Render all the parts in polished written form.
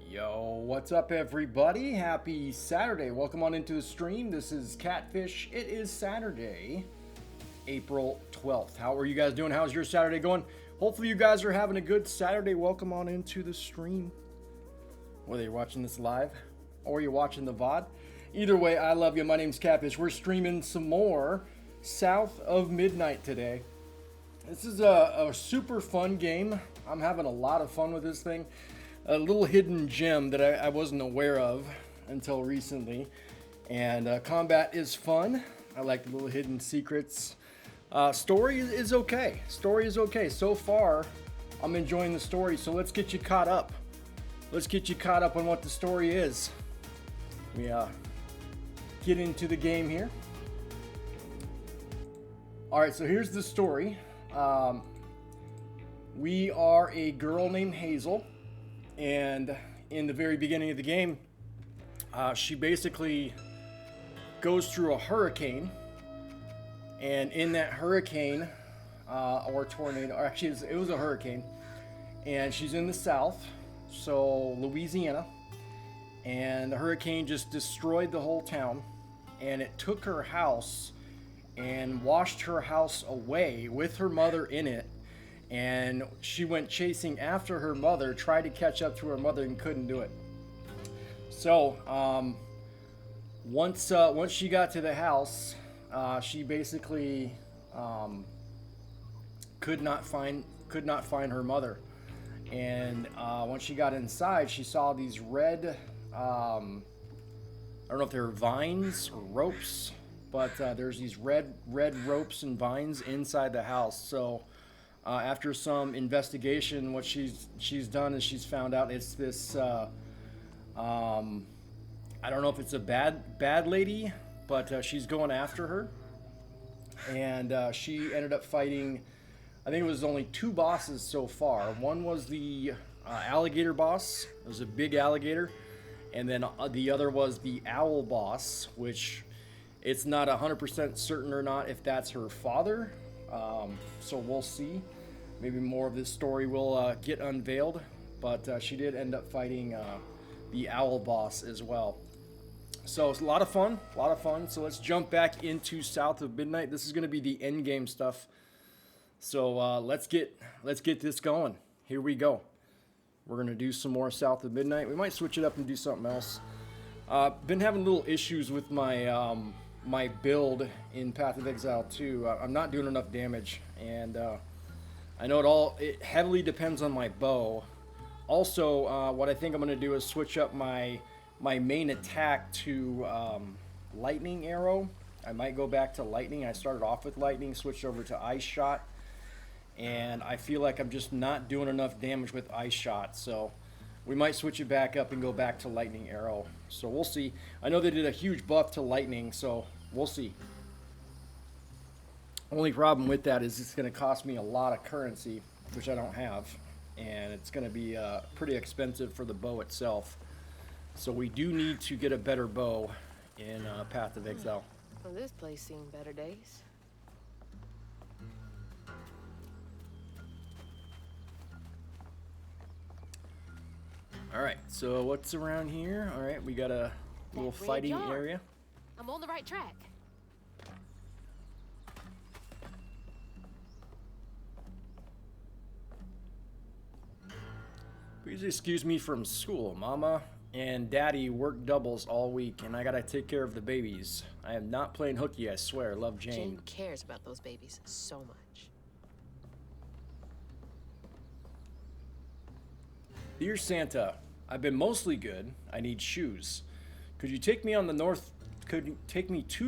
Yo, what's up, everybody? Happy Saturday. Welcome on into the stream. This is Catfish. It is Saturday, April 12th. How are you guys doing? How's your Saturday going? Hopefully, you guys are having a good Saturday. Welcome on into the stream. Whether you're watching this live or you're watching the VOD. Either way, I love you. My name's Catfish. We're streaming some more South of Midnight today. This is a super fun game. I'm having a lot of fun with this thing. A little hidden gem that I wasn't aware of until recently. And combat is fun. I like the little hidden secrets. Story is okay. Story is okay. So far, I'm enjoying the story. So let's get you caught up. Let's get you caught up on what the story is. We get into the game here. Alright, so here's the story. We are a girl named Hazel. And in the very beginning of the game, she basically goes through a hurricane. And in that hurricane, or tornado, or actually it was a hurricane. And she's in the south, so Louisiana. And the hurricane just destroyed the whole town. And it took her house and washed her house away with her mother in it. And she went chasing after her mother, tried to catch up to her mother and couldn't do it. So once she got to the house, she basically could not find her mother. And once she got inside, she saw these red, I don't know if they're vines or ropes, but there's these red ropes and vines inside the house. So after some investigation, what she's done is she's found out it's this. I don't know if it's a bad lady, but she's going after her, and she ended up fighting. I think it was only two bosses so far. One was the alligator boss. It was a big alligator, and then the other was the owl boss, which it's not 100% certain or not if that's her father. So we'll see. Maybe more of this story will get unveiled, but she did end up fighting the owl boss as well. So it's a lot of fun, So let's jump back into South of Midnight. This is going to be the Endgame stuff. So let's get this going. Here we go. We're going to do some more South of Midnight. We might switch it up and do something else. Been having little issues with my my build in Path of Exile 2. I'm not doing enough damage, and I know it heavily depends on my bow. Also, what I think I'm going to do is switch up my main attack to lightning arrow. I might go back to lightning. I started off with lightning, switched over to ice shot, and I feel like I'm just not doing enough damage with ice shot. So we might switch it back up and go back to lightning arrow. So we'll see. I know they did a huge buff to lightning, so we'll see. Only problem with that is it's going to cost me a lot of currency, which I don't have, and it's going to be pretty expensive for the bow itself. So we do need to get a better bow in Path of Exile. Well, this place seen better days. All right, so what's around here? All right, we got a little fighting area. I'm on the right track. Please excuse me from school. Mama and Daddy work doubles all week, and I gotta take care of the babies. I am not playing hooky, I swear. Love, Jane. Jane cares about those babies so much. Dear Santa, I've been mostly good. I need shoes. Could you take me to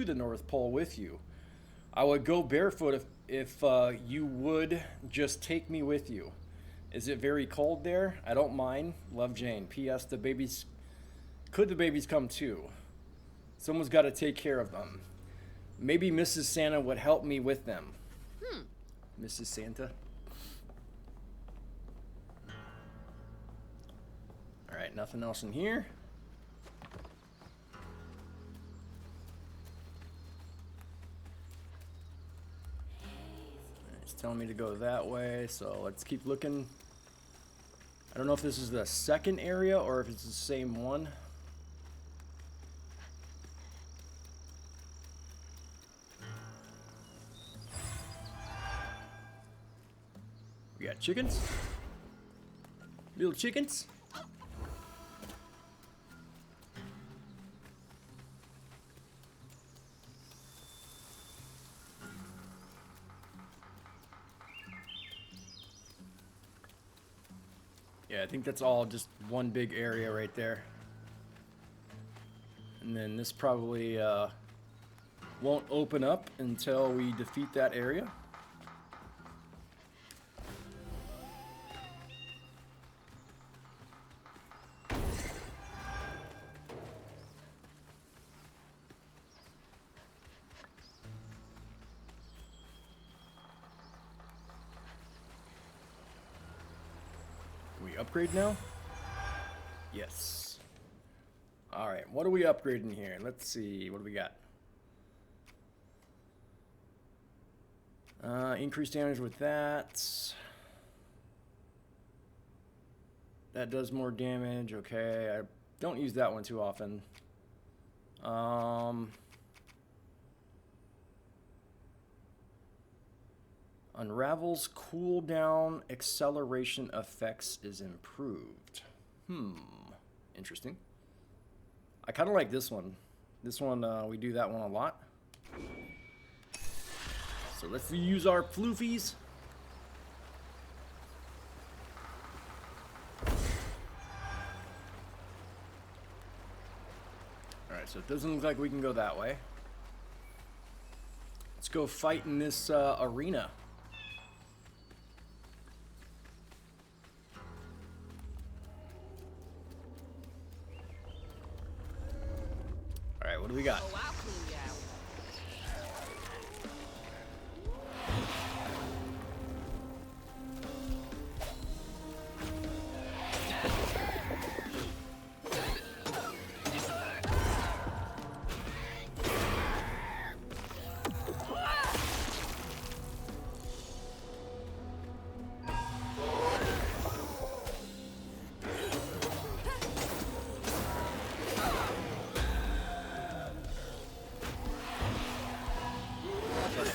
the North Pole with you? I would go barefoot if you would just take me with you. Is it very cold there? I don't mind. Love, Jane. P.S. The babies come too? Someone's got to take care of them. Maybe Mrs. Santa would help me with them. Mrs. Santa. All right, nothing else in here. It's telling me to go that way, so let's keep looking. I don't know if this is the second area or if it's the same one. We got chickens. Little chickens. Yeah, I think that's all just one big area right there. And then this probably won't open up until we defeat that area. We upgrade now? Yes. Alright, what are we upgrading here? Let's see, what do we got? Increased damage with that. That does more damage, okay. I don't use that one too often. Unravel's cooldown acceleration effects is improved. Interesting. I kind of like this one. This one, we do that one a lot. So let's use our floofies. Alright, so it doesn't look like we can go that way. Let's go fight in this arena. Alright, what do we got? Oh, I'll clean you out.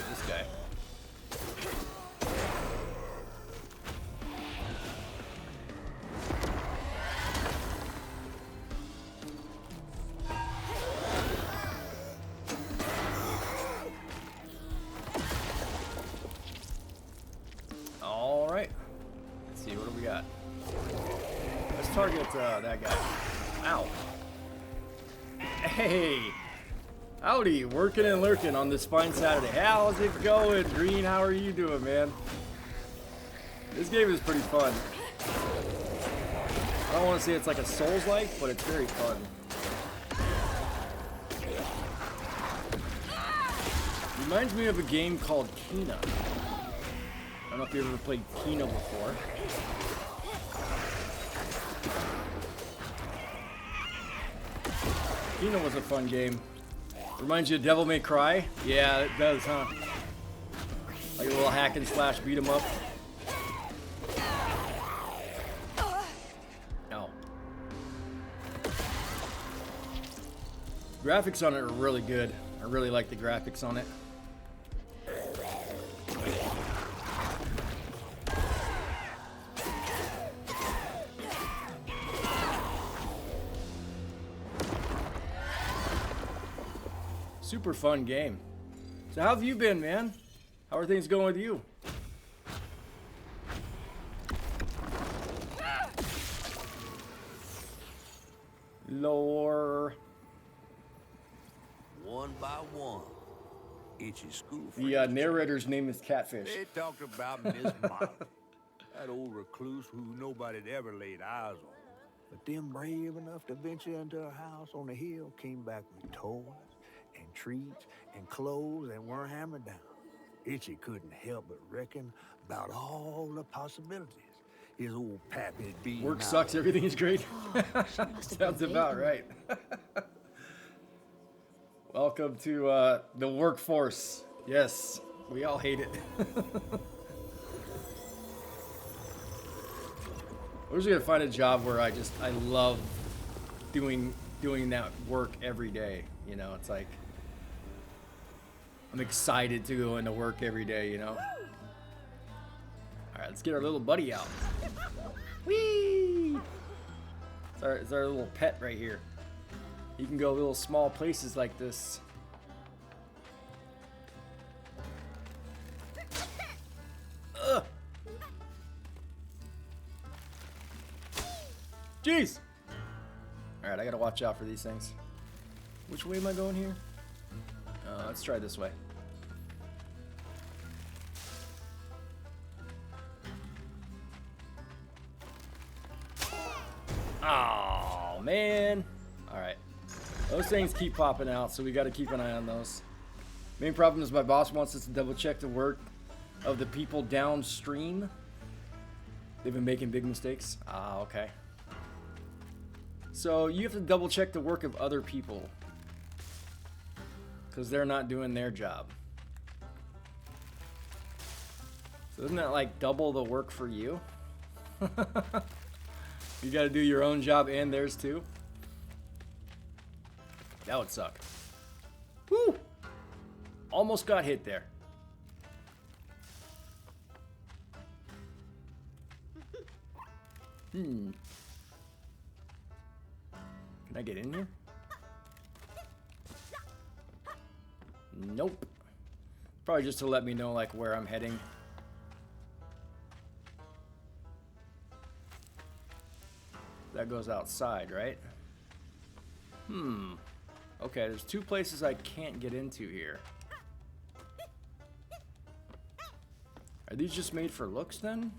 This guy. All right. Let's see, what do we got? Let's target that guy. Ow. Hey. Howdy, working and lurking on this fine Saturday. How's it going, Green? How are you doing, man? This game is pretty fun. I don't want to say it's like a Souls-like, but it's very fun. Reminds me of a game called Kena. I don't know if you've ever played Kena before. Kena was a fun game. Reminds you of Devil May Cry? Yeah, it does, huh? Like a little hack and slash beat 'em up. Ow. Graphics on it are really good. I really like the graphics on it. Super fun game. So how have you been, man? How are things going with you? Lore. One by one. Itchy school The friends. narrator's name is Catfish. They talked about Miss Molly, that old recluse who nobody'd ever laid eyes on. But them brave enough to venture into her house on the hill came back with toys and treats and clothes that weren't hammered down. Itchy couldn't help but reckon about all the possibilities. His old pappy being Work out sucks, there. everything is great. Must have Sounds been about waiting. right. Welcome to the workforce. Yes, we all hate it. We're just gonna find a job where I love doing that work every day. You know, it's like I'm excited to go into work every day. You know. All right, let's get our little buddy out. Whee! It's our little pet right here. He can go little small places like this. Ugh. Jeez! Alright, I gotta watch out for these things. Which way am I going here? Let's try this way. Oh, man. Alright. Those things keep popping out, so we gotta keep an eye on those. Main problem is my boss wants us to double check the work of the people downstream. They've been making big mistakes. Ah, okay. So you have to double check the work of other people because they're not doing their job. So isn't that like double the work for you? You got to do your own job and theirs too. That would suck. Woo! Almost got hit there. Can I get in here? Nope. Probably just to let me know like where I'm heading. That goes outside, right? Okay, there's two places I can't get into here. Are these just made for looks then?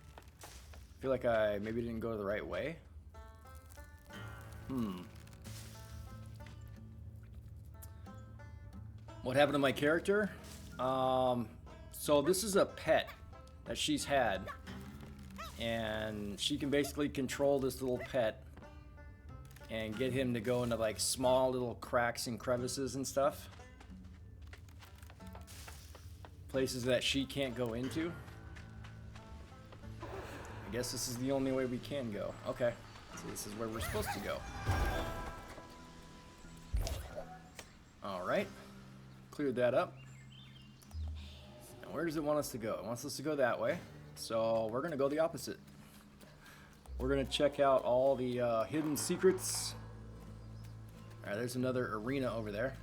I feel like I maybe didn't go the right way. What happened to my character? So this is a pet that she's had. And she can basically control this little pet and get him to go into like small little cracks and crevices and stuff. Places that she can't go into. I guess this is the only way we can go. Okay, so this is where we're supposed to go. Alright, cleared that up. And where does it want us to go? It wants us to go that way. So we're gonna go the opposite. We're gonna check out all the hidden secrets. Alright, there's another arena over there.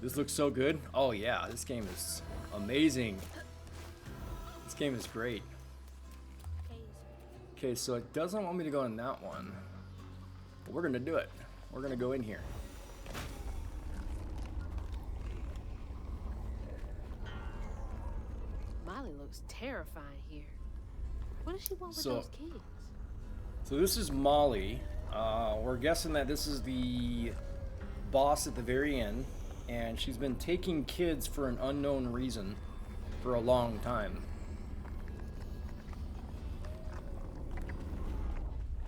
This looks so good. Oh yeah, this game is amazing. This game is great. Okay, so it doesn't want me to go in that one. But we're gonna do it. We're gonna go in here. Molly looks terrifying here. What does she want with So- those kids? So this is Molly. We're guessing that this is the boss at the very end. And she's been taking kids for an unknown reason for a long time.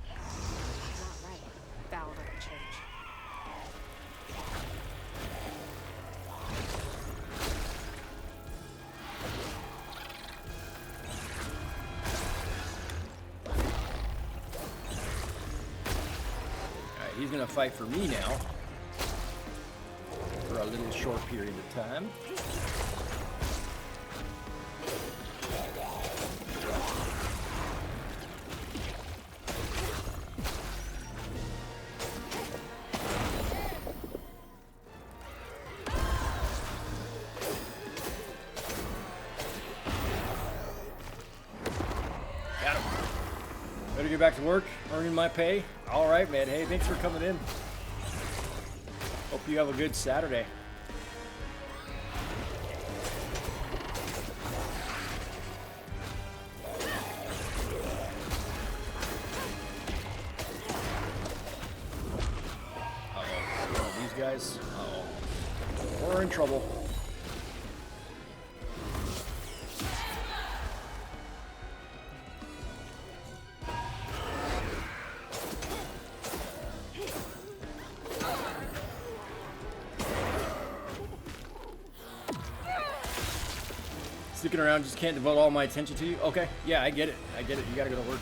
Not right. That will never change. Alright, he's gonna fight for me now. For a little short period of time. Got him. Ready to get back to work, earning my pay. All right, man. Hey, thanks for coming in. Hope you have a good Saturday. Uh-oh. These guys. Uh-oh. We're in trouble. sneaking around, just can't devote all my attention to you. Okay, yeah, I get it. I get it. You gotta go to work.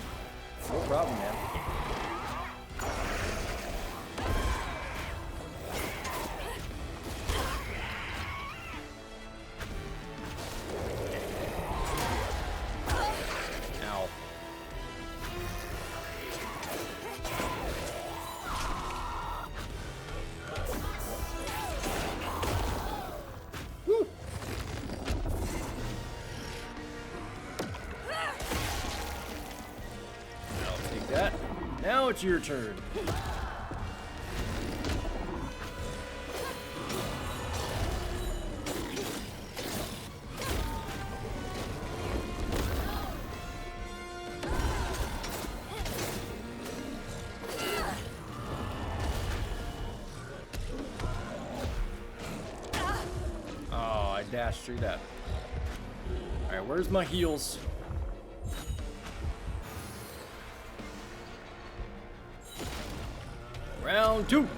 No problem, man. Ow. Woo! I'll take that. Now it's your turn. Oh, I dashed through that. Alright, where's my heals? Round 2.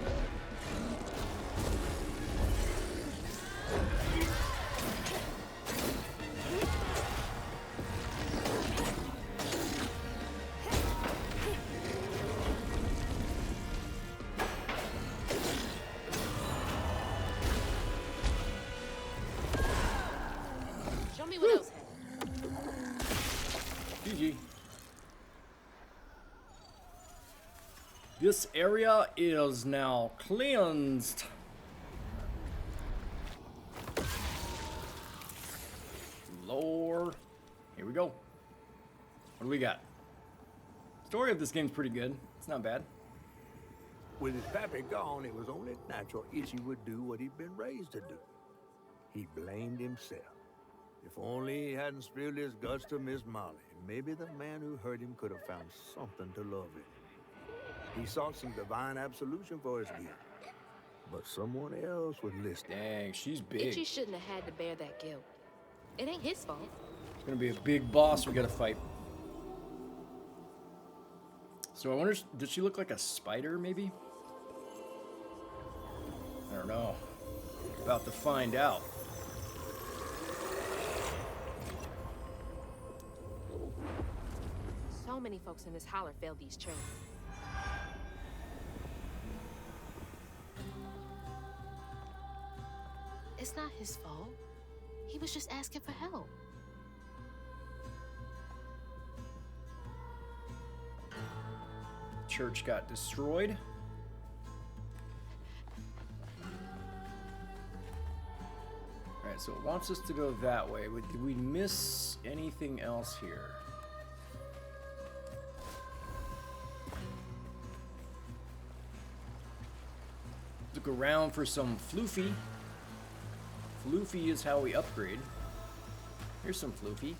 Show me what else happened. GG. This area is now cleansed. Lore. Here we go. What do we got? Story of this game's pretty good. It's not bad. With his pappy gone, it was only natural Itchy would do what he'd been raised to do. He blamed himself. If only he hadn't spilled his guts to Miss Molly, maybe the man who hurt him could have found something to love him. He sought some divine absolution for his guilt, but someone else would listen. Dang, she's big. Itchy shouldn't have had to bear that guilt. It ain't his fault. It's gonna be a big boss we gotta fight. So I wonder, did she look like a spider, maybe? I don't know. About to find out. So many folks in this holler failed these trains. It's not his fault. He was just asking for help. Church got destroyed. Alright, so it wants us to go that way. Did we miss anything else here? Look around for some floofy. Floofy is how we upgrade. Here's some floofy.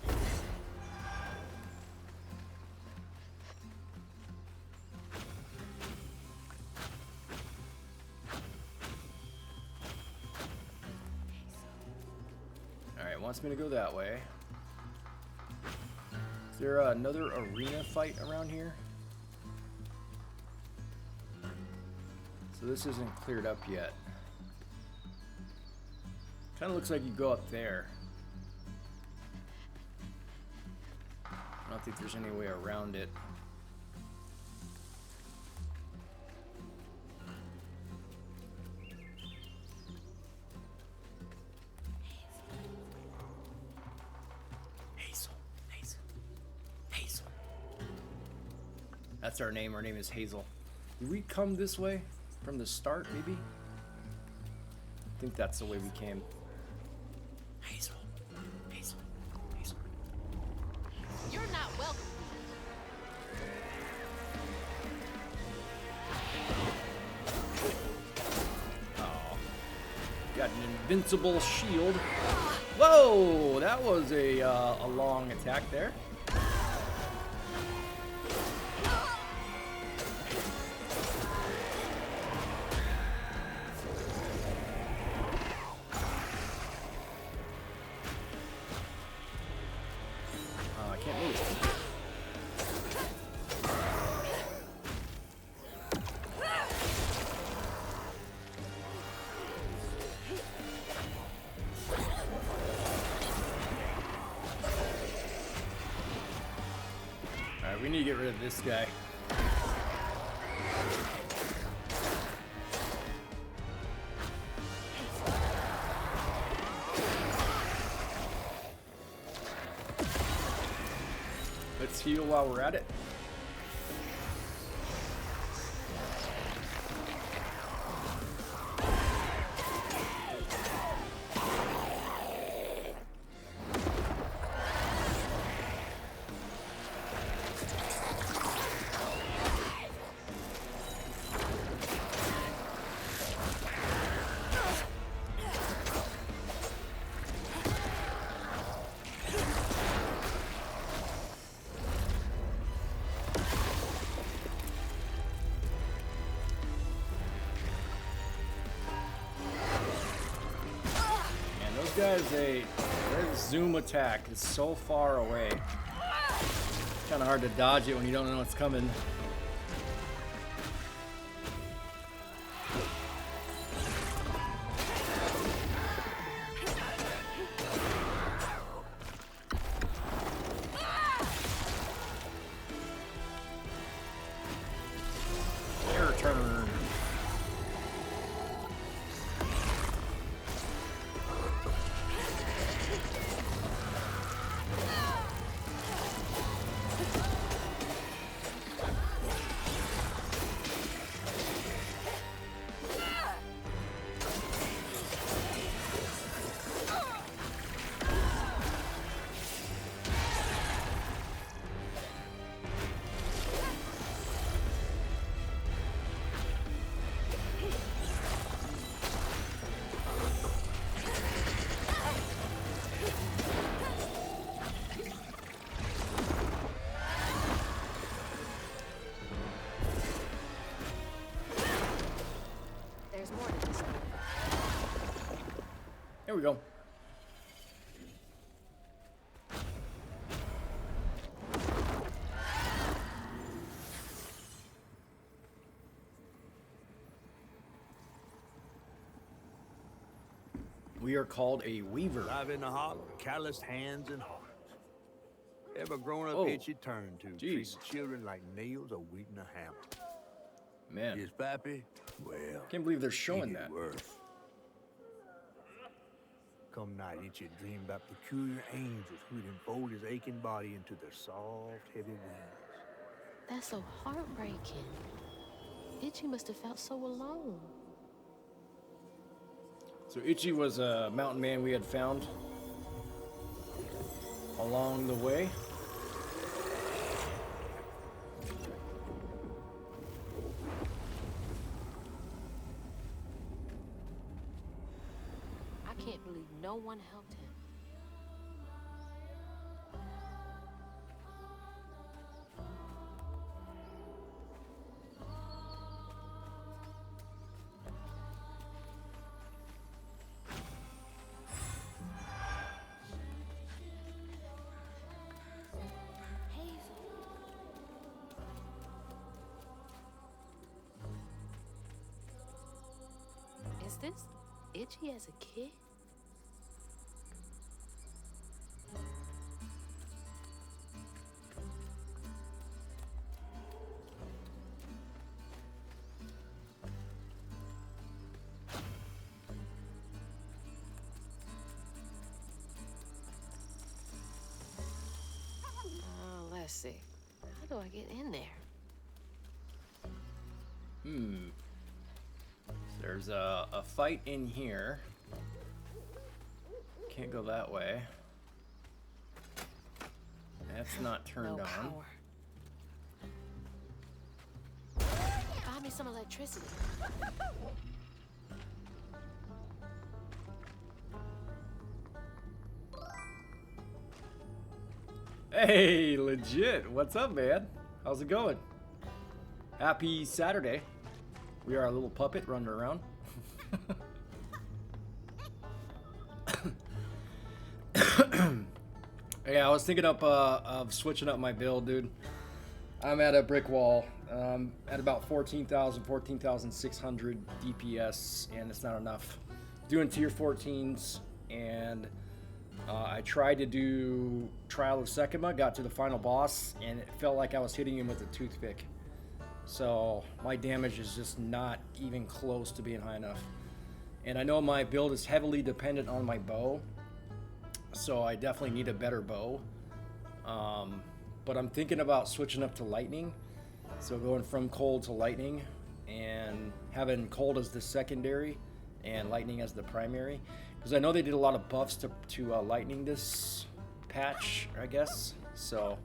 Alright, wants me to go that way. Is there another arena fight around here? So this isn't cleared up yet. Kind of looks like you go up there. I don't think there's any way around it. Hazel. Hazel. Hazel. That's our name. Our name is Hazel. Did we come this way from the start, maybe? I think that's the way we came. Hazel. Hazel. Hazel. You're not welcome. Oh. Got an invincible shield. Whoa! That was a long attack there. I can't move. this guy. Let's heal while we're at it. Guys, their zoom attack is so far away. Kind of hard to dodge it when you don't know what's coming. Air turn. There's more to this. Here we go. We are called a weaver. Live in the hollow, calloused hands and hearts. Ever grown up Oh. itchy turn to Jeez. treat children like nails or wheat in a hammer. Man, Is Pappy? Well, can't believe they're he showing did that. worse. Come night, itchy dream about peculiar angels who'd enfold his aching body into their soft, heavy wings. That's so heartbreaking. Itchy must have felt so alone. So Itchy was a mountain man we had found along the way. I can't believe no one helped him. Is this Itchy as a kid? Let's see. How do I get in there? There's a fight in here. Can't go that way. That's not turned No on. power. Find me some electricity. Hey, legit. What's up, man? How's it going? Happy Saturday. We are a little puppet running around. Yeah, I was thinking of switching up my build, dude. I'm at a brick wall at about 14,600 DPS, and it's not enough. Doing tier 14s, and I tried to do Trial of Sekima, got to the final boss, and it felt like I was hitting him with a toothpick. So my damage is just not even close to being high enough. And I know my build is heavily dependent on my bow, so I definitely need a better bow. But I'm thinking about switching up to lightning, so going from cold to lightning, and having cold as the secondary and lightning as the primary. Because I know they did a lot of buffs to lightning this patch, I guess. So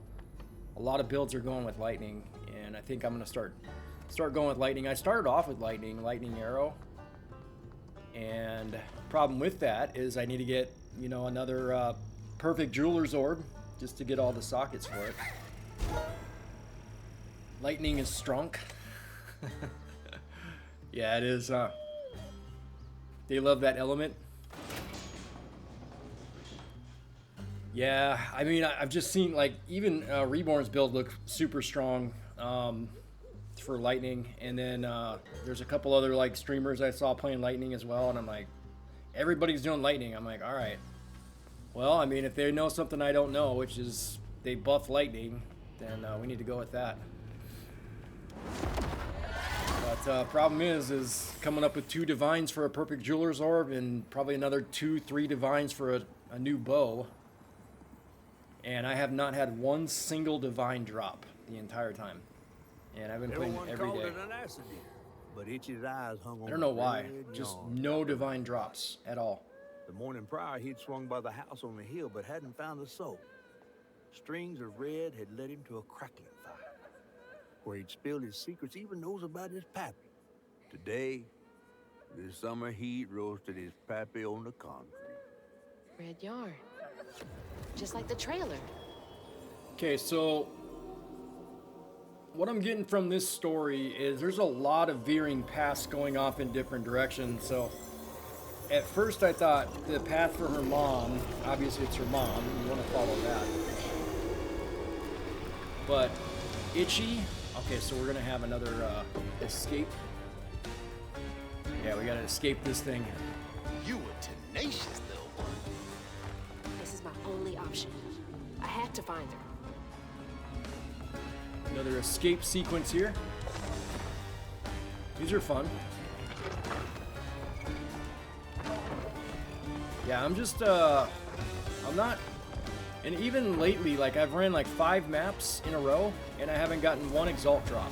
a lot of builds are going with lightning, and I think I'm gonna start going with lightning. I started off with lightning arrow, and problem with that is I need to get, you know, another perfect jeweler's orb just to get all the sockets for it. Lightning is strong. Yeah, it is. They love that element. Yeah, I mean, I've just seen, like, even Reborn's build look super strong for lightning, and then there's a couple other, like, streamers I saw playing lightning as well, and I'm like, everybody's doing lightning. I'm like, all right. Well, I mean, if they know something I don't know, which is they buff lightning, then we need to go with that. But problem is coming up with 2 divines for a perfect jeweler's orb, and probably another 2-3 divines for a new bow. And I have not had one single divine drop the entire time. And I've been playing every day. It an accident, but Itchy's eyes hung on I don't know why. red Just yarn. no divine drops at all. The morning prior, he'd swung by the house on the hill, but hadn't found a soul. Strings of red had led him to a crackling fire, where he'd spilled his secrets, even those about his pappy. Today, the summer heat roasted his pappy on the concrete. Red yarn. Just like the trailer. Okay, so what I'm getting from this story is there's a lot of veering paths going off in different directions. So at first I thought the path for her mom, obviously it's her mom, you want to follow that. But Itchy, okay, so we're gonna have another escape. Yeah, we gotta escape this thing. You a tenacious little one. This is my only option. I had to find her. Another escape sequence here. These are fun. Yeah, I'm just, I'm not, and even lately, like I've ran like 5 maps in a row and I haven't gotten one exalt drop.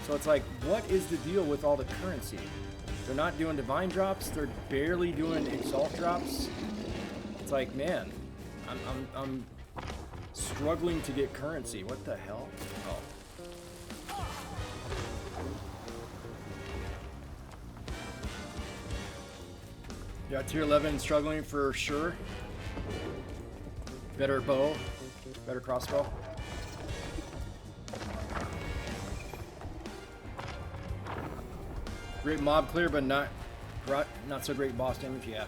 So it's like, what is the deal with all the currency? They're not doing divine drops, they're barely doing exalt drops. It's like, man, I'm struggling to get currency. What the hell? Oh. Yeah, tier 11 struggling for sure. Better bow, better crossbow. Great mob clear, but not so great boss damage. Yeah.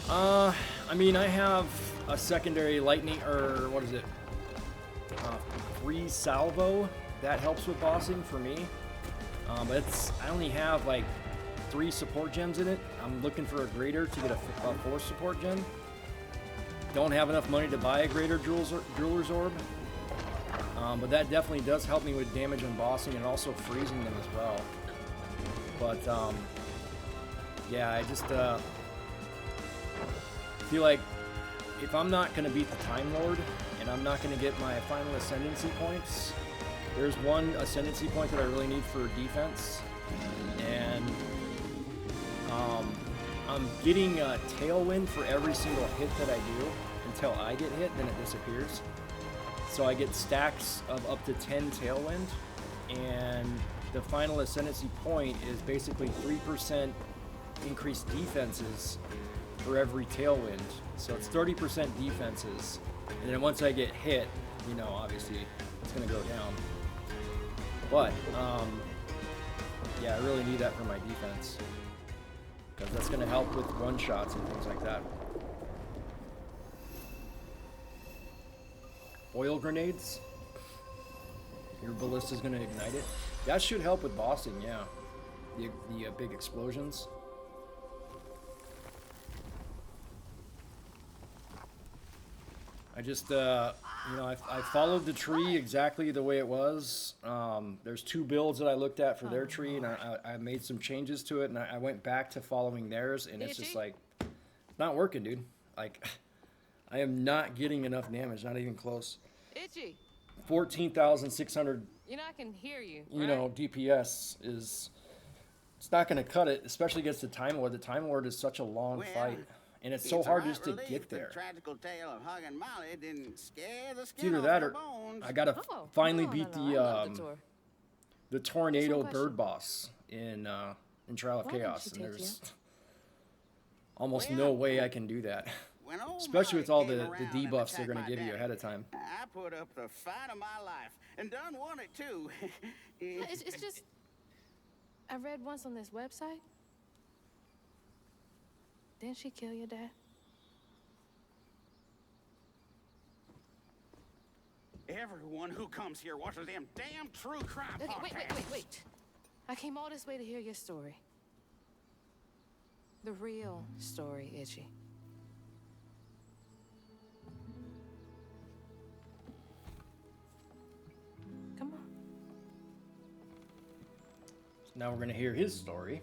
I mean, I have a secondary lightning, or what is it? Free salvo. That helps with bossing for me. But I only have like 3 support gems in it. I'm looking for a greater to get a 4th support gem. Don't have enough money to buy a greater jeweler's orb. But that definitely does help me with damage and bossing and also freezing them as well. But yeah, I just feel like if I'm not going to beat the Time Lord and I'm not going to get my final ascendancy points, there's one ascendancy point that I really need for defense, and I'm getting a tailwind for every single hit that I do until I get hit, then it disappears. So I get stacks of up to 10 tailwind, and the final ascendancy point is basically 3% increased defenses for every tailwind. So it's 30% defenses, and then once I get hit, you know, obviously it's gonna go down. But yeah, I really need that for my defense, because that's gonna help with one-shots and things like that. Oil grenades. Your ballista's gonna ignite it. That should help with bossing, yeah. The big explosions. I just, you know, I followed the tree exactly the way it was. There's 2 builds that I looked at for their tree, and I made some changes to it, and I went back to following theirs, and it's just like, not working, dude. Like, I am not getting enough damage, not even close. Itchy. 14,600, You know, I can hear you. you know, DPS is, it's not going to cut it, especially against the Time Lord. The Time Lord is such a long fight, and it's so hard just to get there. The tragical tale of Hug and Molly didn't scare the It's skin either off that their or bones. I gotta Oh, finally no, beat no, no, I love the tour. the tornado question. bird boss in Trial of Why didn't Chaos, she and take there's almost Well, no way I can do that, When old especially with Molly all came the around and debuffs they're attacked gonna my give you daddy, ahead of time. I put up the fight of my life and done won it too. It's just, I read once on this website. Didn't she kill your dad? Everyone who comes here watches them damn true crime Okay, podcasts. wait. I came all this way to hear your story. The real story, Itchy. Come on. Now we're gonna hear his story.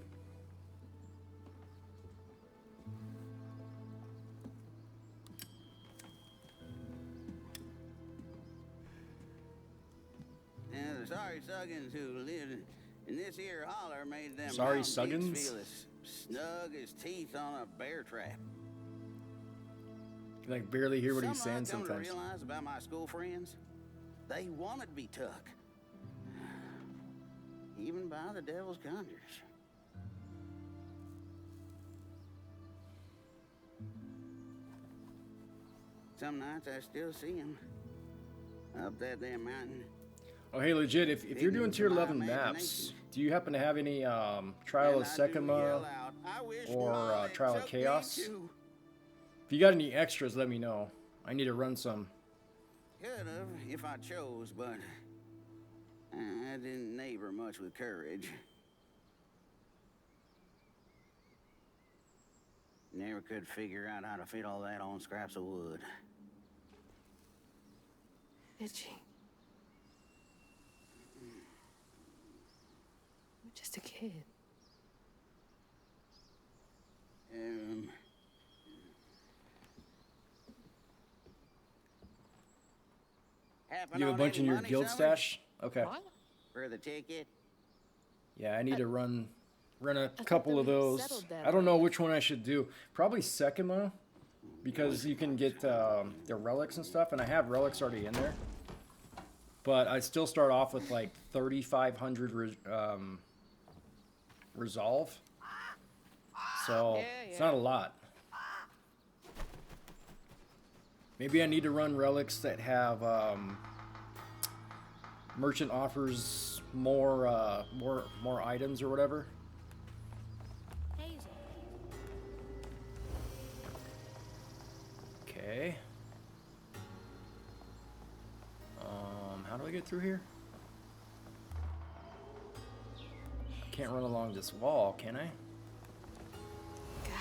And the sorry Suggins who lived in this here holler made them Sorry mountain peaks Suggins? feel as snug as teeth on a bear trap. You can like barely hear what he's Something saying I've come to sometimes. realize about my school friends, they wanted to be Tuck. Even by the devil's conjures. Some nights I still see him up that damn mountain. Oh, hey, legit, if you're doing Ignorant tier to my 11 maps, imagination. do you happen to have any Trial And of I do Sekima yell out, "I wish or Molly Trial of took me Chaos? too." If you got any extras, let me know. I need to run some. Could have if I chose, but I didn't neighbor much with courage. Never could figure out how to fit all that on scraps of wood. Itchy. You're just a kid. Happen You have a on bunch any in your money, guild Summer? stash? Okay. What? For the ticket? Yeah, I need to run a thought couple that of we those. settled that I don't know which one I should do. Probably Sekima, because you can get the relics and stuff, and I have relics already in there. But I still start off with like 3,500 resolve, so it's not a lot. Maybe I need to run relics that have merchant offers more items or whatever. Okay. How do I get through here? Can't run along this wall, can I? God.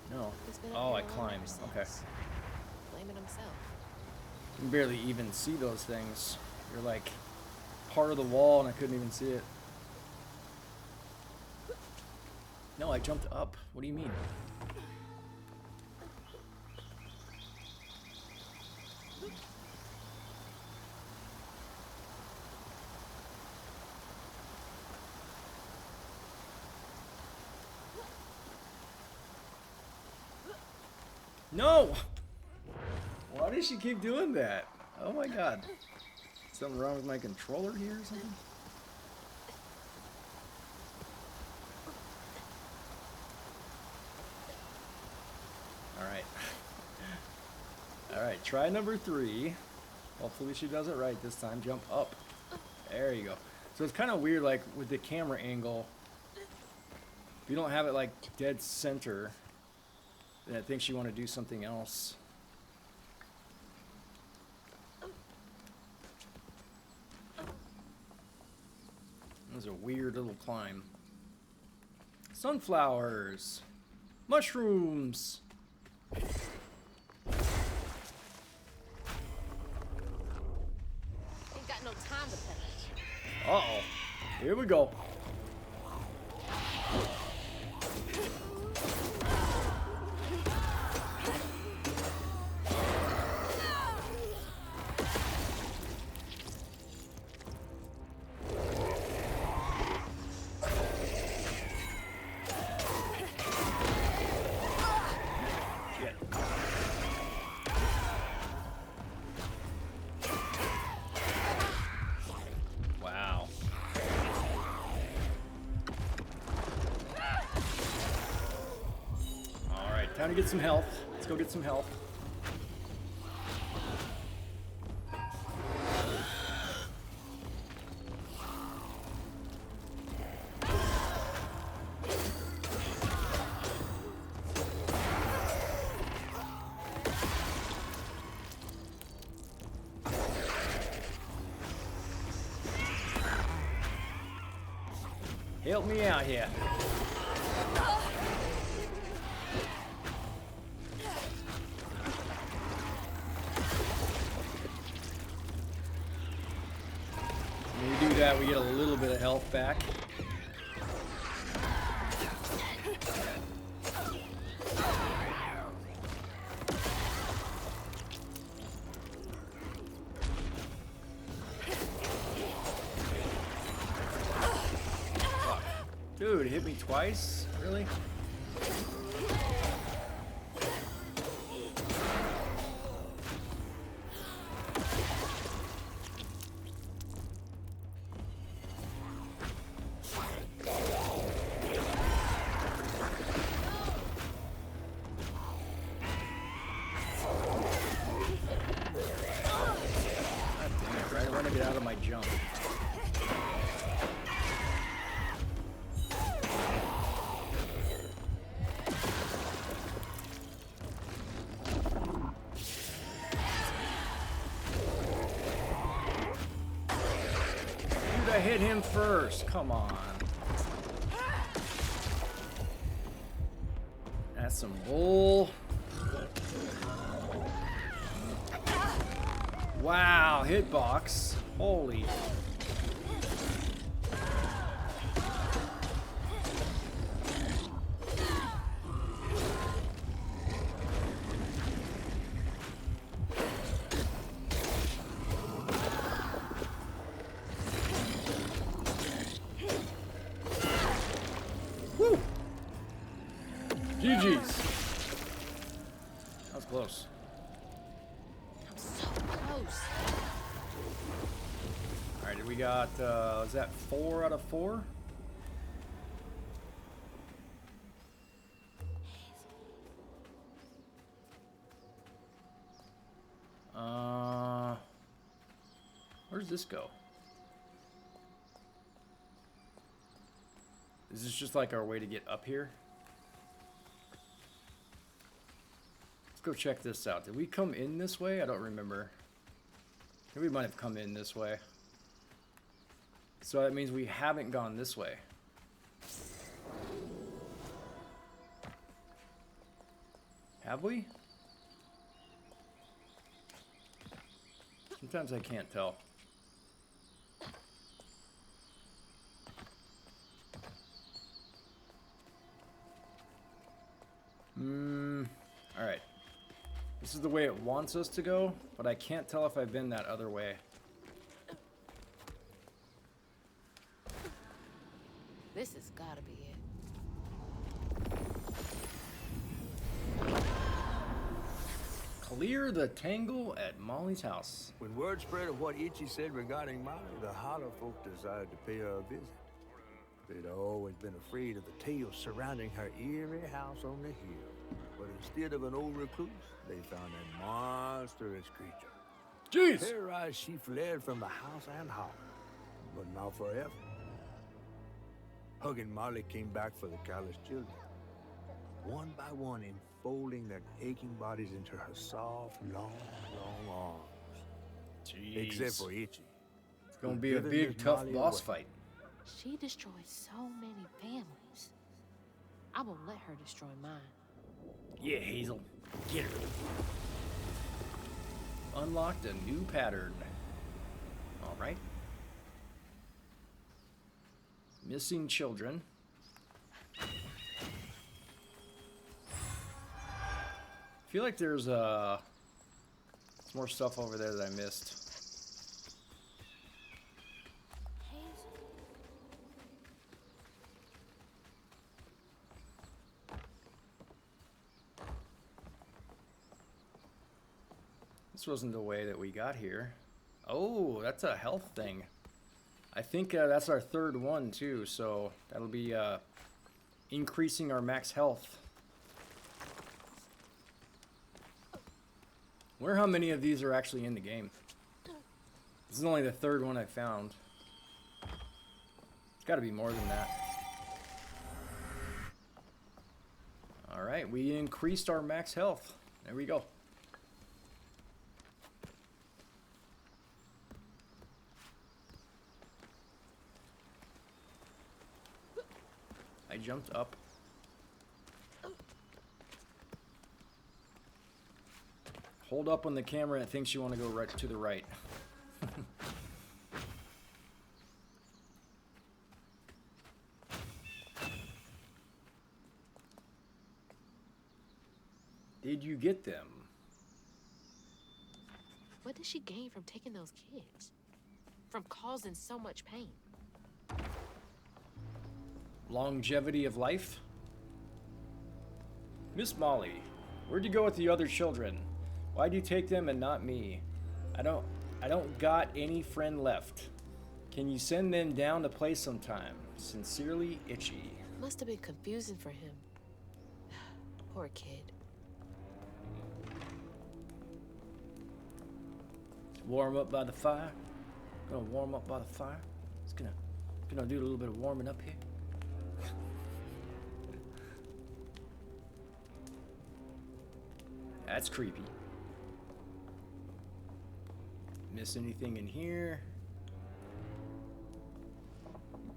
No. He's been up Oh, here I alone climbed. ever Okay. since. Blaming himself. You can barely even see those things. You're like part of the wall and I couldn't even see it. No, I jumped up. What do you mean? No! Why does she keep doing that? Oh my god. Something wrong with my controller here or something? Alright. Alright, try number 3. Hopefully she does it right this time. Jump up. There you go. So it's kind of weird, like, with the camera angle. If you don't have it, like, dead center, then it thinks you want to do something else. That was a weird little climb. Sunflowers. Mushrooms. Uh-oh. Here we go. Wow. All right, time to get some health. Let's go get some health. Help me out here. When we do that, we get a little bit of health back. Dude, it hit me twice? Really? God damn it, right? I want to get out of my jump. I hit him first. Come on. That's some bull. Wow, hitbox. Holy. Woo! GG's. That was close. I'm so close. Alright, we got, is that 4 out of 4? Where's this go? Is this just like our way to get up here? Let's go check this out. Did we come in this way? I don't remember. Maybe we might have come in this way. So that means we haven't gone this way. Have we? Sometimes I can't tell. Alright. This is the way it wants us to go, but I can't tell if I've been that other way. This has gotta be it. Clear the tangle at Molly's house. When word spread of what Ichi said regarding Molly, the Hollow folk decided to pay her a visit. They'd always been afraid of the tales surrounding her eerie house on the hill. But instead of an old recluse, they found a monstrous creature. Jeez! Terrorized, she fled from the house and home, but not forever. Hug and Molly came back for the callous children, one by one enfolding their aching bodies into her soft, long arms. Jeez. Except for Ichi. It's gonna be a big, tough boss fight. She destroyed so many families. I won't let her destroy mine. Yeah, Hazel. Get her. Unlocked a new pattern. Alright. Missing children. I feel like there's some more stuff over there that I missed. This wasn't the way that we got here. Oh, that's a health thing. I think that's our third one too, so that'll be increasing our max health. Wonder how many of these are actually in the game. This is only the third one I found. It's got to be more than that. Alright, we increased our max health. There we go. I jumped up. Hold up on the camera, it thinks you want to go right to the right. Did you get them? What did she gain from taking those kids? From causing so much pain? Longevity of life? Miss Molly, where'd you go with the other children? Why'd you take them and not me? I don't got any friend left. Can you send them down to play sometime? Sincerely, Itchy. Must have been confusing for him. Poor kid. Warm up by the fire. Gonna warm up by the fire. It's gonna do a little bit of warming up here. That's creepy. Miss anything in here?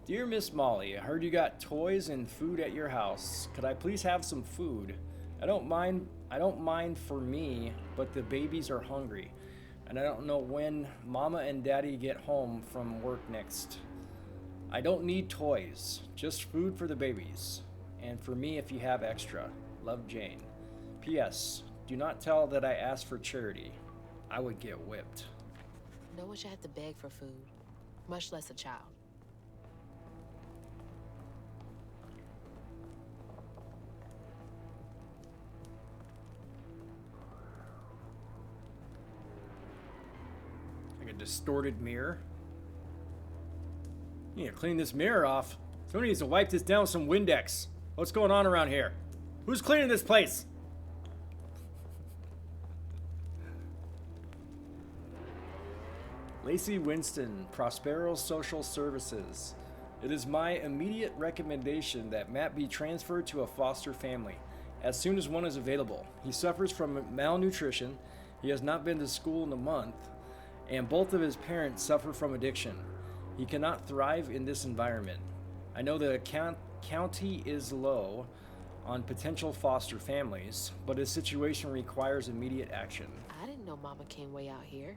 Dear Miss Molly, I heard you got toys and food at your house. Could I please have some food? I don't mind for me, but the babies are hungry. And I don't know when Mama and Daddy get home from work next. I don't need toys, just food for the babies. And for me if you have extra. Love, Jane. P.S. Do not tell that I asked for charity. I would get whipped. No one should have to beg for food, much less a child. Like a distorted mirror. You need to clean this mirror off. Somebody needs to wipe this down with some Windex. What's going on around here? Who's cleaning this place? Lacey Winston, Prospero Social Services. It is my immediate recommendation that Matt be transferred to a foster family as soon as one is available. He suffers from malnutrition, he has not been to school in a month, and both of his parents suffer from addiction. He cannot thrive in this environment. I know the county is low on potential foster families, but his situation requires immediate action. I didn't know Mama came way out here.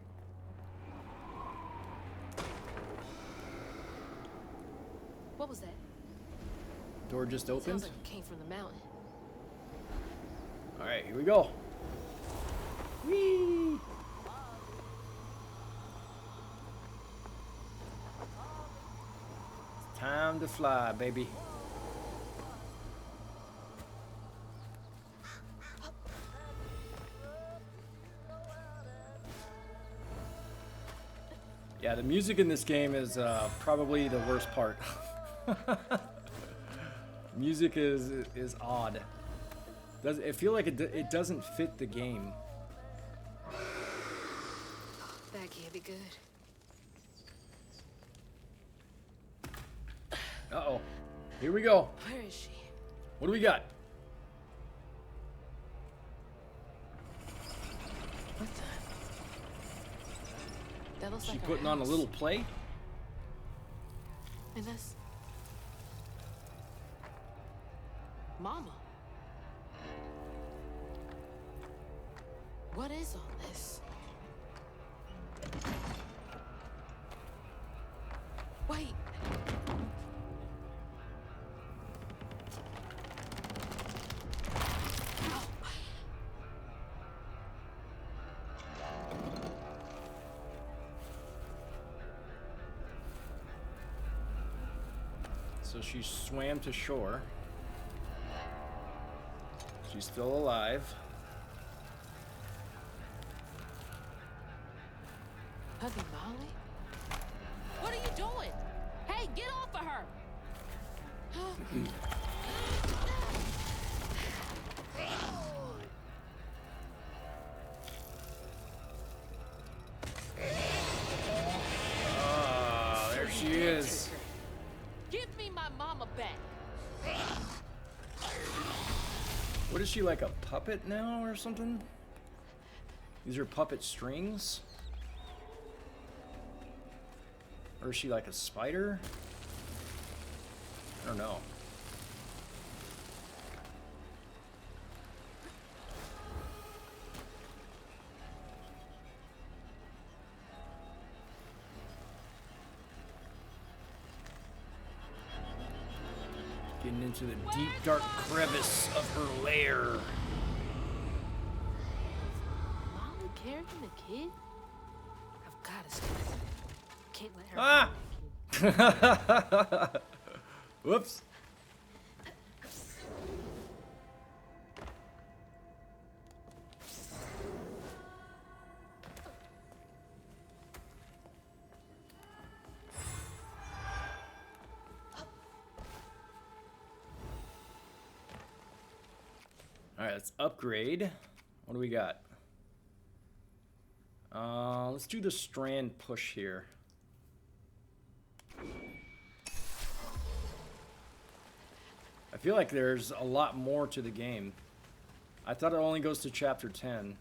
What was that? Door just opened. Sounds like it came from the mountain. All right, here we go. Whee! It's time to fly, baby. Yeah, the music in this game is probably the worst part. Music is odd. Does it feel like it doesn't fit the game? That can't be good. Uh-oh. Here we go. Where is she? What do we got? What the? That looks She like our putting on a house. little play? And that's Mama. What is all this? Wait. So she swam to shore. She's still alive. Puppy Molly? What are you doing? Hey, get off of her! Ah, there she is. Give me my mama back. What is she, like a puppet now or something? These are puppet strings? Or is she like a spider? I don't know. Getting into the deep, dark crevice of her lair. Molly carrying a kid? I've gotta stop her. Can't let her Ah! harm the kid. Whoops. All right, let's upgrade. What do we got? Let's do the strand push here. I feel like there's a lot more to the game. I thought it only goes to chapter 10.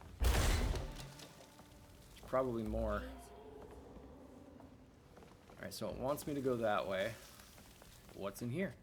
Probably more. Alright, so it wants me to go that way. What's in here?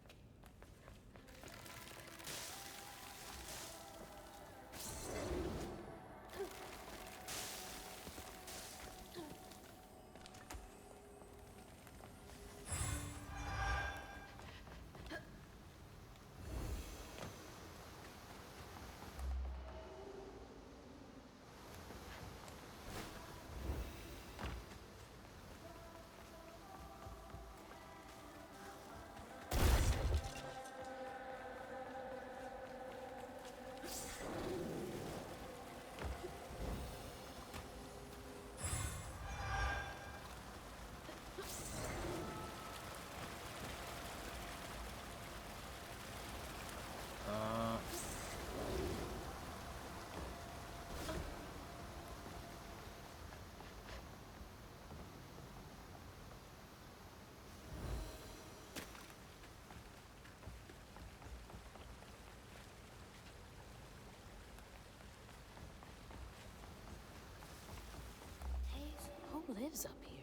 Who lives up here?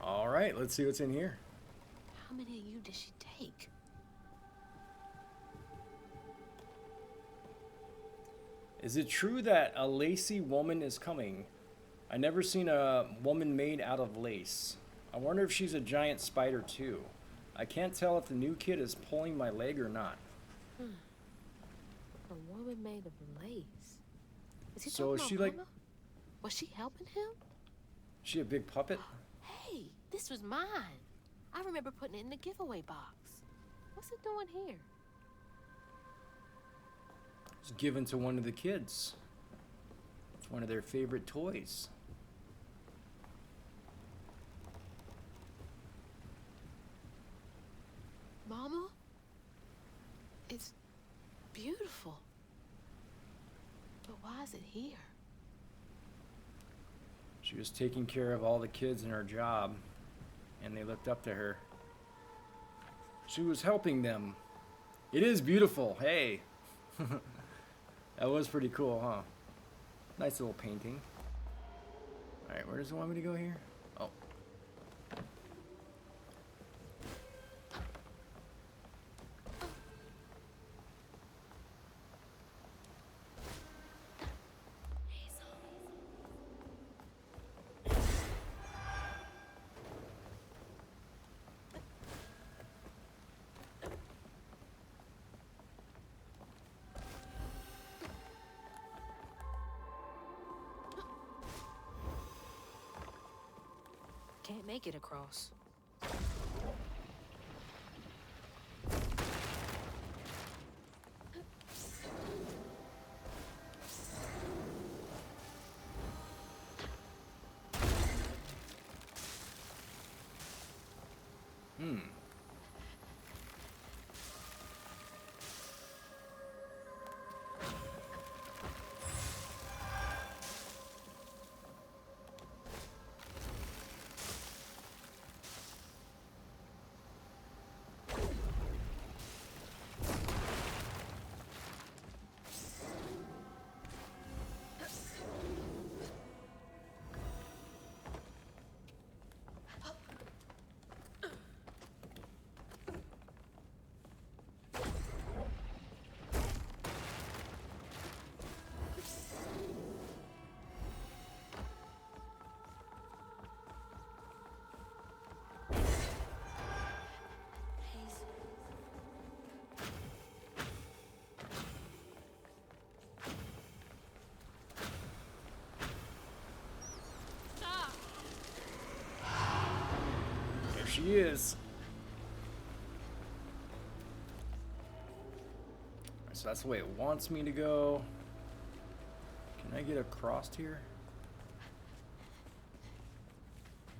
All right, let's see what's in here. How many of you did she take? Is it true that a lacy woman is coming? I never seen a woman made out of lace. I wonder if she's a giant spider too. I can't tell if the new kid is pulling my leg or not. A woman made of lace. Is he So talking is she about like- Mama? Was she helping him? Is she a big puppet? Hey, this was mine. I remember putting it in the giveaway box. What's it doing here? It's given to one of the kids. It's one of their favorite toys. Mama? It's beautiful. But why is it here? She was taking care of all the kids in her job, and they looked up to her. She was helping them. It is beautiful. Hey. That was pretty cool, huh? Nice little painting. Alright, where does it want me to go here? Oh. can't make it across. There she is. So that's the way it wants me to go. Can I get across here?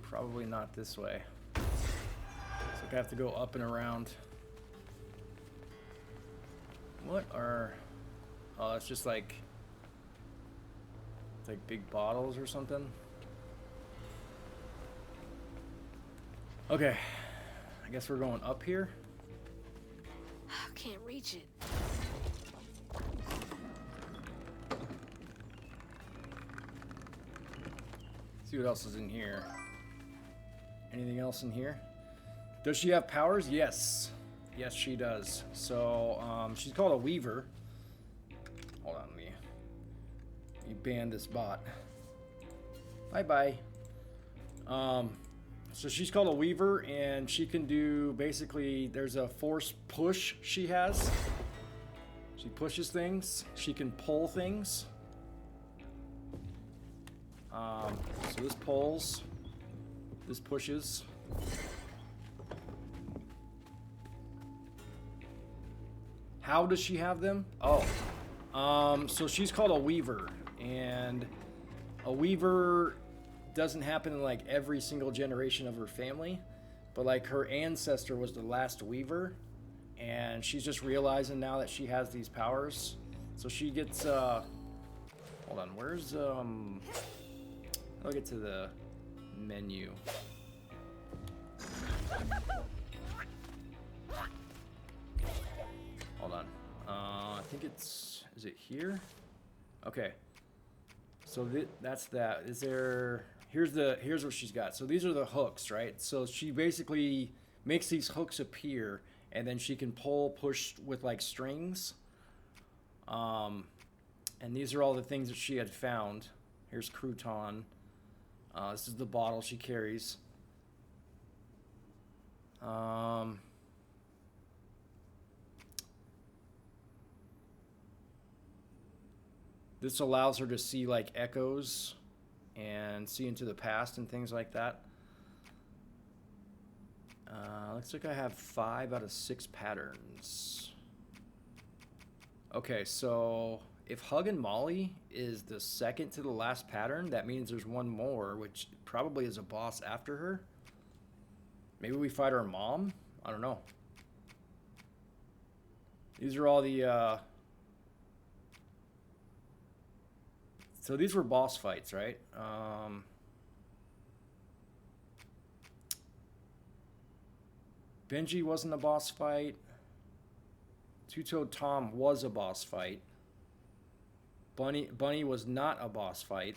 Probably not this way. So I have to go up and around. What are... Oh, it's just like... It's like big bottles or something. Okay. I guess we're going up here. Can't reach it. See what else is in here. Anything else in here? Does she have powers? Yes. Yes, she does. So, she's called a Weaver. Hold on, let me ban this bot. Bye-bye. So she's called a Weaver, and she can do, basically, there's a force push she has. She pushes things. She can pull things. So this pulls. This pushes. How does she have them? Oh. So she's called a Weaver, and a Weaver doesn't happen in like every single generation of her family, but like her ancestor was the last Weaver, and she's just realizing now that she has these powers. So she gets hold on, where's I'll get to the menu. Hold on. I think it's, is it here? Okay. So that's that. Is there, here's what she's got. So these are the hooks, right? So she basically makes these hooks appear, and then she can pull, push with like strings. And these are all the things that she had found. Here's Crouton. This is the bottle she carries. This allows her to see like echoes and see into the past and things like that. Looks like I have 5 out of 6 patterns. Okay, so if Hug and Molly is the second to the last pattern, that means there's one more, which probably is a boss after her. Maybe we fight her mom? I don't know. These are all the... So these were boss fights, right? Benji wasn't a boss fight. Two-Toed Tom was a boss fight. Bunny was not a boss fight.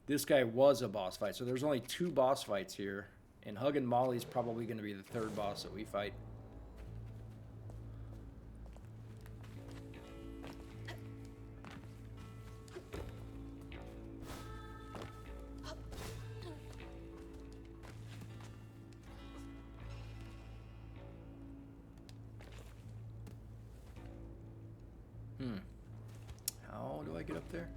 This guy was a boss fight. So there's only 2 boss fights here. And Hug and Molly's probably going to be the 3rd boss that we fight. How do I get up there?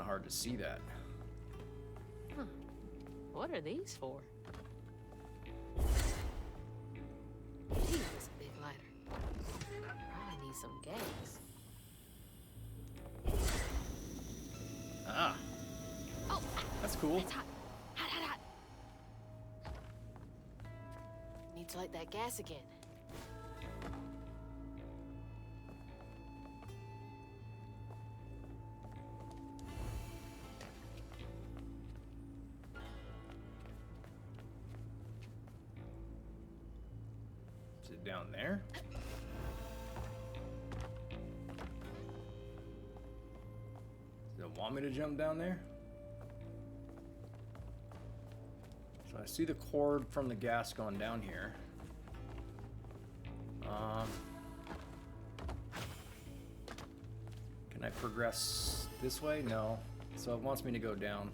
of hard to see that. Huh. What are these for? Jesus, a big lighter. Probably need some gas. Ah, Oh, that's cool. it's hot. Hot, hot, hot. Need to light that gas again. Is it down there? Does it want me to jump down there? So I see the cord from the gas going down here. Can I progress this way? No. So it wants me to go down.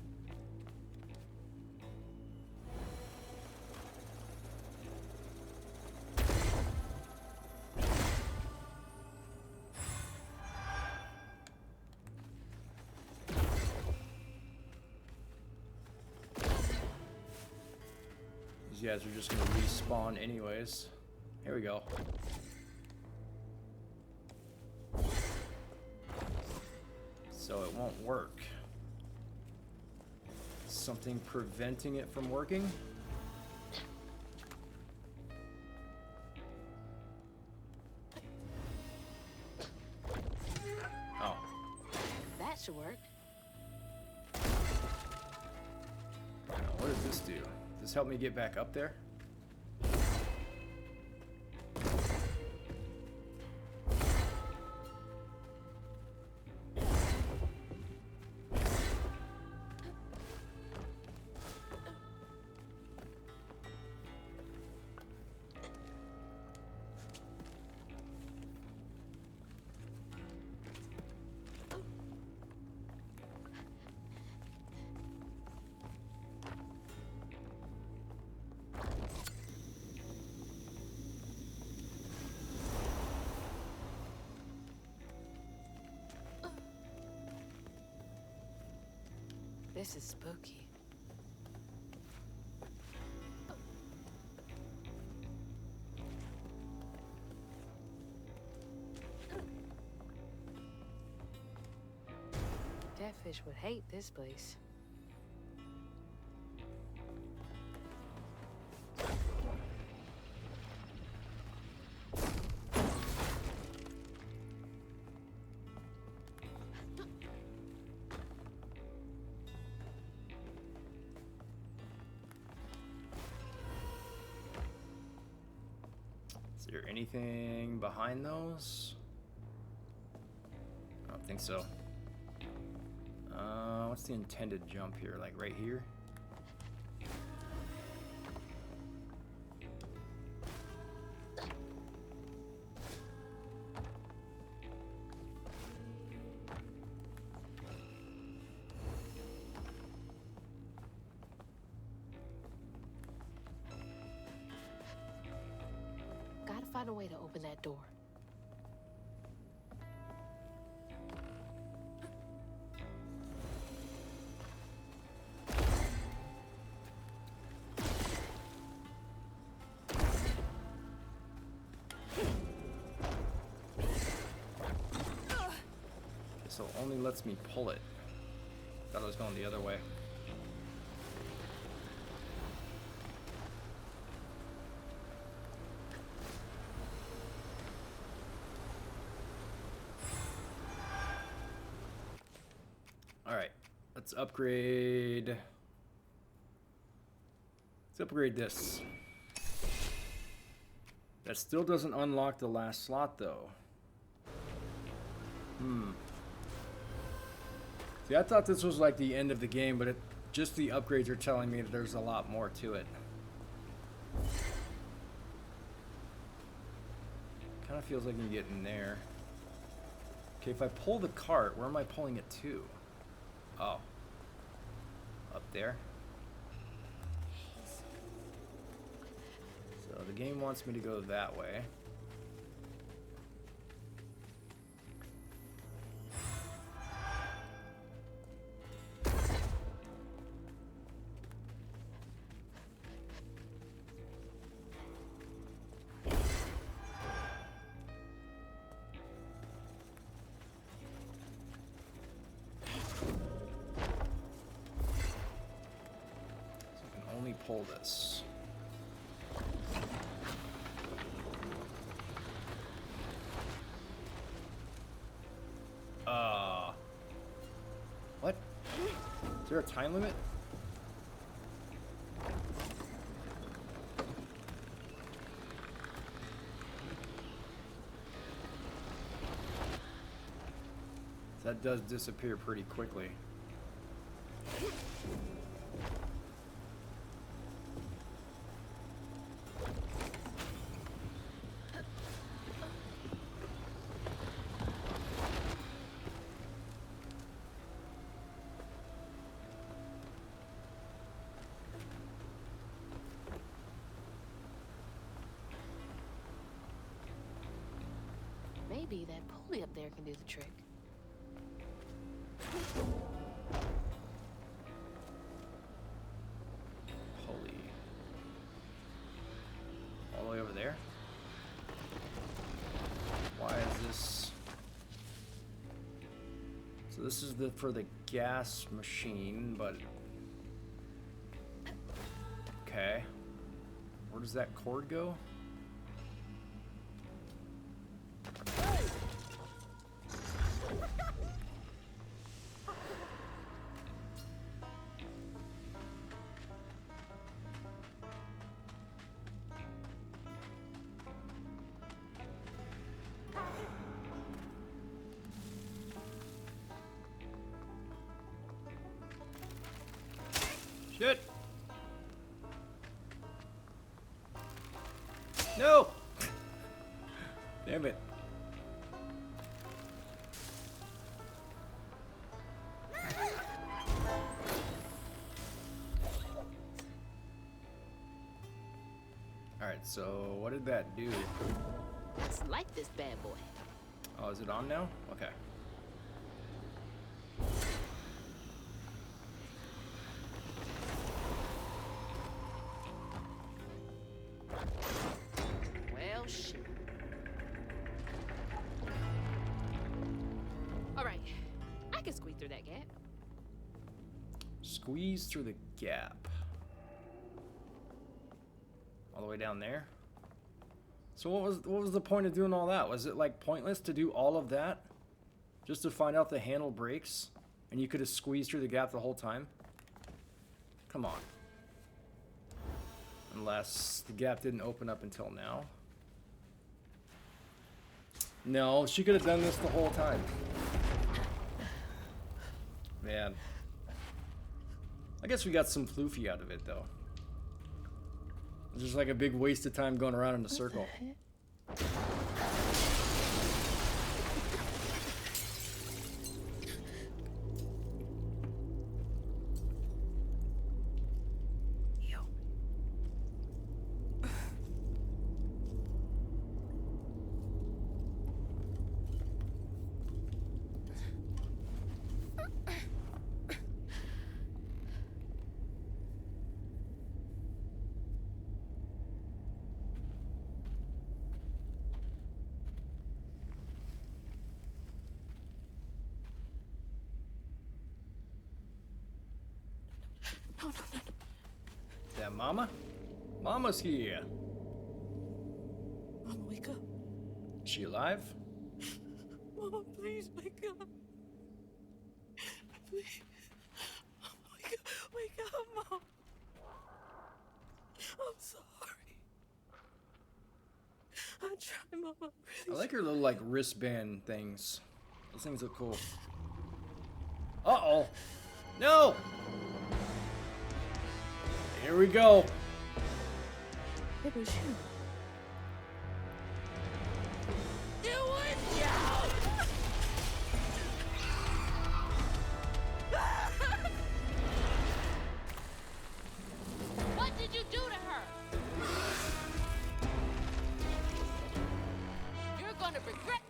These guys are just gonna respawn anyways. Here we go. So it won't work. Something preventing it from working? Oh. That should work. Now, what does this do? Does this help me get back up there? This is spooky. Catfish would hate this place. Is there anything behind those? I don't think so. What's the intended jump here? Like right here? Gotta find a way to open that door. So it only lets me pull it. Thought I was going the other way. Alright, let's upgrade. Let's upgrade this. That still doesn't unlock the last slot though. See, I thought this was like the end of the game, but just the upgrades are telling me that there's a lot more to it. Kind of feels like you get in there. Okay, if I pull the cart, where am I pulling it to? Oh. Up there. So the game wants me to go that way. this. What? Is there a time limit? That does disappear pretty quickly. Maybe that pulley up there can do the trick. Pulley. All the way over there? Why is this? So this is for the gas machine, but okay. Where does that cord go? Shit! No! Damn it. Alright, so what did that do? Let's light this bad boy. Oh, is it on now? Okay. Well, shit. All right, I can squeeze through that gap. Squeeze through the gap. All the way down there? So what was the point of doing all that? Was it like pointless to do all of that just to find out the handle breaks and you could have squeezed through the gap the whole time? Come on. Unless the gap didn't open up until now. No, she could have done this the whole time. Man. I guess we got some floofy out of it though. It's just like a big waste of time going around in a circle. No. Is that Mama? Mama's here. Mama, wake up. Is she alive? Mama, please wake up. Please. Wake up, Mom. I'm sorry. I tried, Mama. I like her little like wristband things. Those things look cool. Uh-oh. No! Here we go. It was you. What did you do to her? You're gonna regret.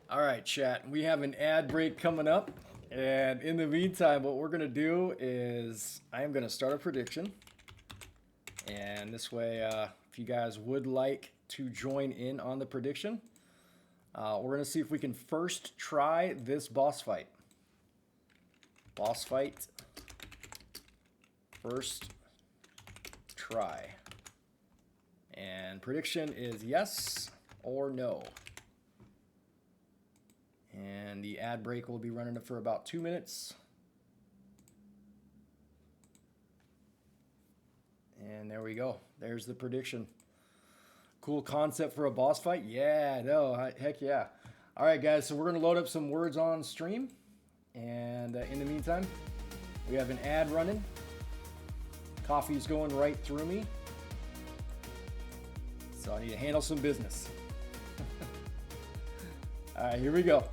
All right, chat. We have an ad break coming up. And in the meantime, what we're going to do is I am going to start a prediction. And this way, if you guys would like to join in on the prediction, we're going to see if we can first try this boss fight. Boss fight. First try. And prediction is yes or no. And the ad break will be running for about 2 minutes. And there we go. There's the prediction. Cool concept for a boss fight. Yeah, no, heck yeah. All right, guys, so we're going to load up some words on stream. And in the meantime, we have an ad running. Coffee's going right through me. So I need to handle some business. All right, here we go.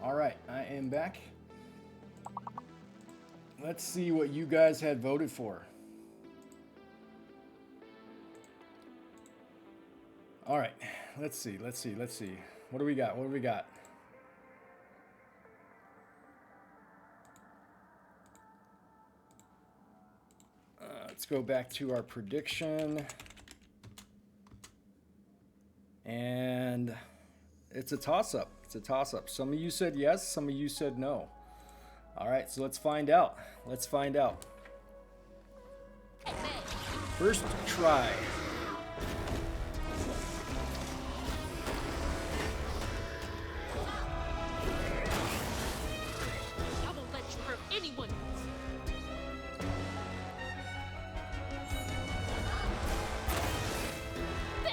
All right, I am back. Let's see what you guys had voted for. All right, let's see. What do we got? Let's go back to our prediction. And it's a toss-up. Some of you said yes, some of you said no. All right, so let's find out. First try. I won't let you hurt anyone. There.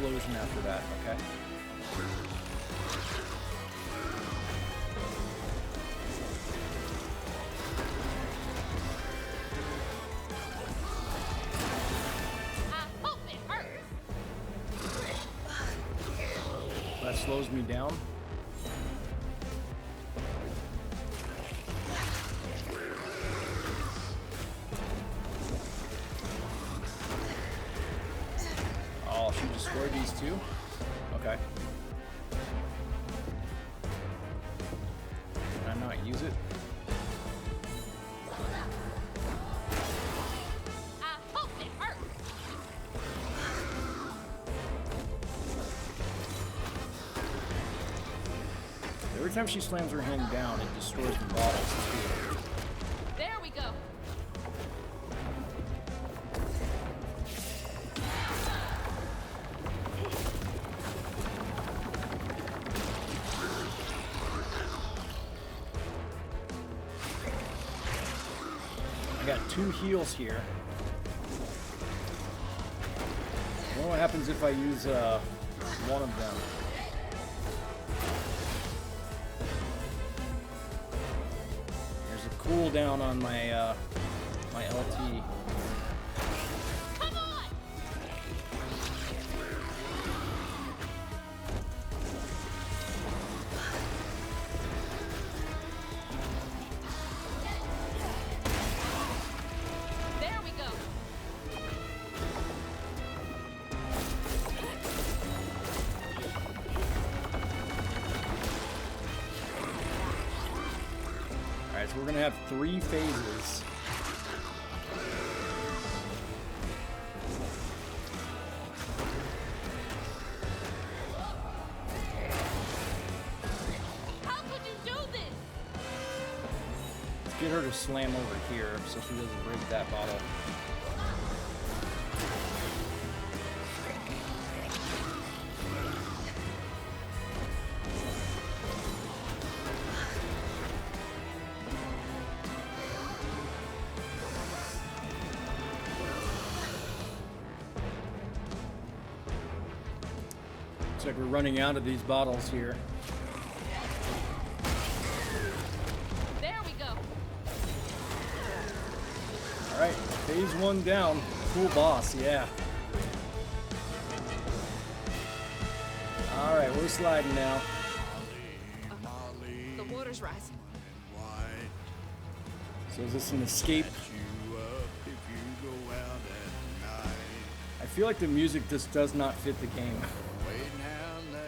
explosion after that, okay? I hope it hurts. That slows me down. Oh, she destroyed these two? Okay. Can I not use it? I hope it hurts. Every time she slams her hand down, it destroys the bottles too. There we go. I got 2 heals here. I wonder what happens if I use one of them. There's a cooldown on my my LT. Come on. There we go. Alright, so we're gonna have 3 phases. How could you do this? Let's get her to slam over here so she doesn't break that bottle. Looks like we're running out of these bottles here. There we go. Alright, phase 1 down. Cool boss, yeah. Alright, we're sliding now. The water's rising. So is this an escape? I feel like the music just does not fit the game.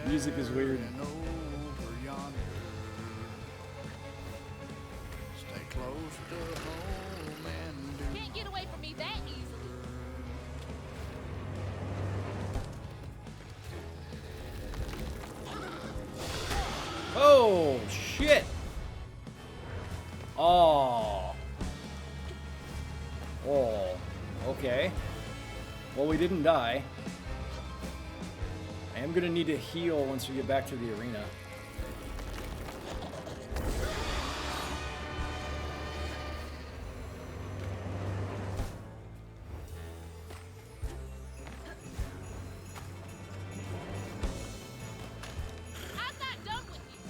Music is weird. Stay close to home and do Can't get away from me that easily. Oh, shit! Oh. Oh. Okay. Well, we didn't die. I am gonna need to heal once we get back to the arena. I'm not done with you.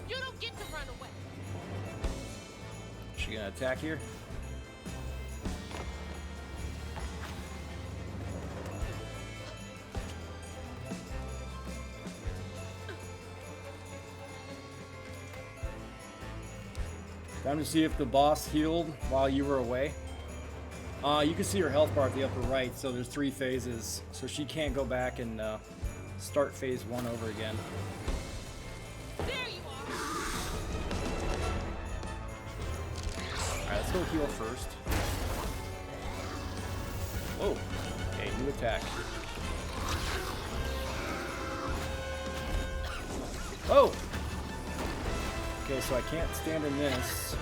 You don't get to run away. Is she gonna attack here? Time to see if the boss healed while you were away. You can see her health bar at the upper right, so there's 3 phases. So she can't go back and start phase 1 over again. There you are. Alright, let's go heal first. Whoa. Okay, new attack. Oh! Okay, so I can't stand in this.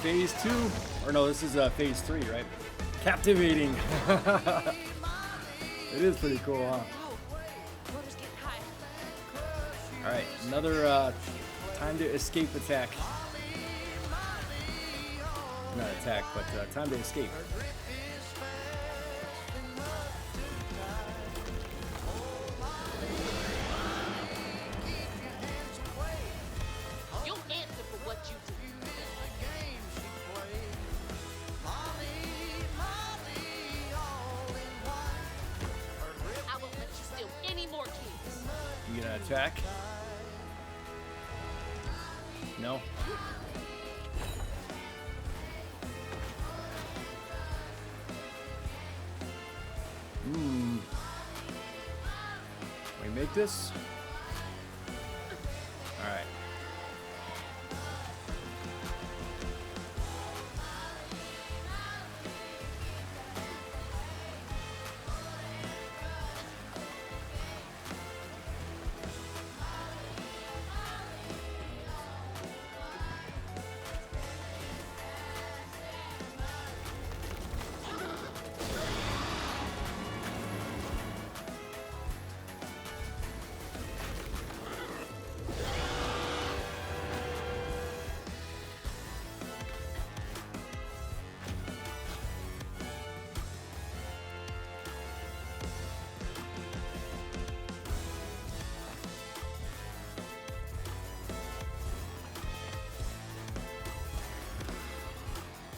phase 2, or no, this is phase 3, right? Captivating. It is pretty cool, huh? Motor's getting high. All right, another time to escape attack. Not attack, but time to escape. You'll answer for what you do. I won't let you steal any more kids. You gonna attack? No. We make this? All right.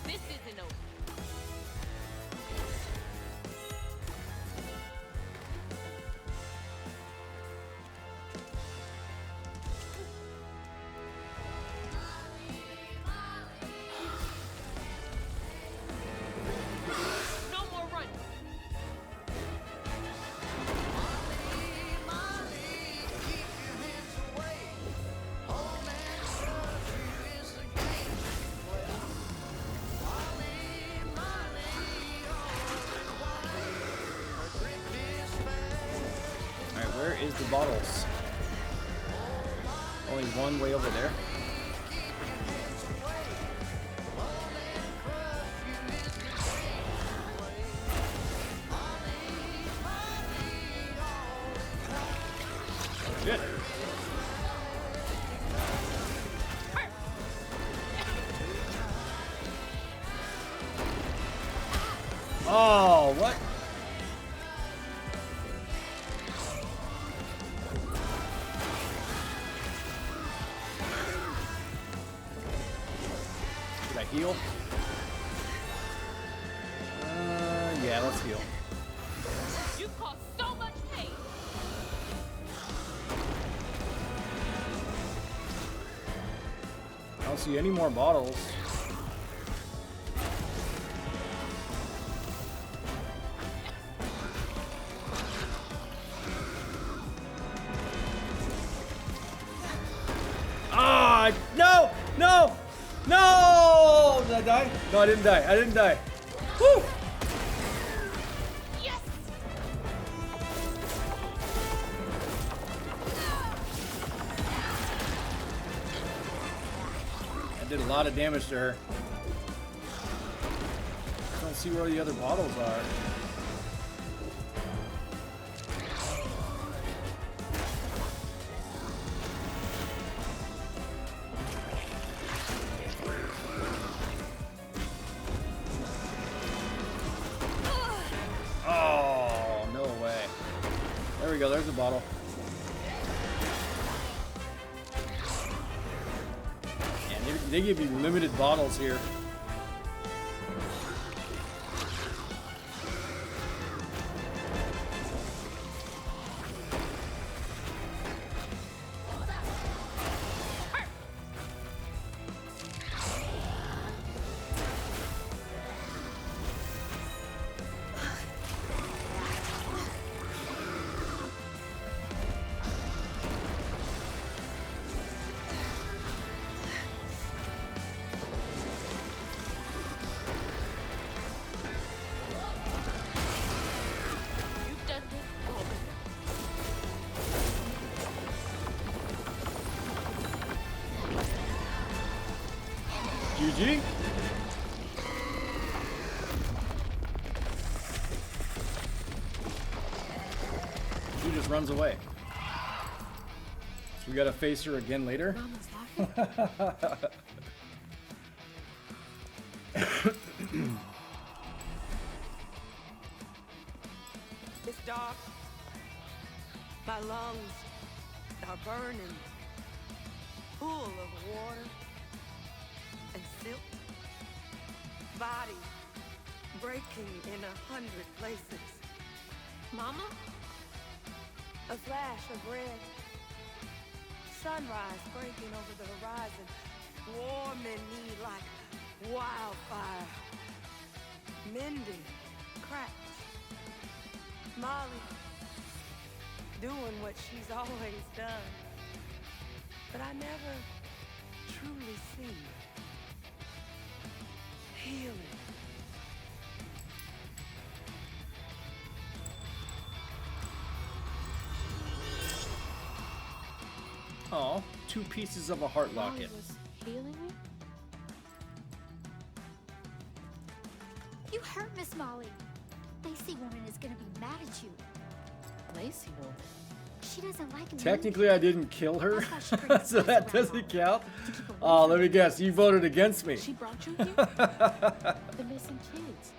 This isn't over. No more running. All right, where is the bottles? Only one way over there. Shit. Oh, what? Did I heal? Yeah, let's heal. You caused so much pain. I don't see any more bottles. Ah, no, no, no! Did I die? No, I didn't die. I didn't die. Woo! Yes. I did a lot of damage to her. I don't see where the other bottles are. Oh, no way. There we go, there's a bottle. Yeah, they give you limited bottles here. You've done this long enough. GG. just runs away. So we gotta face her again later. Mama's laughing. It's dark. My lungs are burning, full of water and silt. Body breaking in 100 places. Mama? A flash of red. Sunrise breaking over the horizon, warming me like wildfire. Mending cracks. Molly doing what she's always done. But I never truly see. Healing. Oh, 2 pieces of a heart Molly locket. was healing me? You hurt Miss Molly. Lacey woman is gonna be mad at you. Lacey woman. She doesn't like me. Technically, I didn't kill her, That's why she brings so that us around doesn't count. To keep away Oh, from let me me. guess. You voted against me. She brought you here? The missing kids.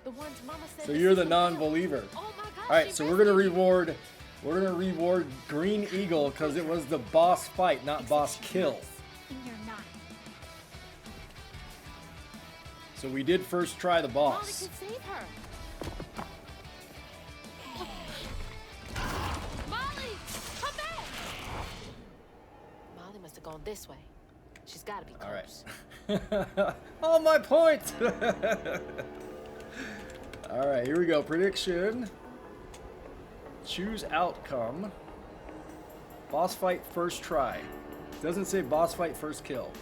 The ones Mama said. So this you're is the real. non-believer. Oh my gosh. All right, she so we're gonna rescued me. reward. We're gonna reward Green Eagle because it was the boss fight, not Except boss she's kill. nice, and you're not. So we did first try the Molly boss. could save her. Molly, come back! Molly must have gone this way. She's got to be All close. right. Oh, my point. All right, here we go. Prediction. Choose outcome. Boss fight first try. Doesn't say boss fight first kill.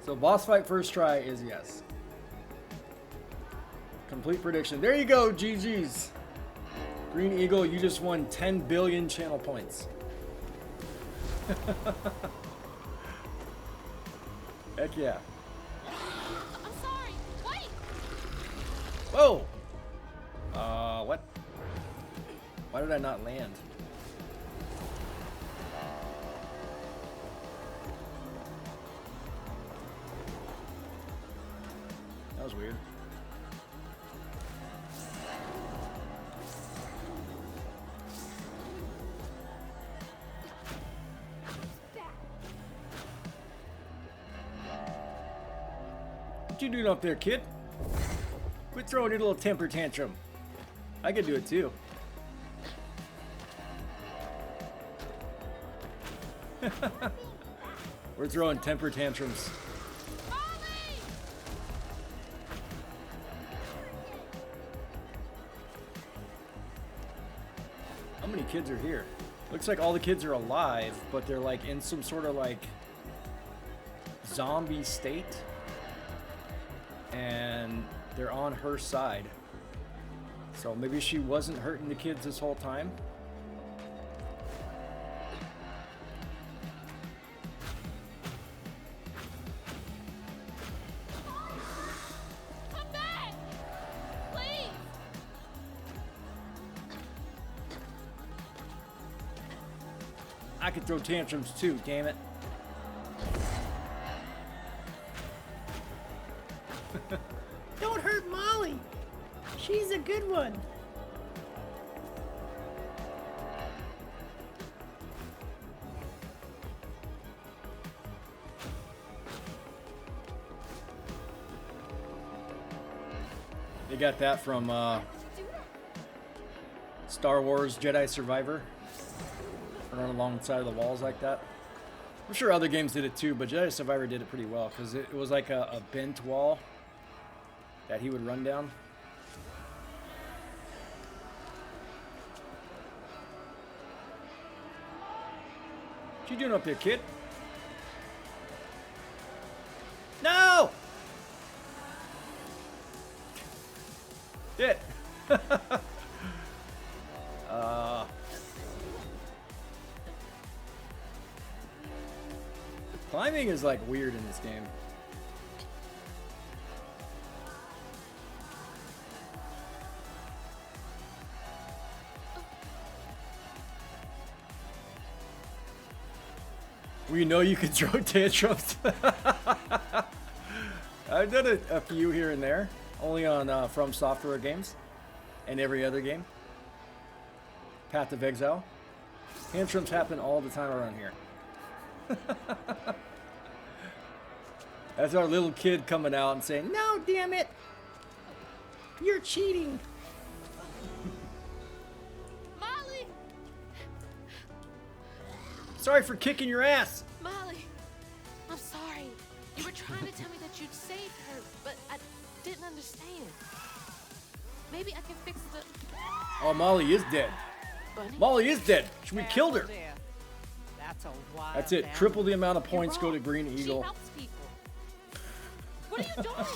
So boss fight first try is yes. Complete prediction. There you go, GG's. Green Eagle, you just won 10 billion channel points. Heck yeah. I'm sorry. Wait. Whoa! What? Why did I not land? That was weird. What you doing up there, kid? Quit throwing your little temper tantrum. I could do it too. We're throwing temper tantrums. Molly! How many kids are here? Looks like all the kids are alive, but they're like in some sort of like zombie state. And they're on her side. So maybe she wasn't hurting the kids this whole time. Come back! Please! I could throw tantrums too, damn it. Don't hurt Molly. She's a good one. They got that from Star Wars Jedi Survivor. Run alongside of the walls like that. I'm sure other games did it too, but Jedi Survivor did it pretty well because it was like a bent wall that he would run down. What you doing up there, kid? No! Shit. Climbing is like weird in this game. We know you can throw tantrums. I've done a few here and there, only on From Software games and every other game. Path of Exile. Tantrums happen all the time around here. That's our little kid coming out and saying, "No, damn it! You're cheating!" Molly! Sorry for kicking your ass! Molly! I'm sorry. You were trying to tell me that you'd saved her, but I didn't understand. Maybe I can fix the... Oh, Molly is dead. Bunny? Molly is dead. We killed her. There. That's a wild That's it. animal. Triple the amount of points You're go to wrong. Green Eagle. She helps people. What are you doing?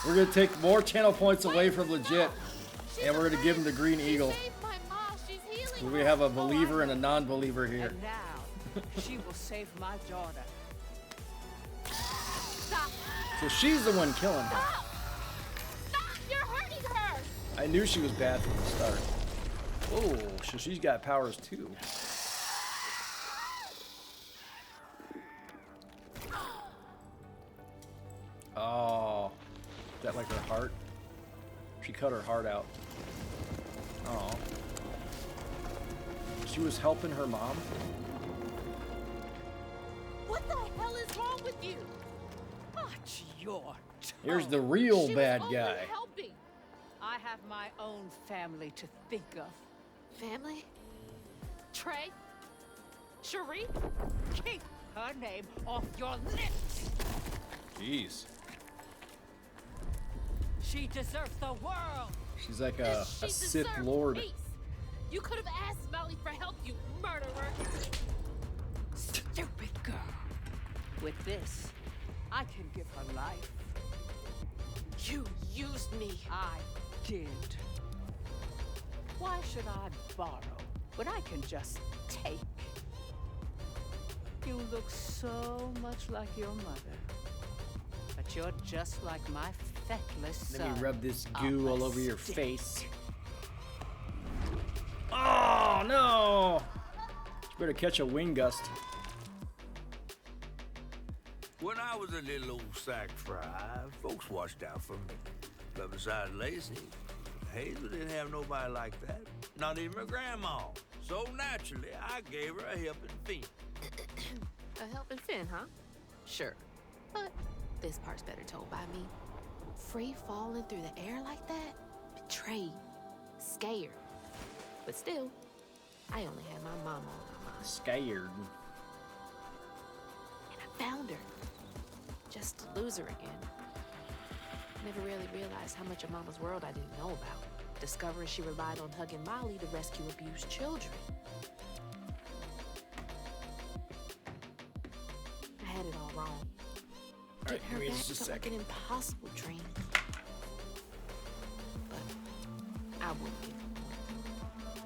We're going to take more channel points away from Wait, legit, no. She's and we're going to give them to Green She Eagle. saved my mom. She's healing We her. have a Oh, believer I and a non-believer here. And now, she will save my daughter. Stop. So she's the one killing her. Stop. Stop. You're hurting her. I knew she was bad from the start. Oh, so she's got powers too. Oh, is that like her heart? She cut her heart out. Oh. She was helping her mom? What the hell is wrong with you? Watch your Here's tone. the real She bad was only guy. helping. I have my own family to think of. Family? Trey? Cherie? Keep her name off your lips. Jeez. She deserves the world. She's like a She Sith deserved Lord. peace. You could have asked Molly for help, you murderer. Stupid girl. With this, I can give her life. You used me. I did. Why should I borrow when I can just take? You look so much like your mother. But you're just like my feckless son. Let me rub this of goo a all over your stick. face. Oh no! You better catch a wind gust. When I was a little old sack fry, folks watched out for me. But besides Lacey, Hazel didn't have nobody like that. Not even her grandma. So naturally, I gave her a helping fin. A helping fin, huh? Sure. But this part's better told by me. Free falling through the air like that? Betrayed. Scared. But still, I only had my mama on my mind. Scared. And I found her. Just to lose her again. Never really realized how much of Mama's world I didn't know about. Discovering she relied on hugging Molly to rescue abused children. I had it all wrong. Alright, Get her give me back just a felt like second. an impossible dream. But I wouldn't give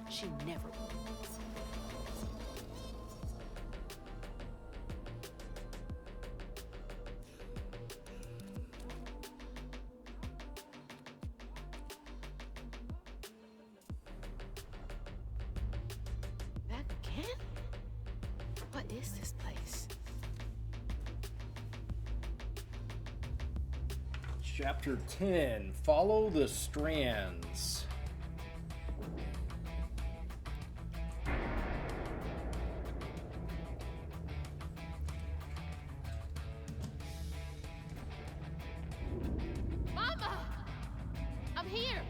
her. She never would. Back again? What is this place? Chapter 10. Follow the strands. Mama! I'm here!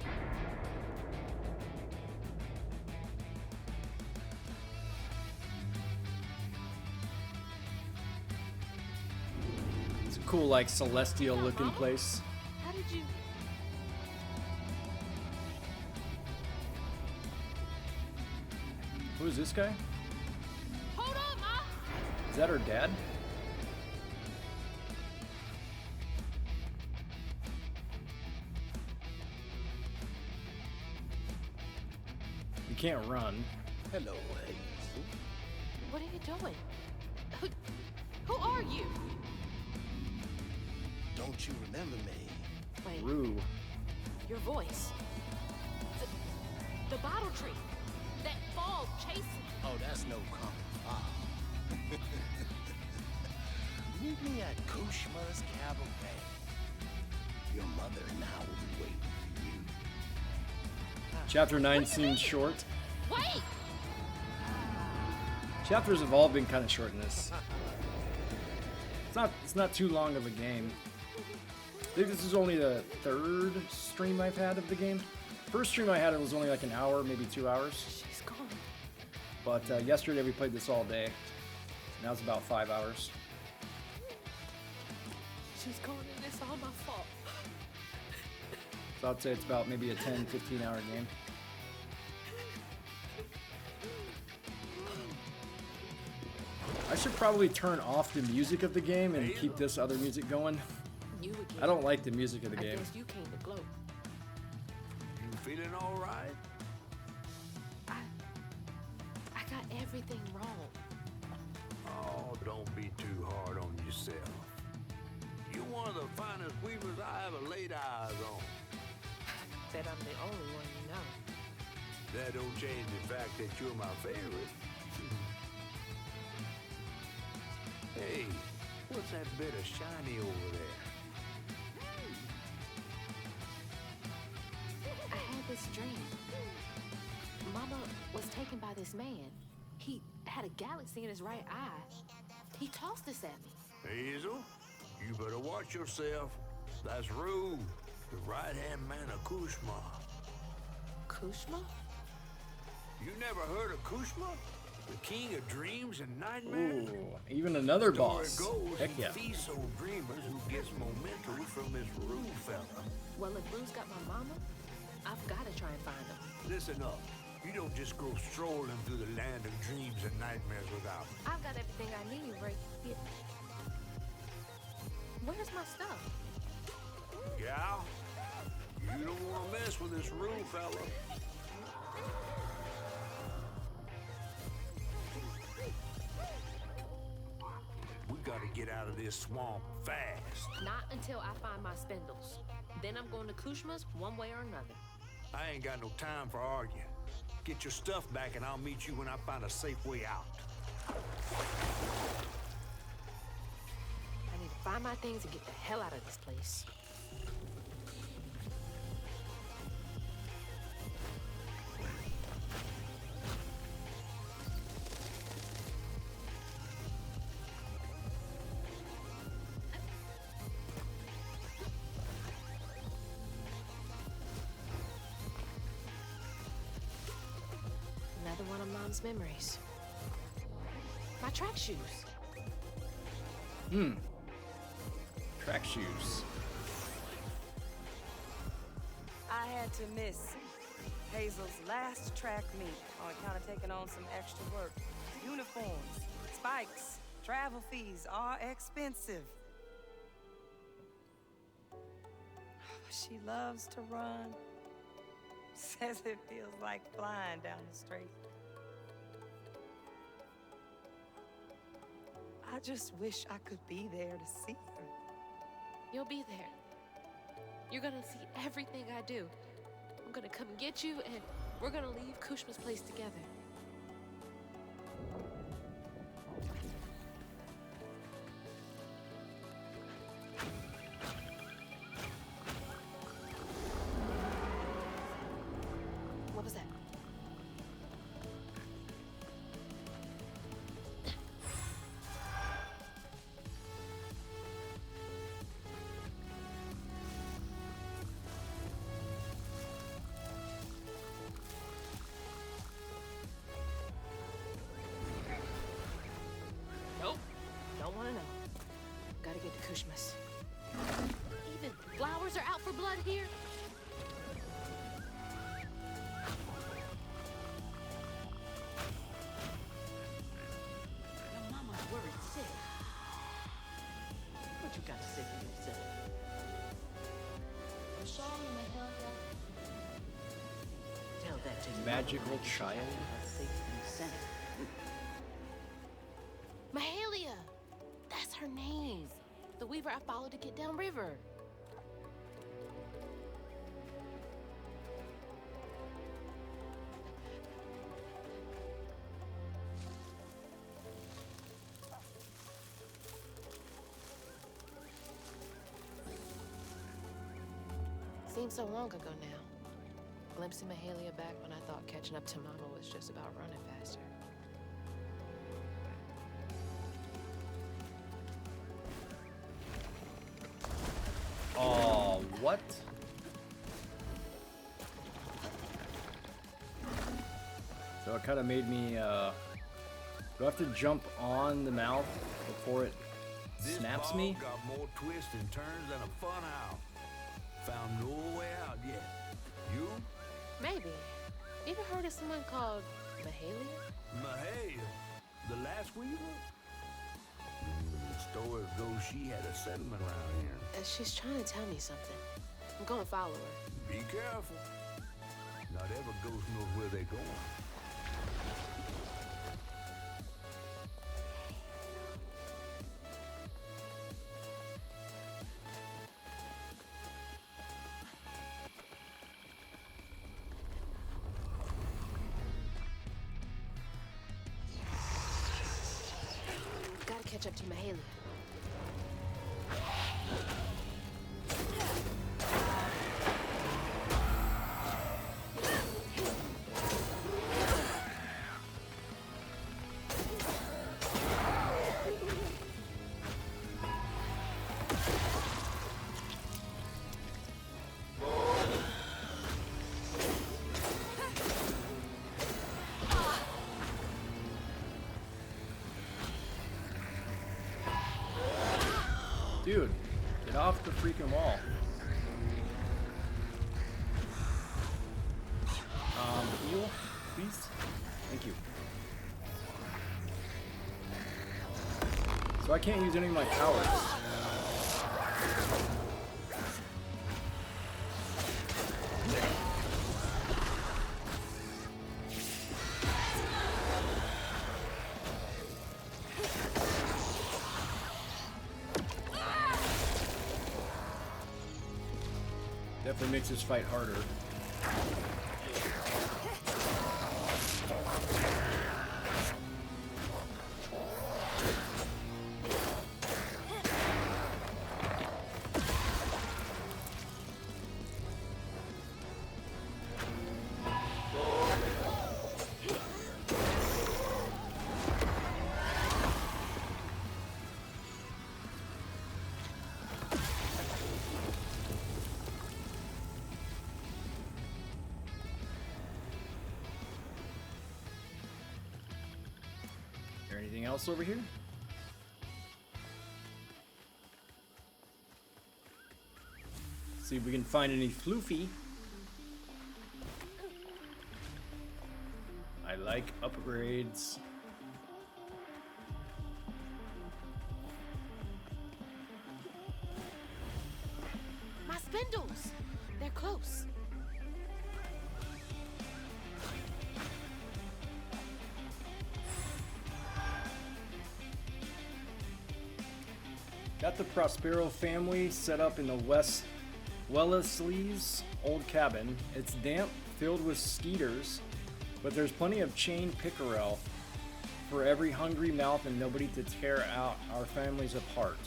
It's a cool, like, celestial looking Mama? place. How did you... Who is this guy? Hold on, Ma! Is that her dad? You can't run. Hello, Hazel. What are you doing? Who are you? Don't you remember me? Wait, Rue. your voice. The bottle tree. That fog chasing. Oh, that's no common foul. Meet me at Kushma's Cabaret. Your mother now will be waiting for you. Chapter 9 seems short. Wait! Chapters have all been kind of short in this. It's not too long of a game. I think this is only the third stream I've had of the game. First stream I had, it was only like an hour, maybe 2 hours. She's gone. But yesterday we played this all day. Now it's about 5 hours. She's gone and it's all my fault. So I'd say it's about maybe a 10, 15 hour game. I should probably turn off the music of the game and keep this other music going. You again. I don't like the music of the I game. guess you came to gloat. You feeling all right? I got everything wrong. Oh, don't be too hard on yourself. You're one of the finest weavers I ever laid eyes on. Bet I'm the only one you know. That don't change the fact that you're my favorite. Hey, what's that bit of shiny over there? I had this dream. Mama was taken by this man. He had a galaxy in his right eye. He tossed this at me. Hazel, you better watch yourself. That's Rue, the right-hand man of Kushma. Kushma? You never heard of Kushma? The king of dreams and nightmares? Ooh, even another Story boss. goes, Heck he yeah. feasts on dreamers who gets momentum from this Rue fella. Well, if Rue's got my mama, I've got to try and find him. Listen up. You don't just go strolling through the land of dreams and nightmares without me. I've got everything I need right here. Where's my stuff? Gal, you don't want to mess with this Rue fella. We gotta get out of this swamp fast. Not until I find my spindles. Then I'm going to Kushma's one way or another. I ain't got no time for arguing. Get your stuff back and I'll meet you when I find a safe way out. I need to find my things and get the hell out of this place. Another one of Mom's memories. My track shoes. Track shoes. I had to miss Hazel's last track meet on account of taking on some extra work. Uniforms, spikes, travel fees are expensive. She loves to run. Says it feels like flying down the street. I just wish I could be there to see her. You'll be there. You're gonna see everything I do. I'm gonna come get you, and we're gonna leave Kushma's place together. What was that? Nope. Don't want to know. Gotta get to Kushma's. Even flowers are out for blood here? Your mama's worried sick. What you got to say for yourself? I'm sorry, Matilda. Tell that to your Magical mother. child. Her safe and sound. Mahalia! That's her name. The weaver I followed to get downriver. seems so long ago now. Glimpsing Mahalia back when I thought catching up to Mama was just about running faster. Oh, what? So it kind of made me, do I have to jump on the mouth before it snaps This me? ball got more twists and turns than a fun house. Found no way out yet. You? Maybe. You ever heard of someone called Mahalia? Mahalia, the last weaver? The stories go she had a settlement around here. She's trying to tell me something. I'm gonna follow her. Be careful. Not every ghost knows where they're going. Gotta catch up to Mahalia. Dude, get off the freaking wall. Heal, please. Thank you. So I can't use any of my powers. Definitely makes this fight harder. Anything else over here? See if we can find any floofy. I like upgrades. My spindles! They're close. Got the Prospero family set up in the West Wellesley's old cabin. It's damp, filled with skeeters, but there's plenty of chained pickerel for every hungry mouth and nobody to tear out our families apart.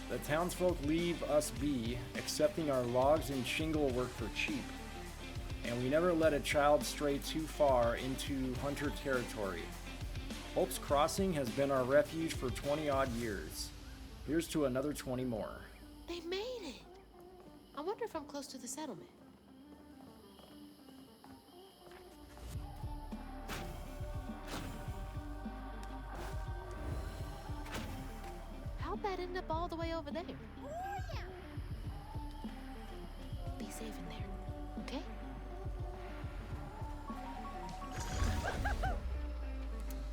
The townsfolk leave us be, accepting our logs and shingle work for cheap. And we never let a child stray too far into hunter territory. Hope's Crossing has been our refuge for 20 odd years. Here's to another 20 more. They made it. I wonder if I'm close to the settlement. How'd that end up all the way over there? Be safe in there, okay?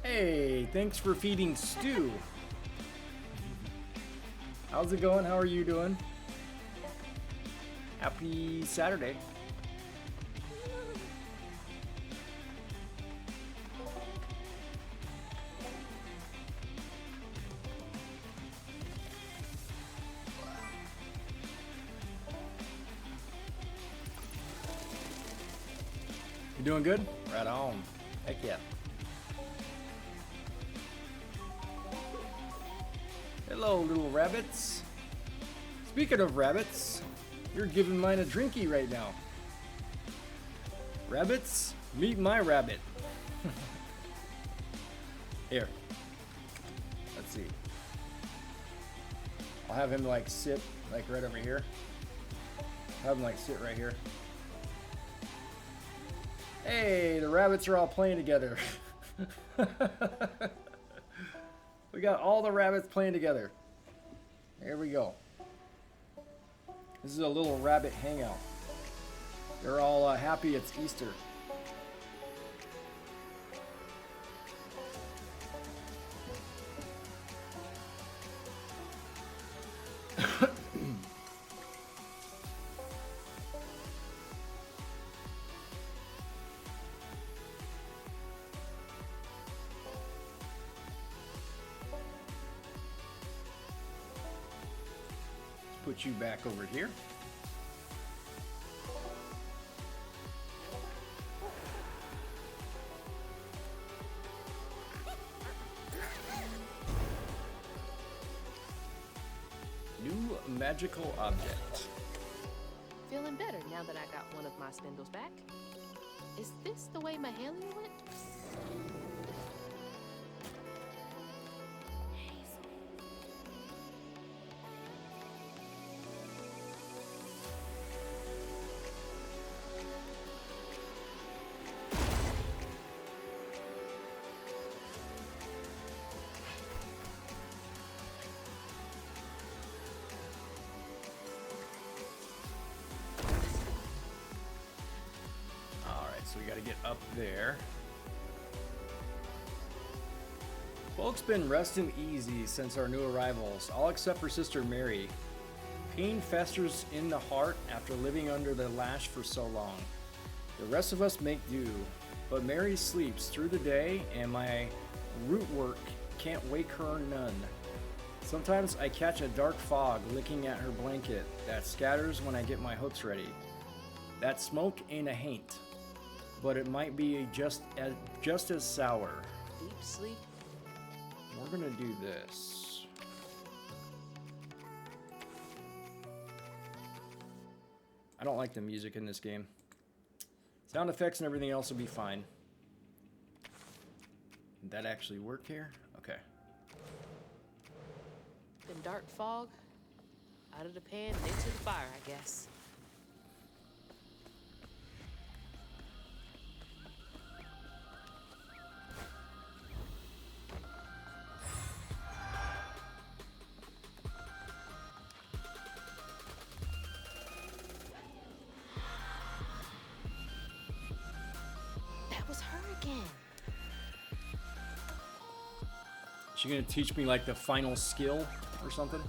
Hey, thanks for feeding Stu. How's it going? How are you doing? Happy Saturday. You doing good? Right on. Heck yeah. Hello, little rabbits. Speaking of rabbits, You're giving mine a drinky right now. Rabbits, meet my rabbit. Here. Let's see. I'll have him like sit like right over here. Have him like sit right here. Hey, the rabbits are all playing together. We got all the rabbits playing together. Here we go. This is a little rabbit hangout. They're all happy it's Easter. Put you back over here. New magical object. Feeling better now that I got one of my spindles back. Is this the way Mahalia went? So we got to get up there. Folks been resting easy since our new arrivals, all except for Sister Mary. Pain festers in the heart after living under the lash for so long. The rest of us make do, but Mary sleeps through the day and my root work can't wake her none. Sometimes I catch a dark fog licking at her blanket that scatters when I get my hooks ready. That smoke ain't a haint, but it might be just as sour. Deep sleep. We're gonna do this. I don't like the music in this game. Sound effects and everything else will be fine. Did that actually work here? Okay. Then dark fog. Out of the pan and into the fire, I guess. She gonna teach me like the final skill or something?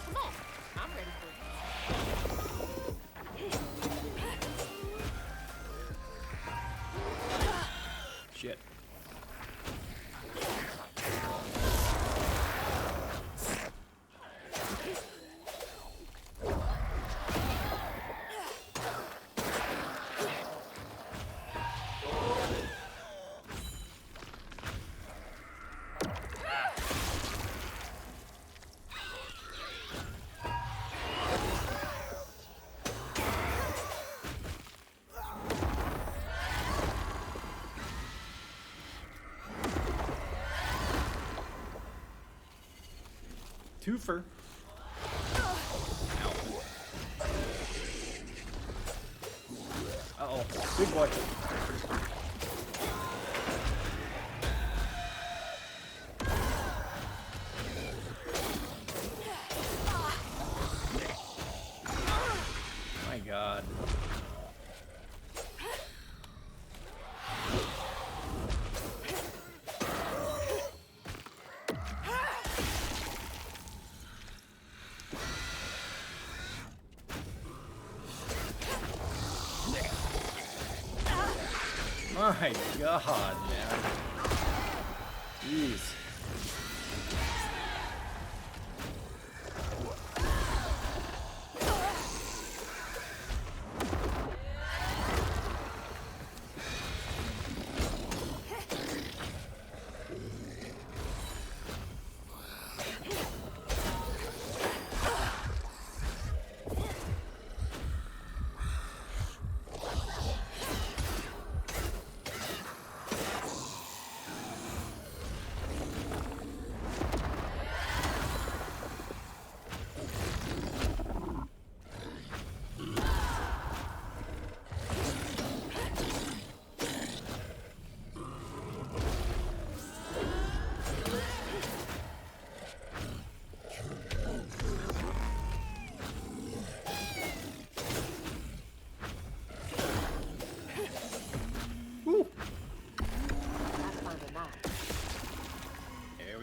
Come on, I'm ready for you. Shit. Twofer. Uh-oh. Big boy. My God. My God, man. Jeez.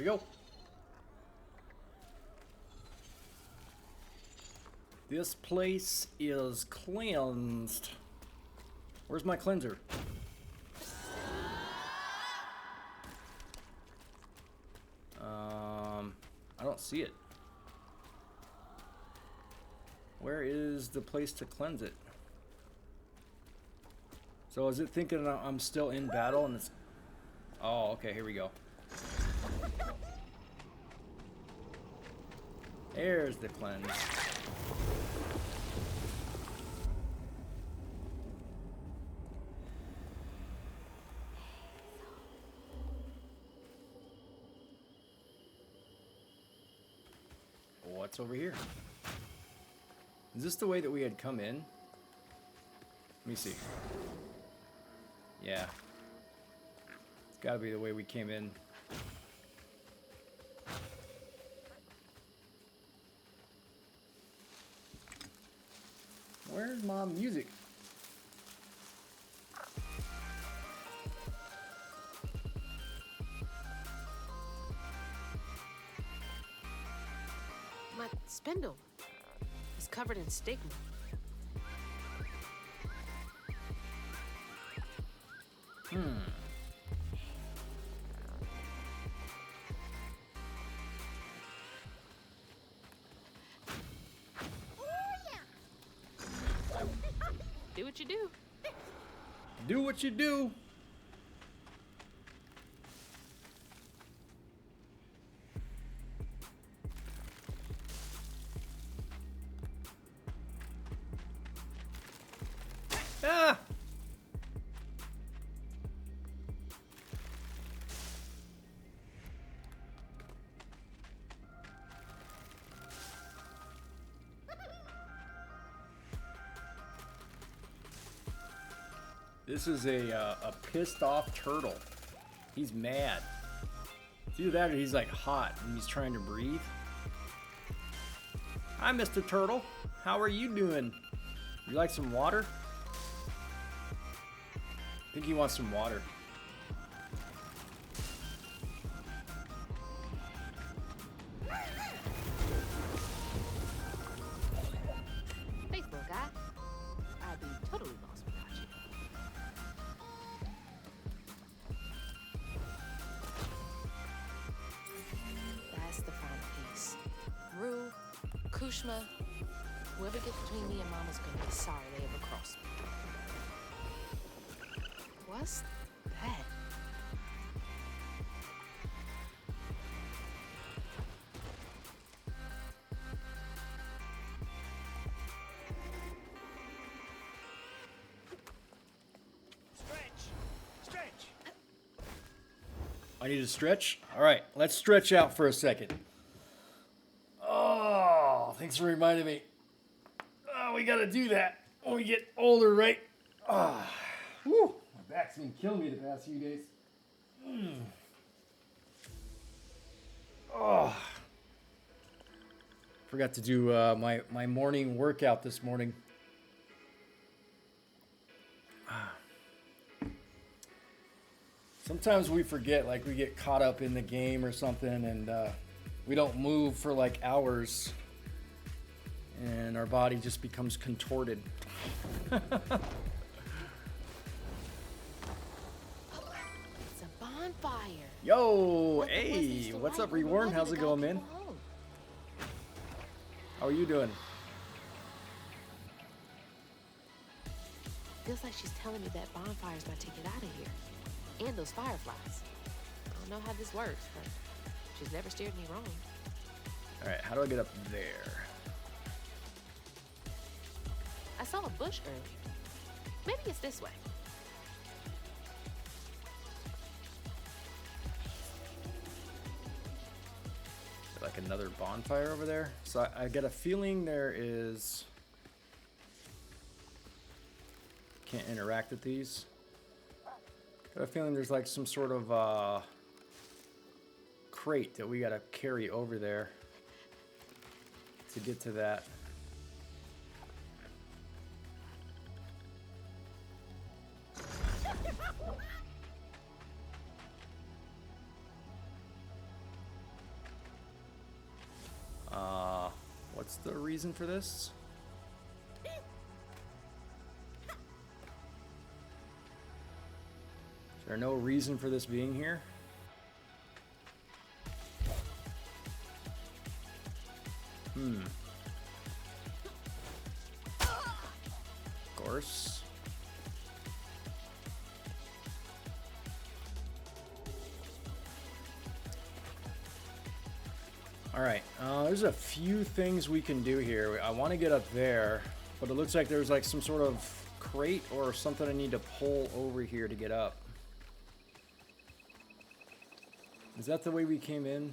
we go. This place is cleansed. Where's my cleanser? I don't see it. Where is the place to cleanse it? So is it thinking I'm still in battle and it's... Oh, okay, here we go. There's the cleanse. What's over here? Is this the way that we had come in? Let me see. Yeah. It's gotta be the way we came in. Where's my music? My spindle is covered in stigma. Do what you do. Do what you do. Ah! This is a pissed off turtle. He's mad. It's either that or he's like hot and he's trying to breathe. Hi, Mr. Turtle. How are you doing? You like some water? I think he wants some water. Thanks, little guy. I'd be totally lost without you. That's the final piece. Rue, Kushma, whoever gets between me and Mama's gonna be sorry they ever crossed me. What's that? I need to stretch? All right, let's stretch out for a second. Oh, thanks for reminding me. Oh, we gotta do that when we get older, right? Ah, whew. My back's been killing me the past few days. Oh, forgot to do my morning workout this morning. Sometimes we forget, like we get caught up in the game or something, and we don't move for like hours, and our body just becomes contorted. It's a bonfire. Yo, hey, what's up, Reborn? How's it going, man? How are you doing? Feels like she's telling me that bonfire's my ticket out of here. And those fireflies. I don't know how this works, but she's never steered me wrong. All right, how do I get up there? I saw a bush earlier. Maybe it's this way. Like another bonfire over there? So I get a feeling there is... Can't interact with these. Got a feeling there's like some sort of crate that we gotta carry over there to get to that. What's the reason for this? Is there no reason for this being here? Of course. Alright, there's a few things we can do here. I want to get up there, but it looks like there's like some sort of crate or something I need to pull over here to get up. Is that the way we came in?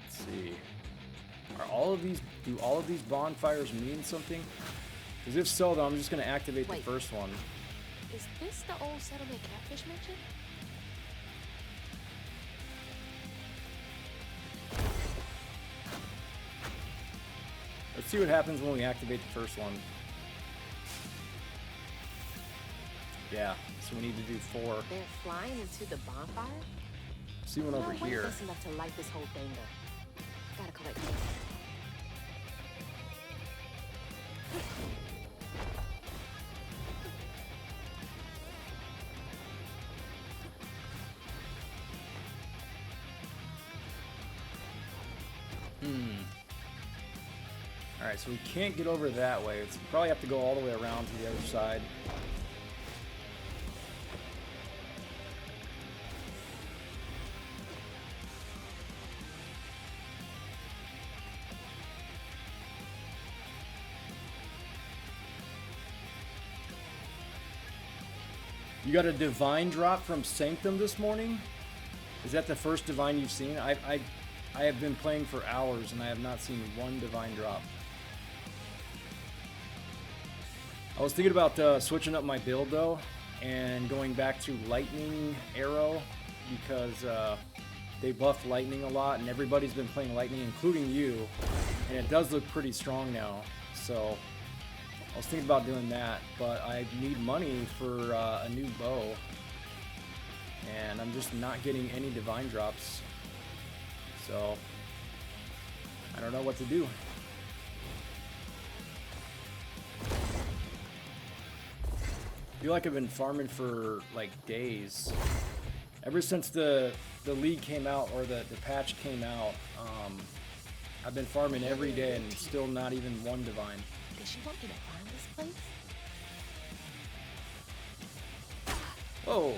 Let's see. Are all of these, do all of these bonfires mean something? Because if so, then I'm just going to activate the first one. Is this the old settlement catfish mentioned? Let's see what happens when we activate the first one. Yeah, so we need to do 4. They're flying into the bonfire? See one over here. That's enough to light this whole thing up. Gotta collect this. Alright, so we can't get over that way. We probably have to go all the way around to the other side. You got a divine drop from Sanctum this morning? Is that the first divine you've seen? I have been playing for hours and I have not seen one divine drop. I was thinking about switching up my build though and going back to lightning arrow because they buffed lightning a lot and everybody's been playing lightning, including you, and it does look pretty strong now. So I was thinking about doing that, but I need money for a new bow and I'm just not getting any divine drops, so I don't know what to do. I feel like I've been farming for like days. Ever since the league came out, or the patch came out, I've been farming every day and still not even one divine. Did she want me to find this place? Whoa,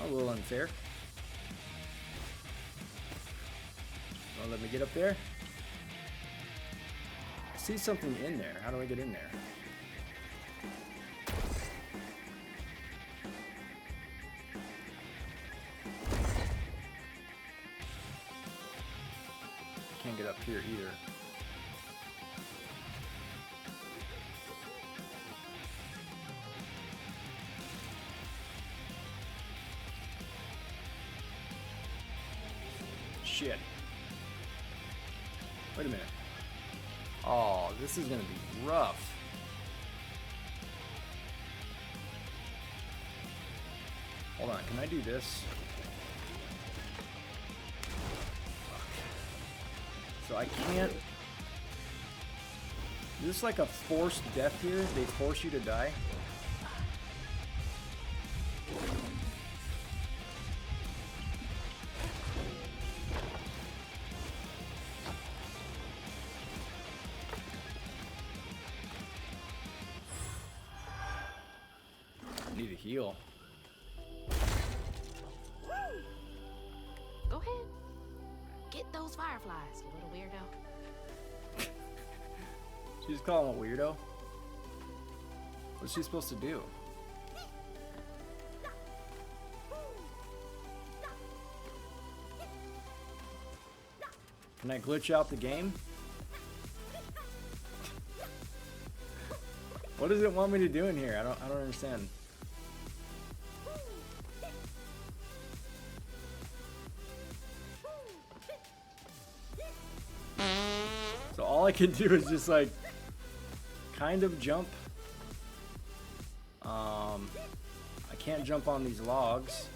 a little unfair. Oh, let me get up there. I see something in there. How do I get in there? Can't get up here either. Shit. Wait a minute. Oh, this is gonna be rough. Hold on, can I do this? So I can't... Is this like a forced death here? They force you to die? I need a heal. Go ahead. Get those fireflies, you little weirdo. She's calling him a weirdo? What's she supposed to do? Can I glitch out the game? What does it want me to do in here? I don't understand. So all I can do is just like kind of jump. I can't jump on these logs.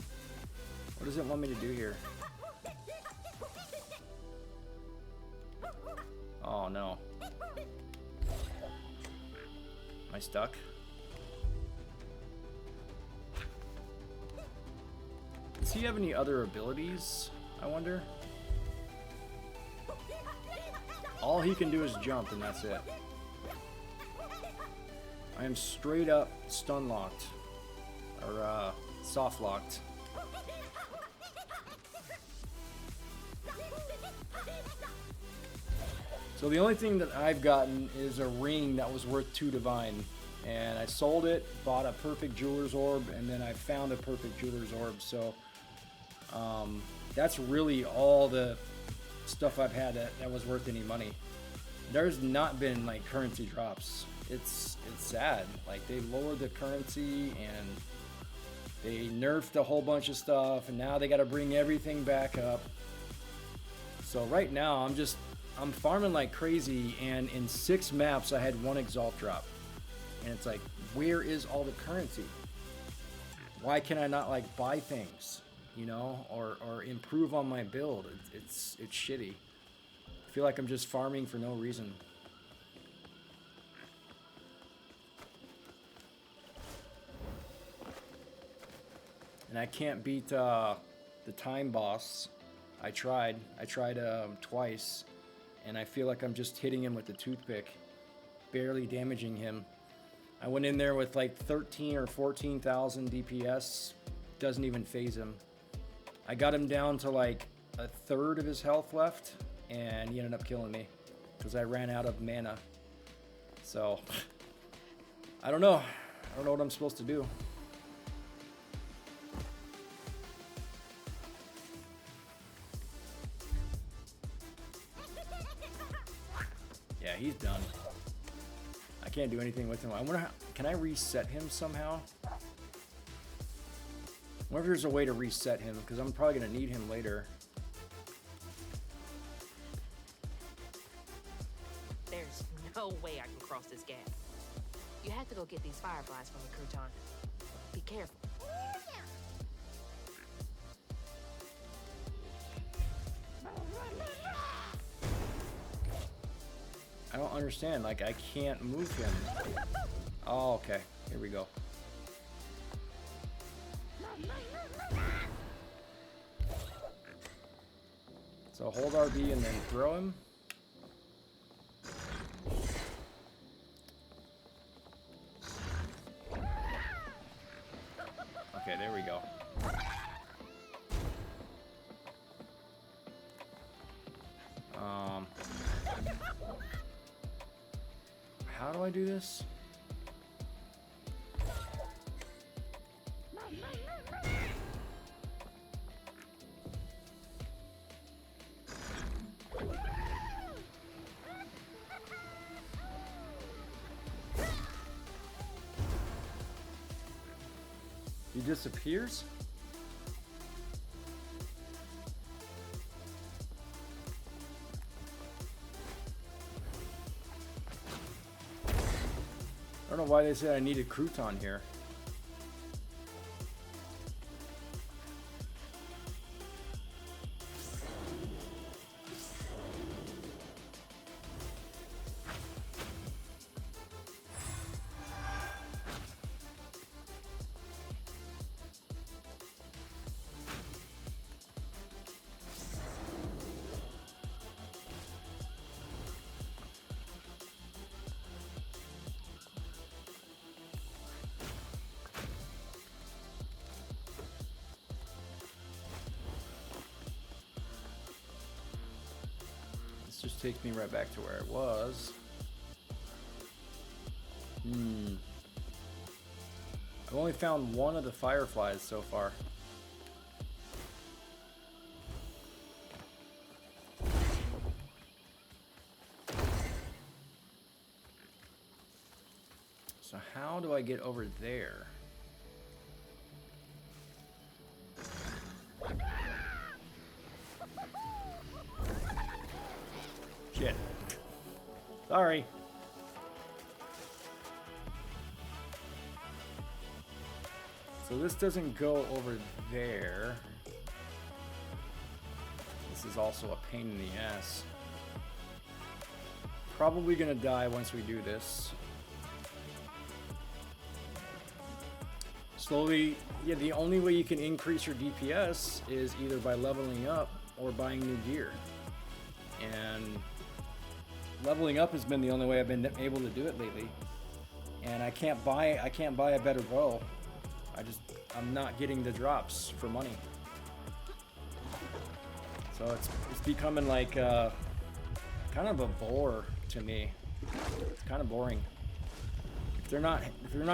What does it want me to do here? Oh no. Am I stuck? Does he have any other abilities, I wonder? All he can do is jump, and that's it. I am straight up stun locked. Or, soft locked. So the only thing that I've gotten is a ring that was worth 2 divine. And I sold it, bought a perfect jeweler's orb, and then I found a perfect jeweler's orb. So that's really all the stuff I've had that was worth any money. There's not been like currency drops. It's sad. Like they lowered the currency and they nerfed a whole bunch of stuff, and now they got to bring everything back up. So right now I'm farming like crazy, and in 6 maps I had 1 exalt drop. And it's like, where is all the currency? Why can I not like buy things, you know, or improve on my build? It's shitty. I feel like I'm just farming for no reason. And I can't beat the time boss. I tried twice, and I feel like I'm just hitting him with the toothpick, barely damaging him. I went in there with like 13 or 14,000 DPS, doesn't even phase him. I got him down to like 1/3 of his health left, and he ended up killing me because I ran out of mana. So I don't know what I'm supposed to do. Yeah, he's done. I can't do anything with him. I wonder can I reset him somehow? I wonder if there's a way to reset him, because I'm probably gonna need him later. There's no way I can cross this gap. You have to go get these fireflies from the crouton. Be careful. I don't understand. Like, I can't move him. Oh, okay. Here we go. So hold RB and then throw him. Okay, there we go. How do I do this? He disappears? I don't know why they said I needed crouton here. Just takes me right back to where I was. I've only found 1 of the fireflies so far. So how do I get over there? Shit. Sorry. So this doesn't go over there. This is also a pain in the ass. Probably gonna die once we do this. Slowly, yeah, the only way you can increase your DPS is either by leveling up or buying new gear. And leveling up has been the only way I've been able to do it lately. And I can't buy a better bow. I'm not getting the drops for money. So it's becoming like kind of a bore to me. It's kind of boring. If they're not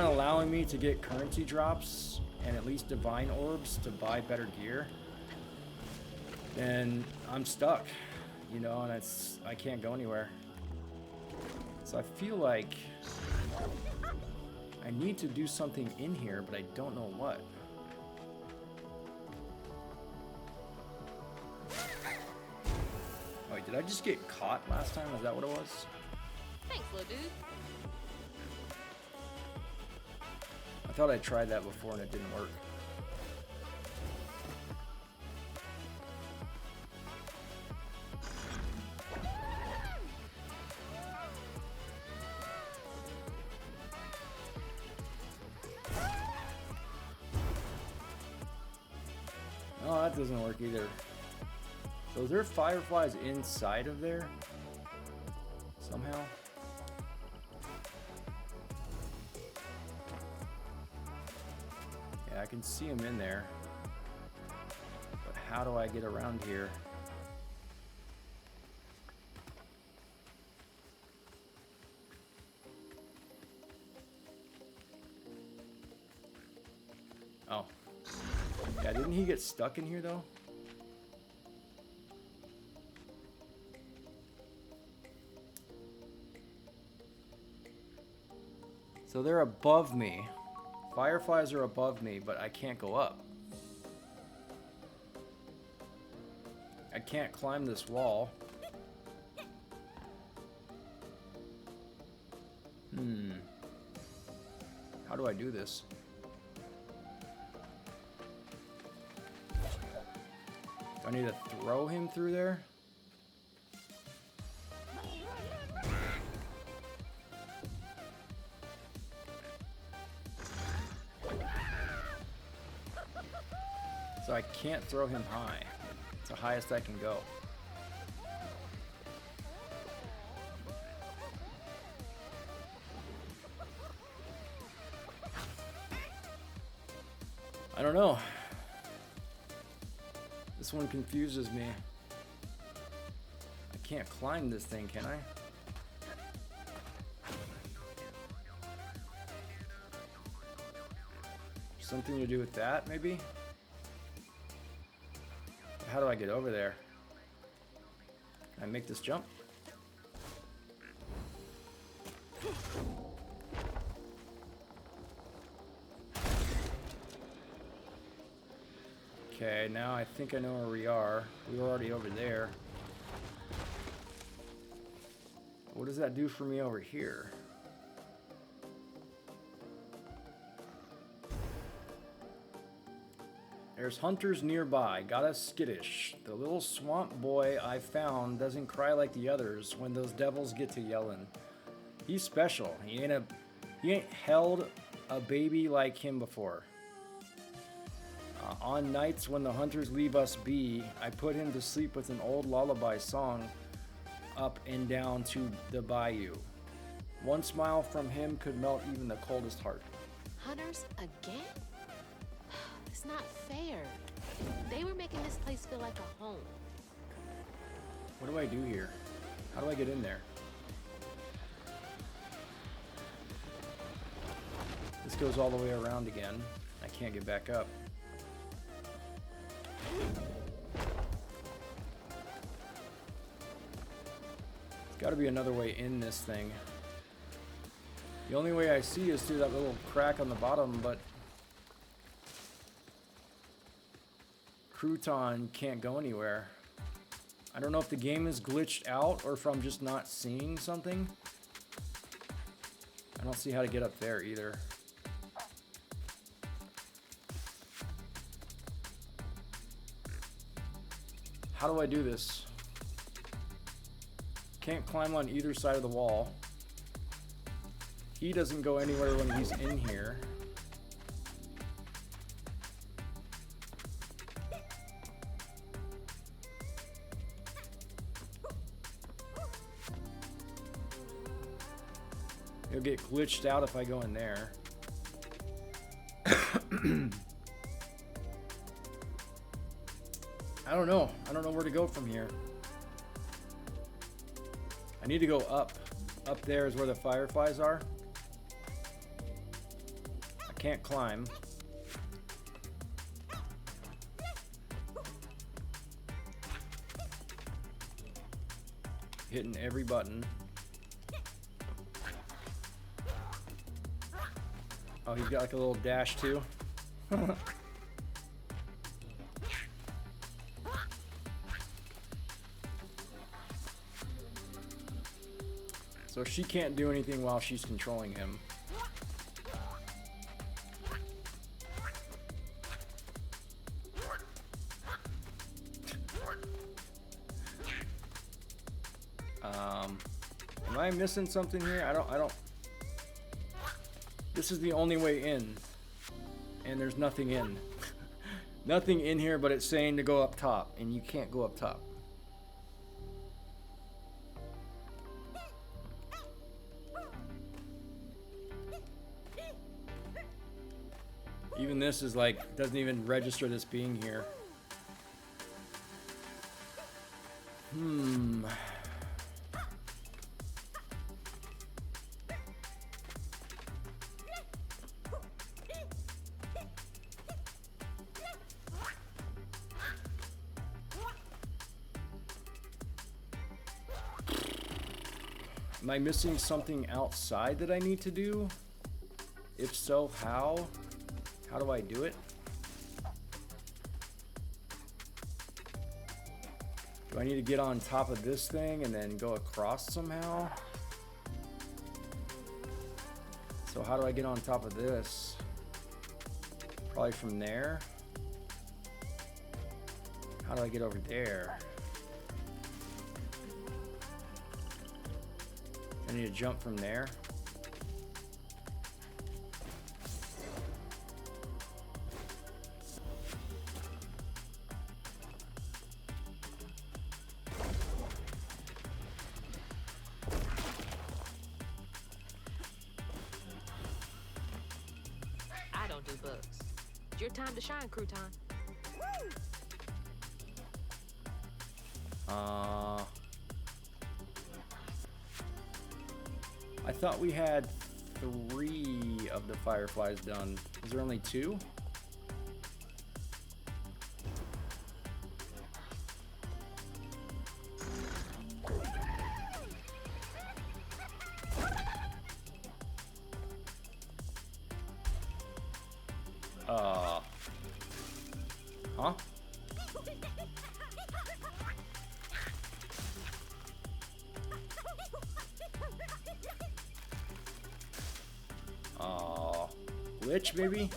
allowing me to get currency drops and at least divine orbs to buy better gear, then I'm stuck, you know, and I can't go anywhere. So I feel like I need to do something in here, but I don't know what. Wait, did I just get caught last time? Is that what it was? Thanks, little dude. I thought I tried that before and it didn't work. No, that doesn't work either. So is there fireflies inside of there? Somehow? Yeah, I can see them in there. But how do I get around here? Oh. Yeah, didn't he get stuck in here though? So they're above me. Fireflies are above me, but I can't go up. I can't climb this wall. How do I do this? Do I need to throw him through there? So I can't throw him high. It's the highest I can go. I don't know. This one confuses me. I can't climb this thing, can I? Something to do with that, maybe? How do I get over there? Can I make this jump? Okay, now I think I know where we are. We were already over there. What does that do for me over here? There's hunters nearby. Got us skittish. The little swamp boy I found doesn't cry like the others when those devils get to yelling. He's special. He ain't held a baby like him before. On nights when the hunters leave us be, I put him to sleep with an old lullaby song up and down to the bayou. One smile from him could melt even the coldest heart. Hunters again? It's not fair. They were making this place feel like a home. What do I do here? How do I get in there? This goes all the way around again. I can't get back up. There's got to be another way in this thing. The only way I see is through that little crack on the bottom, but Crouton can't go anywhere. I don't know if the game is glitched out or if I'm just not seeing something. I don't see how to get up there either. How do I do this? Can't climb on either side of the wall. He doesn't go anywhere when he's in here. He'll get glitched out if I go in there. I don't know. I don't know where to go from here. I need to go up. Up there is where the fireflies are. I can't climb. Hitting every button. Oh, he's got like a little dash too. So she can't do anything while she's controlling him. Am I missing something here? I don't. This is the only way in. And there's nothing in. Nothing in here, but it's saying to go up top. And you can't go up top. Even this is like, doesn't even register this being here. Am I missing something outside that I need to do? If so, how? How do I do it? Do I need to get on top of this thing and then go across somehow? So how do I get on top of this? Probably from there. How do I get over there? I need to jump from there. I don't do bugs. It's your time to shine, Crouton. I thought we had 3 of the fireflies done. Is there only 2? Huh? Glitch, maybe?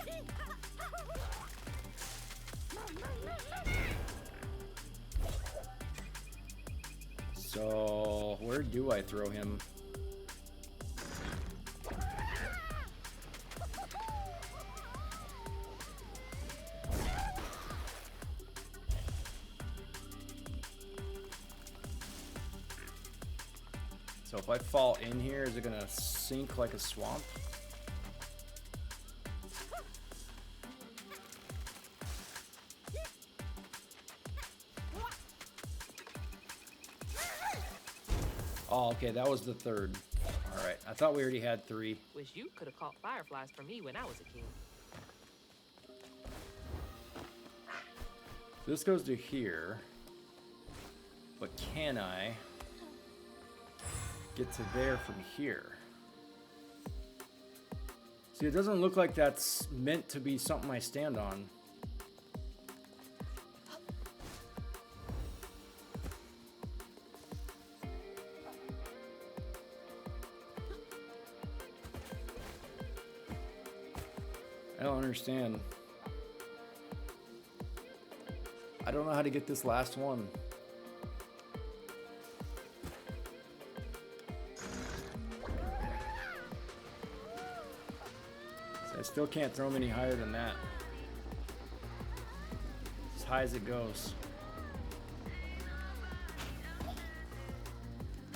So, where do I throw him? So if I fall in here, is it gonna sink like a swamp? Oh, okay, that was the 3rd. Alright, I thought we already had 3. Wish you could have caught fireflies for me when I was a kid. This goes to here. But can I get to there from here? See, it doesn't look like that's meant to be something I stand on. I don't understand. I don't know how to get this last one. still can't throw him any higher than that. As high as it goes.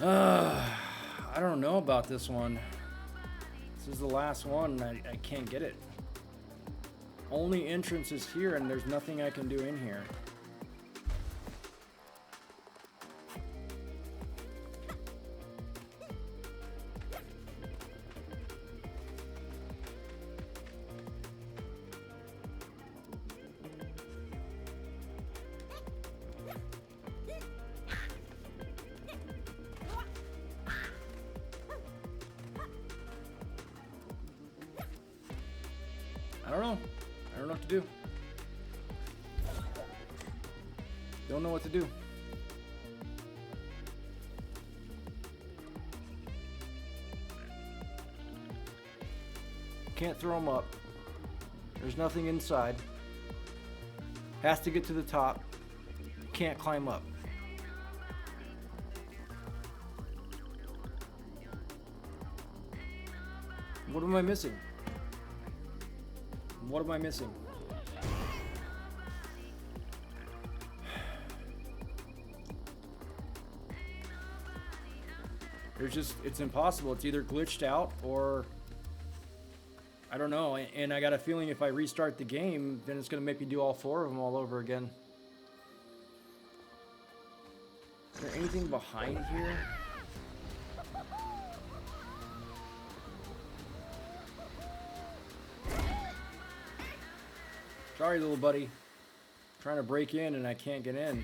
I don't know about this one. This is the last one. I can't get it. Only entrance is here, and there's nothing I can do in here. I don't know. I don't know what to do. Don't know what to do. Can't throw him up. There's nothing inside. Has to get to the top. Can't climb up. What am I missing? What am I missing? There's just, it's impossible. It's either glitched out or I don't know. And I got a feeling if I restart the game, then it's going to make me do all 4 of them all over again. Is there anything behind here? Sorry, little buddy. I'm trying to break in and I can't get in.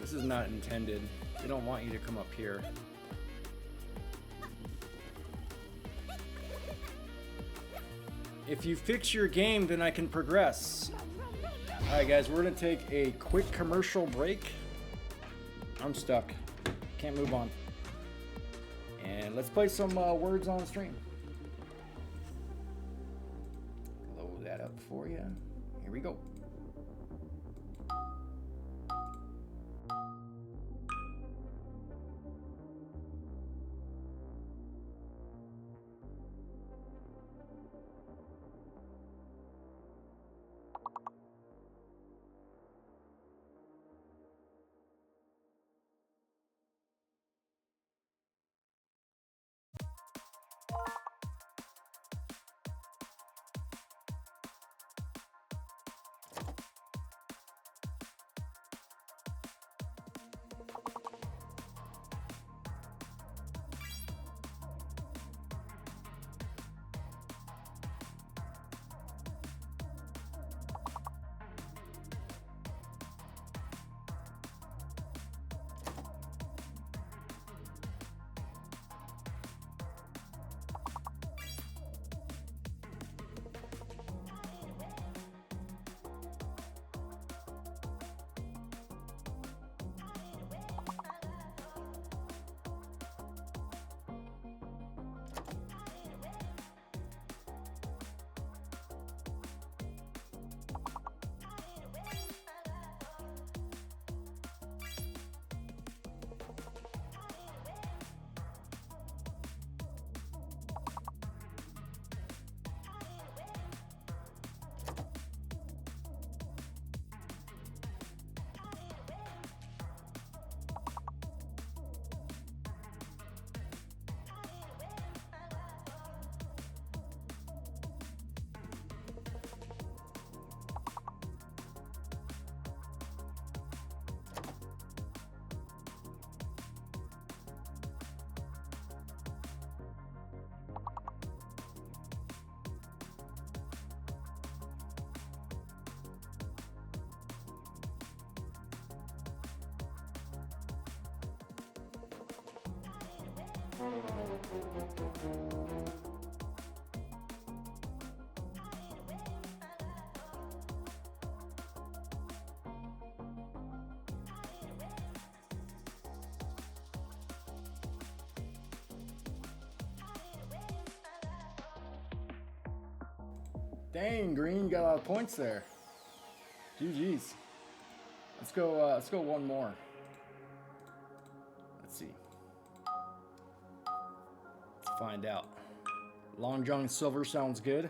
This is not intended. They don't want you to come up here. If you fix your game, then I can progress. Alright guys, we're gonna take a quick commercial break. I'm stuck. Can't move on. And let's play some words on stream. Load that up for you. Here we go. Dang, Green got a lot of points there. GG's. Let's go one more. Let's see. Let's find out. Long John Silver sounds good.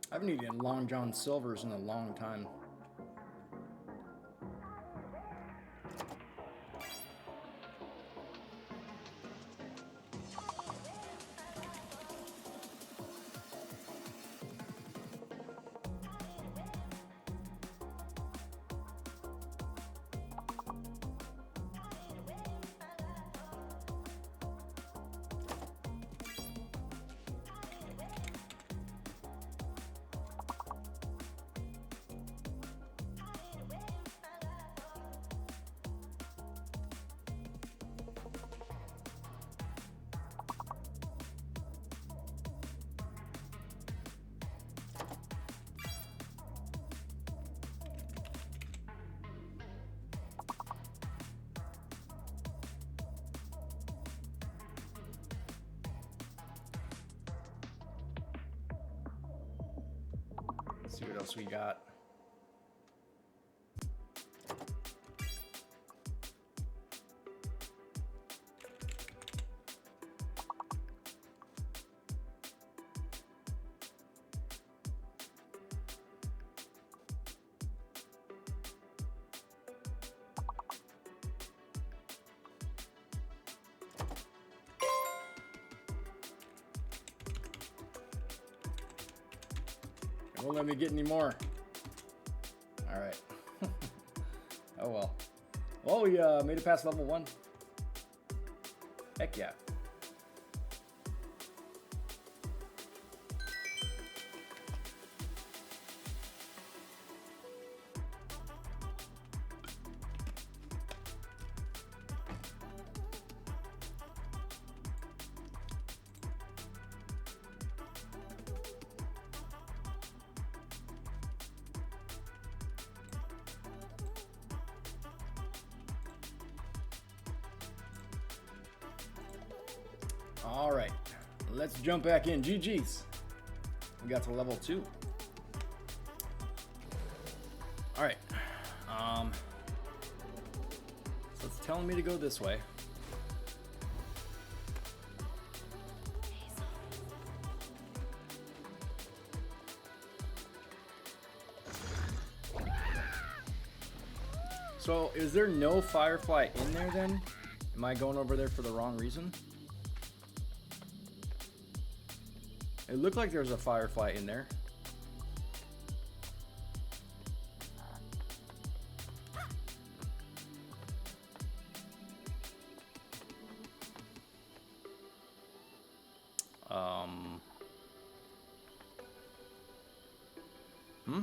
I haven't eaten Long John Silver's in a long time. See what else we got. It won't let me get any more. All right. Oh well. Oh, we made it past level 1. Heck yeah. All right, let's jump back in. GG's. We got to level 2. All right. So it's telling me to go this way. So is there no Firefly in there then? Am I going over there for the wrong reason? It looked like there was a Firefly in there. Hmm?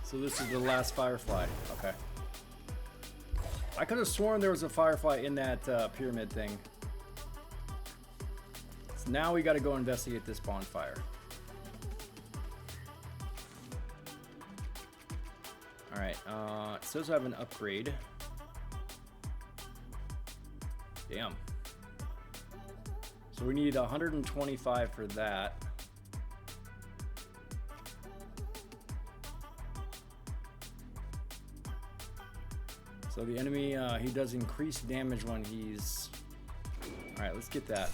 So this is the last Firefly. Okay. I could have sworn there was a Firefly in that pyramid thing. So now we got to go investigate this bonfire. All right. It says I have an upgrade. Damn. So we need 125 for that. So the enemy, he does increased damage when he's... Alright, let's get that.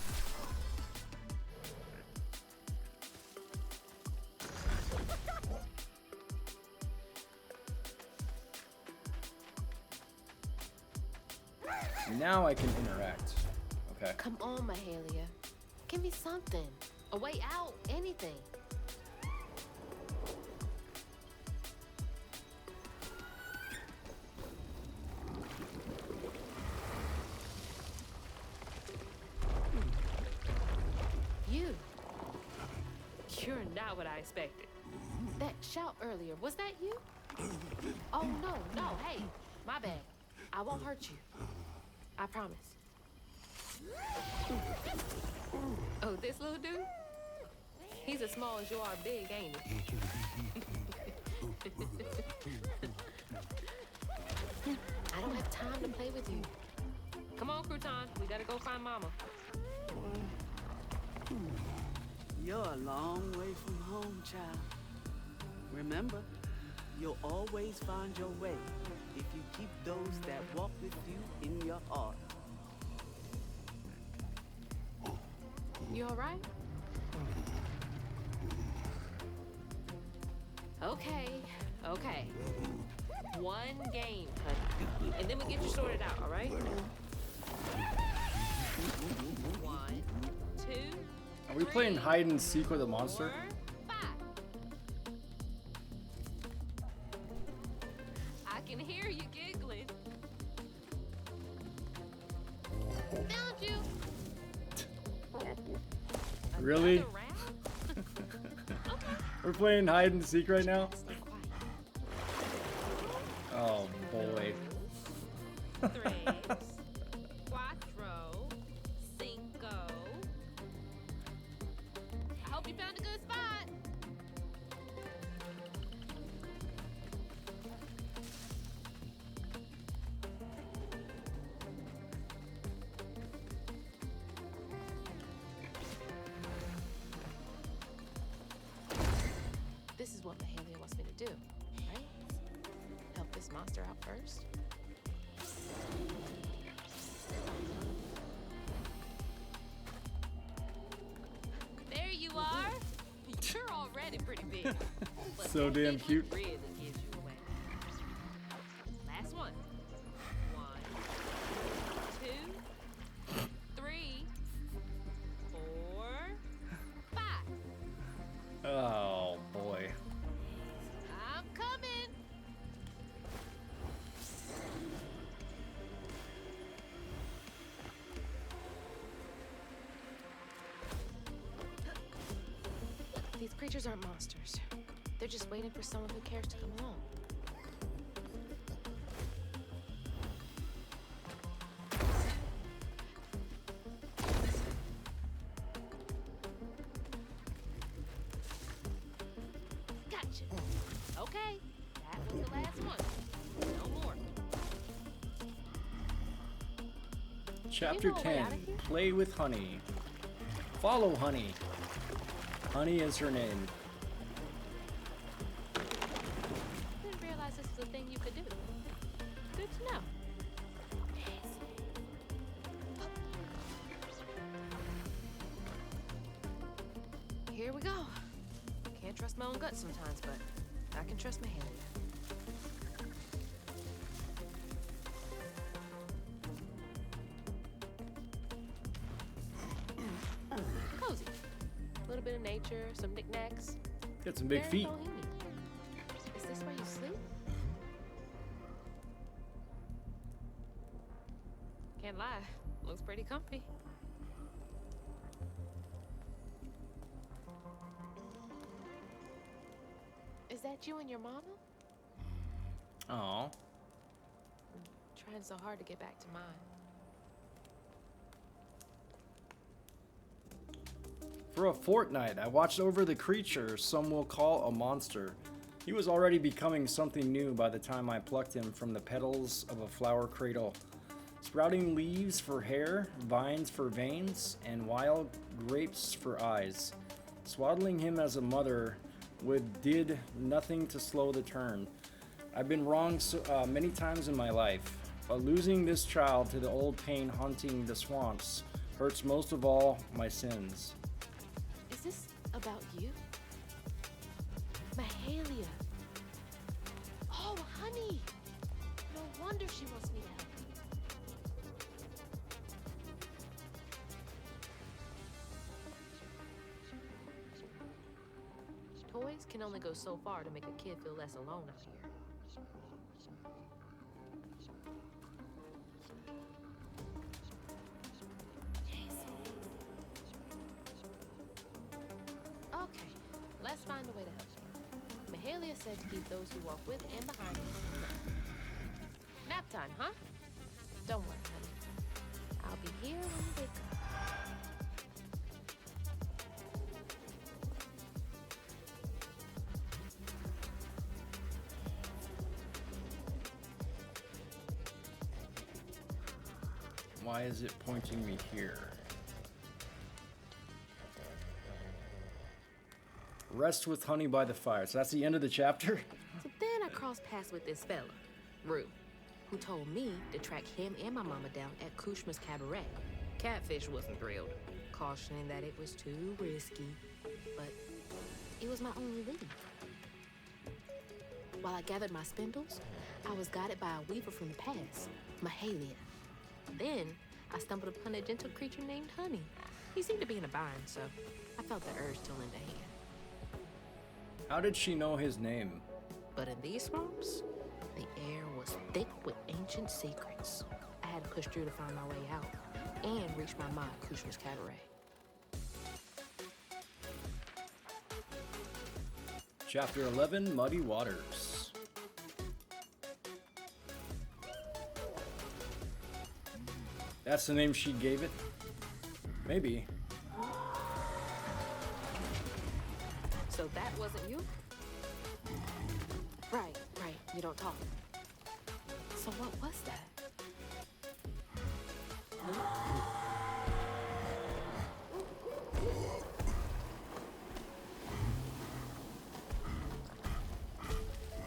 Now I can interact. Okay. Come on, Mahalia. Give me something. A way out. Anything. You're not what I expected. That shout earlier, was that you? Oh, no, hey, my bad. I won't hurt you. I promise. Oh, this little dude? He's as small as you are big, ain't he? I don't have time to play with you. Come on, Crouton. We gotta go find Mama. You're a long way from home, child. Remember, you'll always find your way if you keep those that walk with you in your heart. You all right? Okay. One game, honey. And then we get you sorted out, all right? 1, 2, Are we playing hide and seek with a monster? 4, 5. I can hear you giggling. Found you. Really? Another round? We're playing hide and seek right now? Oh boy. 3, 4, 5. I hope you found a good spot. This is what Mahalia wants me to do, right? Help this monster out first. There you are. You're already pretty big. But So that damn big one cute. really gives you away. Last one. 1, 2, 3, 4, 5. Oh boy. I'm coming. These creatures aren't monsters. They're just waiting for someone who cares to come along. Gotcha. Okay, that was the last one. No more. Chapter You know a way 10. out of here? Play with Honey. Follow Honey. Honey is her name. Didn't realize this was a thing you could do. Good to know. Here we go. Can't trust my own gut sometimes, but I can trust Mahalia. Cozy. A little bit of nature, some knickknacks. Got some big Very feet. bohemian. Is this where you sleep? Can't lie. Looks pretty comfy. Is that you and your mama? Aw. Trying so hard to get back to mine. For a fortnight, I watched over the creature some will call a monster. He was already becoming something new by the time I plucked him from the petals of a flower cradle. Sprouting leaves for hair, vines for veins, and wild grapes for eyes. Swaddling him as a mother did nothing to slow the turn. I've been wrong many times in my life. But losing this child to the old pain haunting the swamps hurts most of all my sins. Is this about you? Mahalia. Oh, honey. No wonder she wants me to help you. Toys can only go so far to make a kid feel less alone out here. Okay, let's find a way to help you. Mahalia said to keep those who walk with and behind you. Nap time, huh? Don't worry, honey. I'll be here when you wake up. Why is it pointing me here? Rest with honey by the fire. So that's the end of the chapter? So then I crossed paths with this fella, Rue, who told me to track him and my mama down at Kushma's Cabaret. Catfish wasn't thrilled, cautioning that it was too risky, but it was my only lead. While I gathered my spindles, I was guided by a weaver from the past, Mahalia. Then I stumbled upon a gentle creature named Honey. He seemed to be in a bind, so I felt the urge to lend a hand. How did she know his name? But in these swamps, the air was thick with ancient secrets. I had to push through to find my way out and reach my ma at Kushma's Cabaret. Chapter 11, Muddy Waters. That's the name she gave it? Maybe. So that wasn't you? Right, you don't talk. So what was that?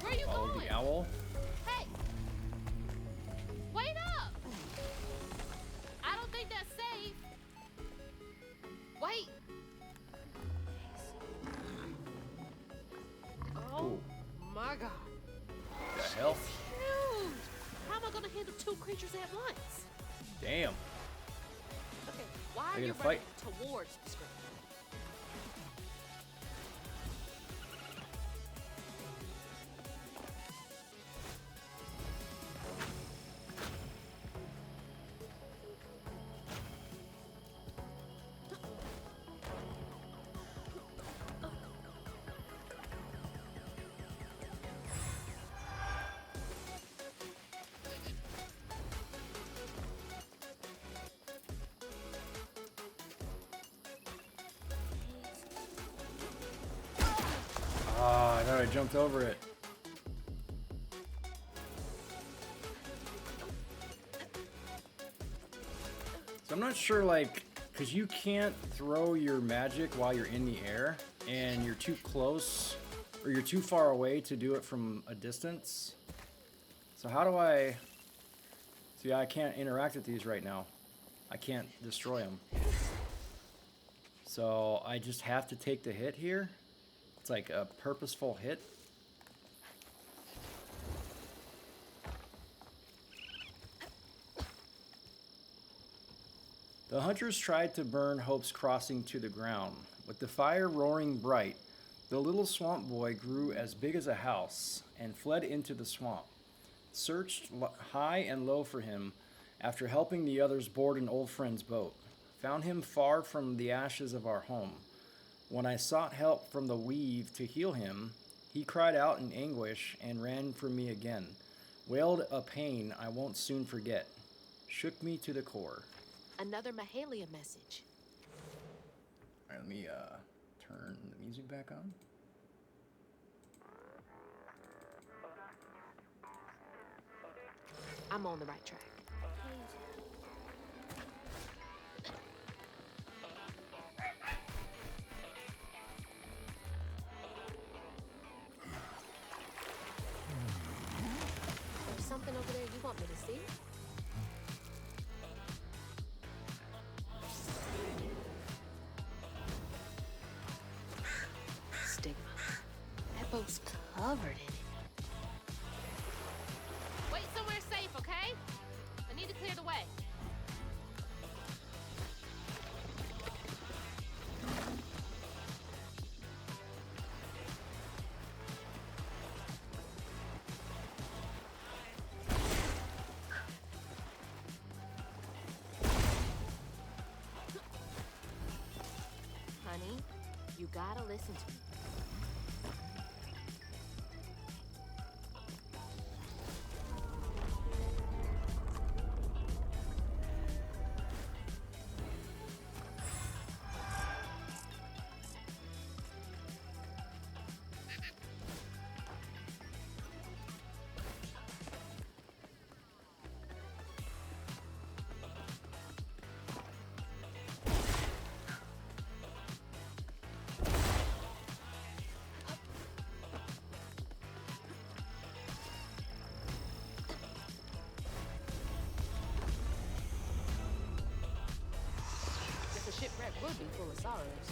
Where are you going? The owl? Hey! Wait up! I don't think that's safe. Wait! Oh my god. The hell? Huge! How am I gonna handle two creatures at once? Damn. Okay, why are They you gonna running fight? towards the screen? Ah, I thought I jumped over it. So I'm not sure, like, because you can't throw your magic while you're in the air, and you're too close, or you're too far away to do it from a distance. So how do I... See, I can't interact with these right now. I can't destroy them. So I just have to take the hit here. It's like a purposeful hit. The hunters tried to burn Hope's Crossing to the ground. With the fire roaring bright, the little swamp boy grew as big as a house and fled into the swamp. Searched high and low for him after helping the others board an old friend's boat. Found him far from the ashes of our home. When I sought help from the weave to heal him, he cried out in anguish and ran from me again. Wailed a pain I won't soon forget. Shook me to the core. Another Mahalia message. All right, let me turn the music back on. I'm on the right track. There's something over there you want me to see? covered in it. Wait somewhere safe, okay? I need to clear the way. Honey, you gotta listen to me. Guess a shipwreck would be full of sorrows.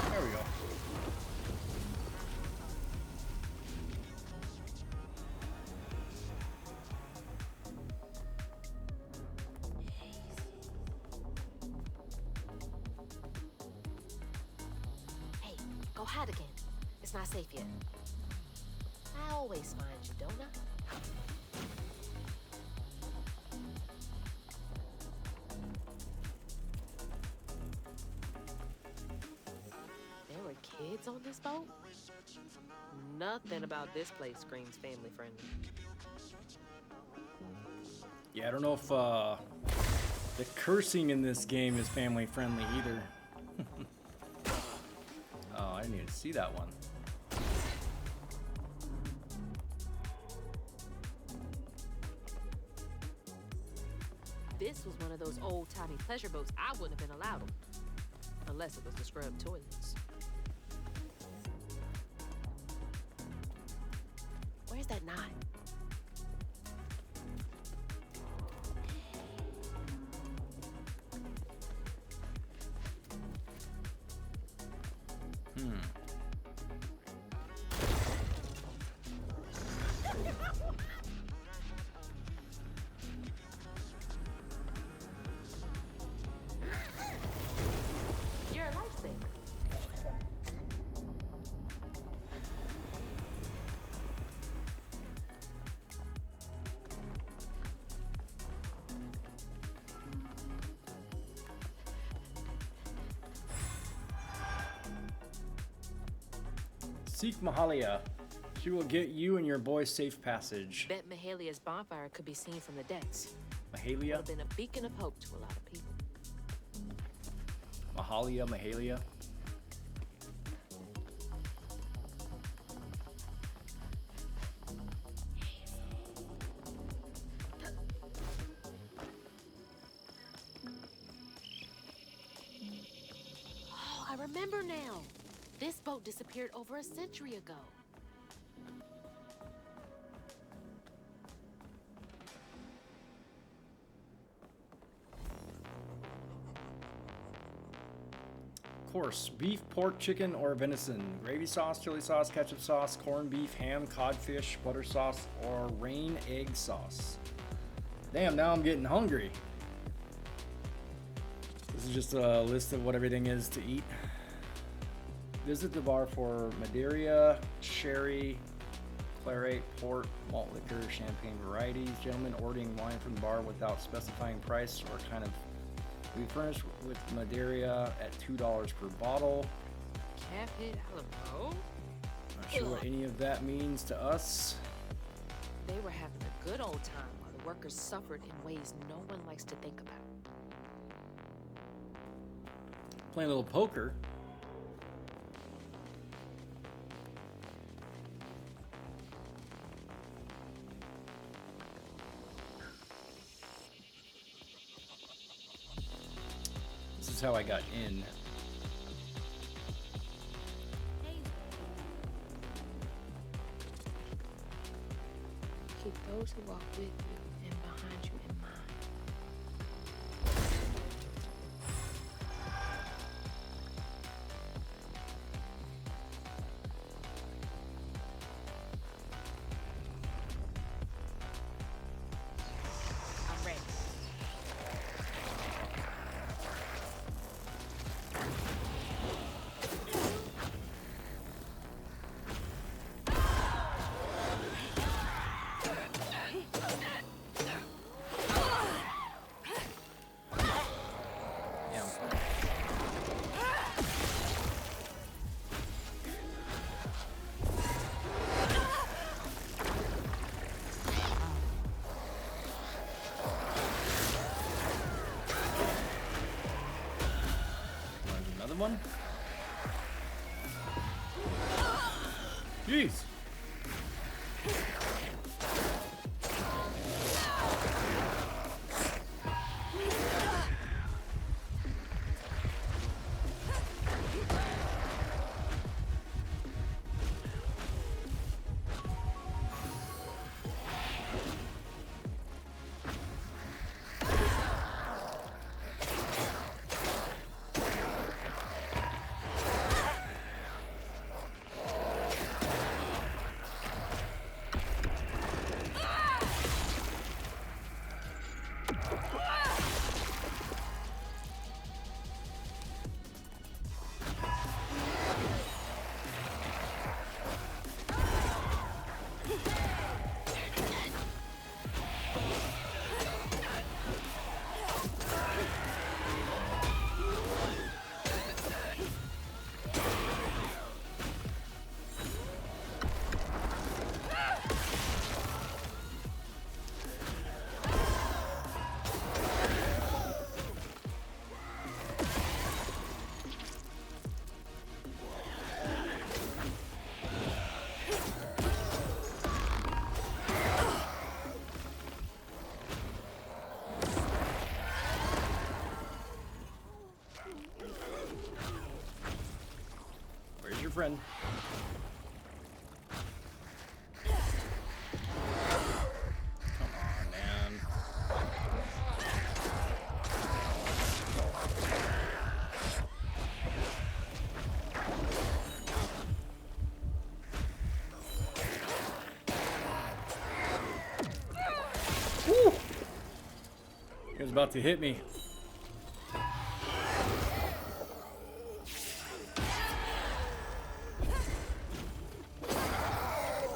There we go. Hey, go hide again. It's not safe yet. I always find you, don't I? There were kids on this boat? Nothing about this place screams family friendly. Yeah, I don't know if the cursing in this game is family friendly either. Oh, I didn't even see that one. This was one of those old-timey pleasure boats I wouldn't have been allowed on. Unless it was the scrub toilets. Where's that knot? You're a lifesaver. Seek Mahalia. She will get you and your boy safe passage. Bet Mahalia's bonfire could be seen from the decks. Would Mahalia? have been a beacon of hope to a lot of people. Mahalia? Oh, I remember now. This boat disappeared over a century ago. course. Beef, pork, chicken, or venison. Gravy sauce, chili sauce, ketchup sauce, corned beef, ham, codfish, butter sauce, or rain egg sauce. Damn, now I'm getting hungry. This is just a list of what everything is to eat. Visit the bar for Madeira, sherry, claret, port, malt liquor, champagne varieties. Gentlemen ordering wine from the bar without specifying price or kind of. We furnish with Madeira at $2 per bottle. Cap hit Alamo? Not sure what any of that means to us. They were having a good old time while the workers suffered in ways no one likes to think about. Playing a little poker. This is how I got in. Keep those who walk with you and behind you in mind. I'm ready. Another one? Jeez. Where's your friend? Come on, man. Woo! He was about to hit me.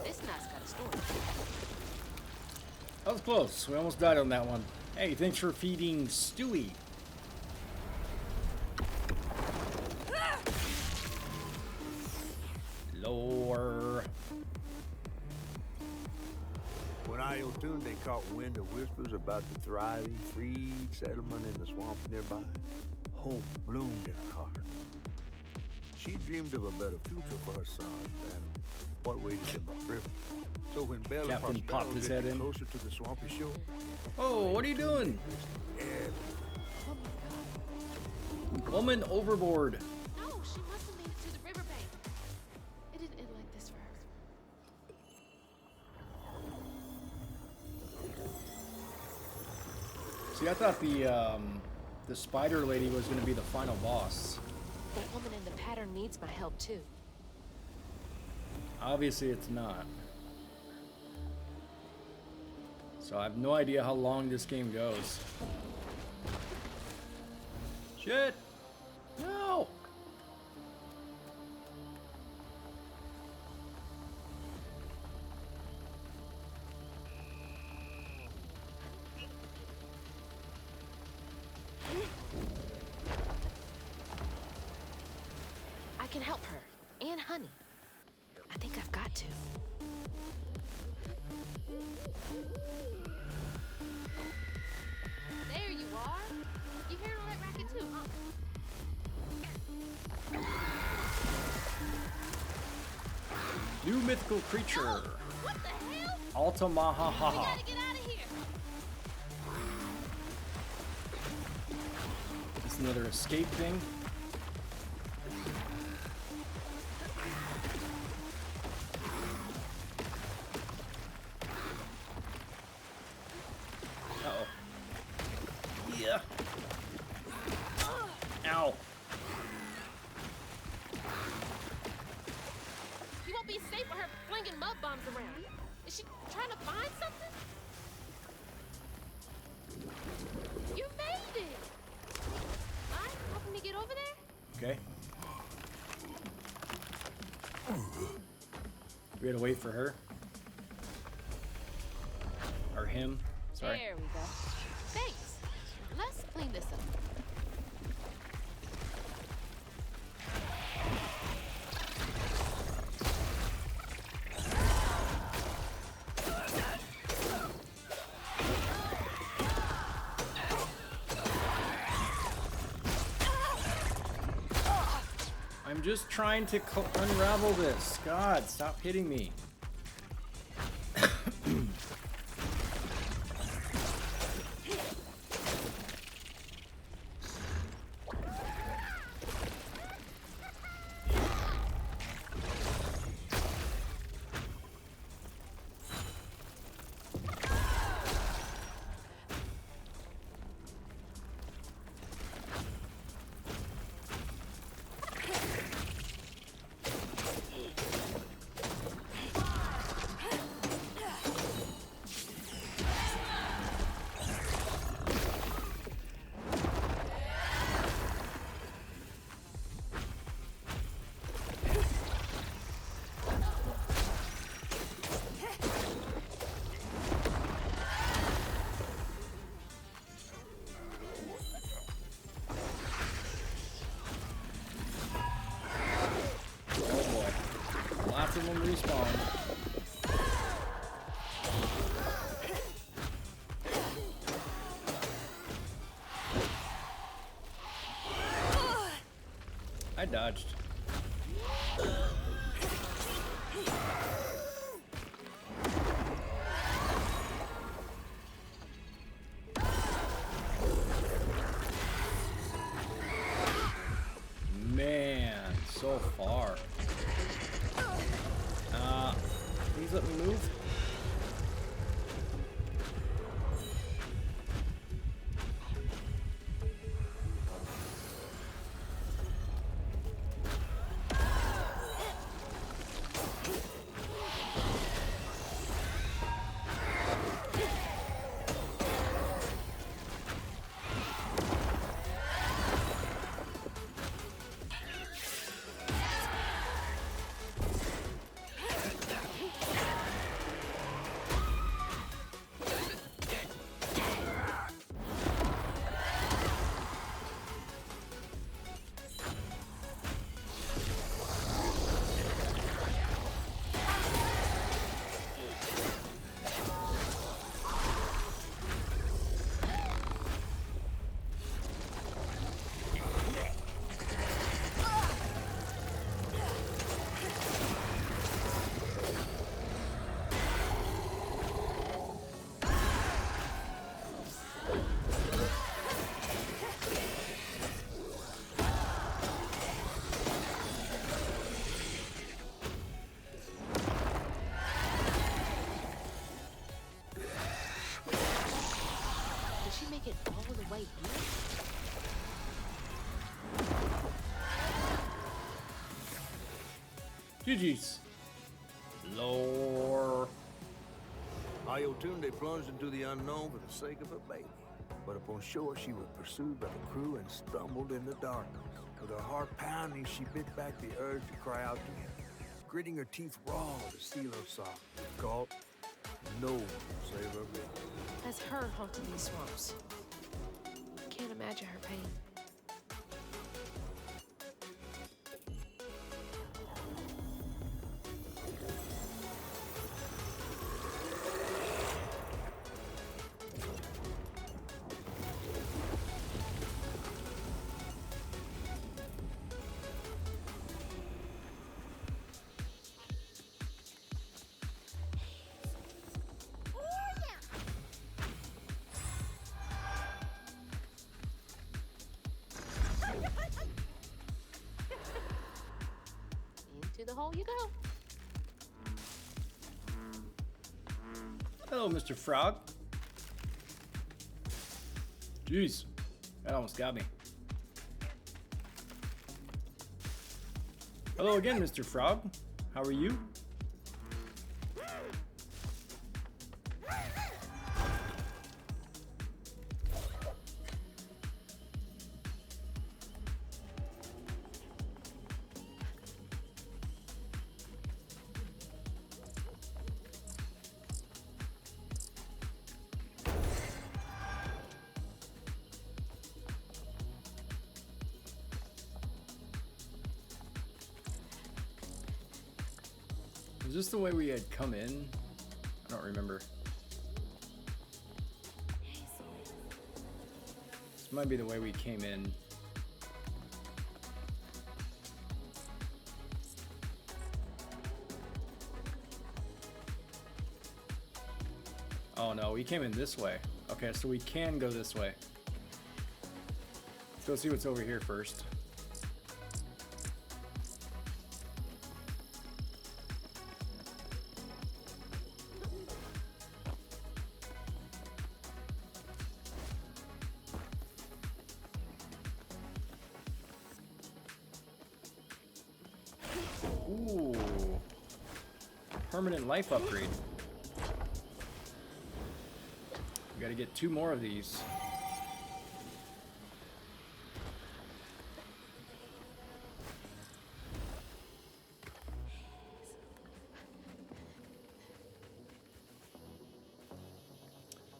This knot's got a story. That was close. We almost died on that one. Hey, thanks for feeding Stewie. Lower. When Ayotunde caught wind of whispers about the thriving, freed settlement in the swamp nearby, hope bloomed in her heart. She dreamed of a better future for her son than what waited in the river. So when Bella Captain popped his head in. closer to the swampy shore, Oh, what are you doing? Woman overboard. No, she must have made it to the riverbank. It didn't end like this for her. See, I thought the spider lady was going to be the final boss. The woman in the pattern needs my help too. Obviously, it's not. So I have no idea how long this game goes. Shit! No! I can help her. And Honey. I think I've got to. There you are. You heard all that racket too, huh? New mythical creature. Oh, what the hell? Alta We Mahahaha. gotta get out of here. It's another escape thing. Uh-oh. Yeah. Ow. You won't be safe with her flinging mud bombs around. Is she trying to find something? You made it! Mind helping me get over there? Okay. We gotta wait for her. Or him. Sorry. There we go. Thanks. Let's clean this up. I'm just trying to unravel this. God, stop hitting me. Lots of them respawn. I dodged. Man, so far. Please let me move. GG's. Lore. Ayotunde plunged into the unknown for the sake of her baby. But upon shore, she was pursued by the crew and stumbled in the darkness. With her heart pounding, she bit back the urge to cry out to him, gritting her teeth raw to seal her sock. Caught, no one will save her baby. That's her haunting these swamps. Can't imagine her pain. Into the hole you go. Hello, Mr. Frog. Jeez, that almost got me. Hello again, Mr. Frog. How are you? Is this the way we had come in? I don't remember. This might be the way we came in. Oh no, we came in this way. Okay, so we can go this way. Let's go see what's over here first. Ooh. Permanent life upgrade. We gotta get 2 more of these.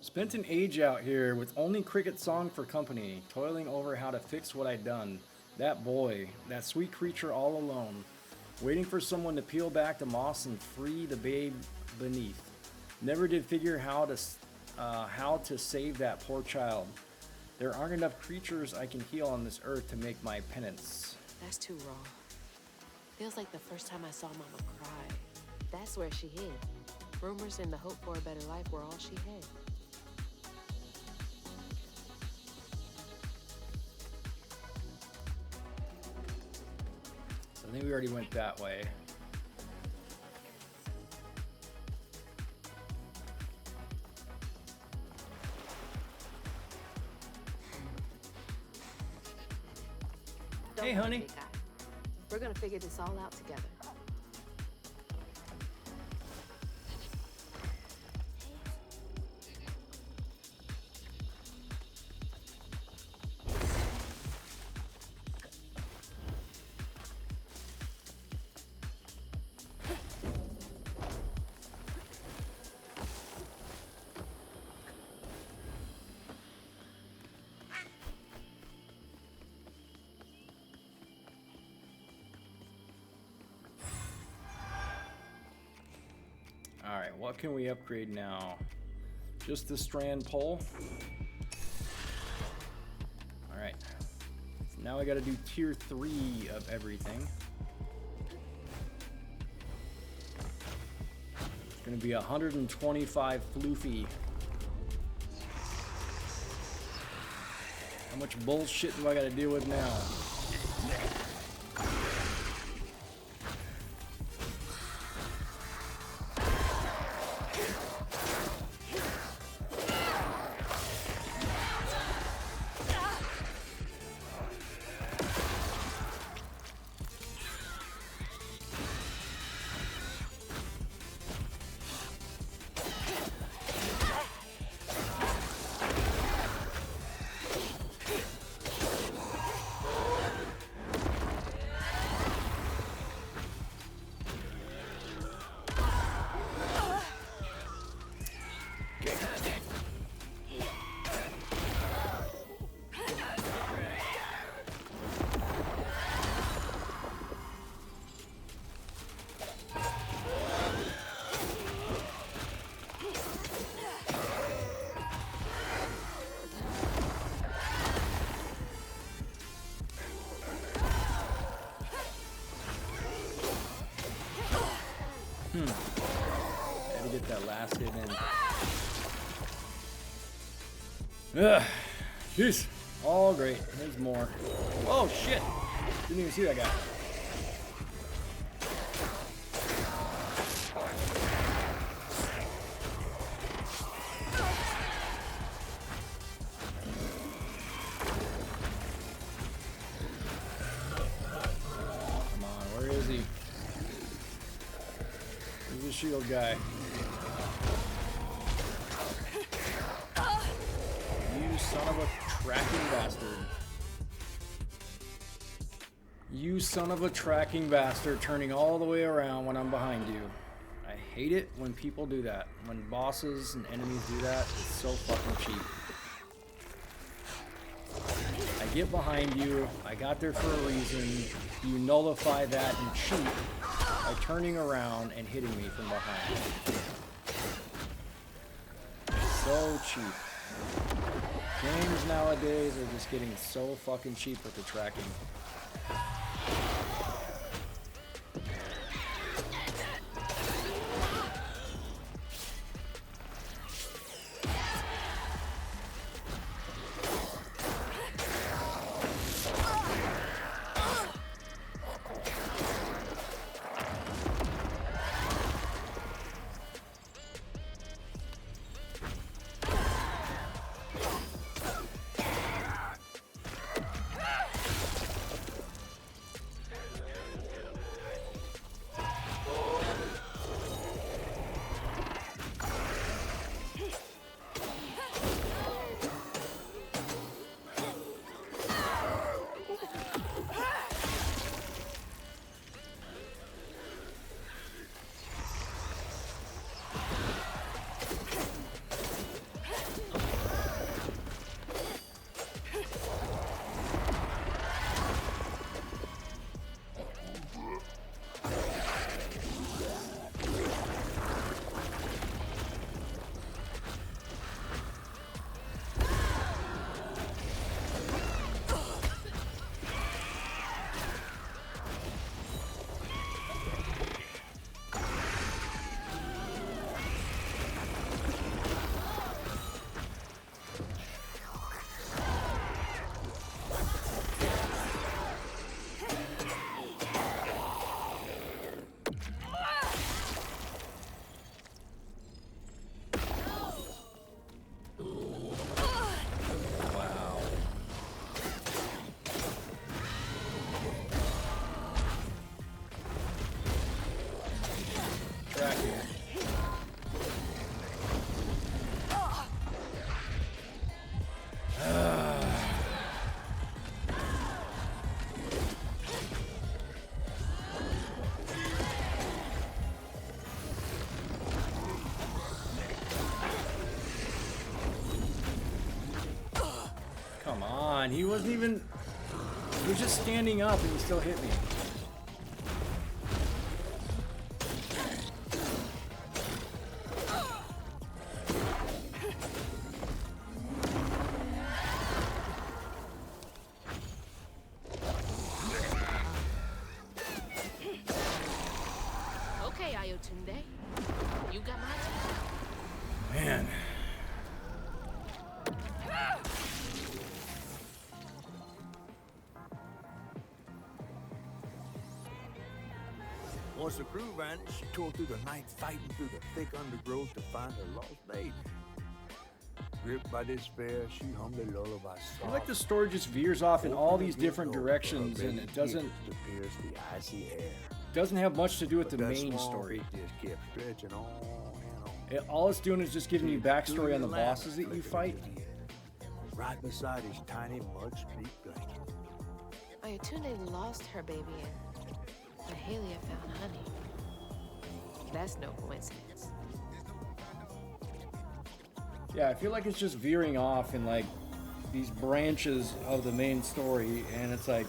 Spent an age out here with only Cricket Song for company, toiling over how to fix what I'd done. That boy, that sweet creature all alone, waiting for someone to peel back the moss and free the babe beneath. Never did figure how to save that poor child. There aren't enough creatures I can heal on this earth to make my penance. That's too raw. Feels like the first time I saw Mama cry. That's where she hid. Rumors and the hope for a better life were all she had. I think we already went that way. Don't Hey, worry, honey. big guy. We're gonna figure this all out together. Alright, what can we upgrade now? Just the strand pole. Alright. So now I gotta do tier 3 of everything. It's gonna be 125 floofy. How much bullshit do I gotta deal with now? Had to get that last hit in. Ugh. Jeez. All great. There's more. Oh shit! Didn't even see that guy. Come on, where is he? Where's the shield guy? You son of a tracking bastard. You son of a tracking bastard, turning all the way around when I'm behind you. I hate it when people do that. When bosses and enemies do that, it's so fucking cheap. I get behind you, I got there for a reason, you nullify that and cheat by turning around and hitting me from behind. So cheap. Games nowadays are just getting so fucking cheap with the tracking. Come on, he wasn't even... He was just standing up and he still hit me. Okay, Ayotunde. You got my attention. Man. Once the crew vanished, she tore through the night fighting through the thick undergrowth to find her lost baby. Gripped by despair, she hummed a lullaby. I feel like the story just veers off in all these different directions and it doesn't to pierce the icy air. doesn't have much to do with the main story. Just kept stretching on and on. All it's doing is just giving you backstory on the bosses that you fight. Right beside his tiny mud-streaked blanket. Ayotunde lost her baby and Mahalia found honey. That's no coincidence. Yeah, I feel like it's just veering off in like these branches of the main story, and it's like,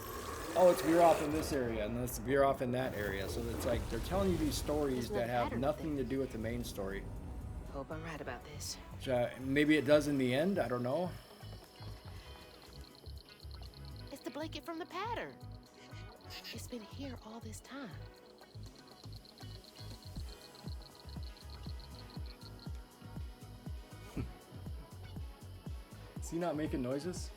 oh, let's veer off in this area, and let's veer off in that area. So it's like they're telling you these stories that have nothing to do with the main story. Hope I'm right about this. Which, maybe it does in the end, I don't know. It's the blanket from the pattern. It's been here all this time. he not making noises?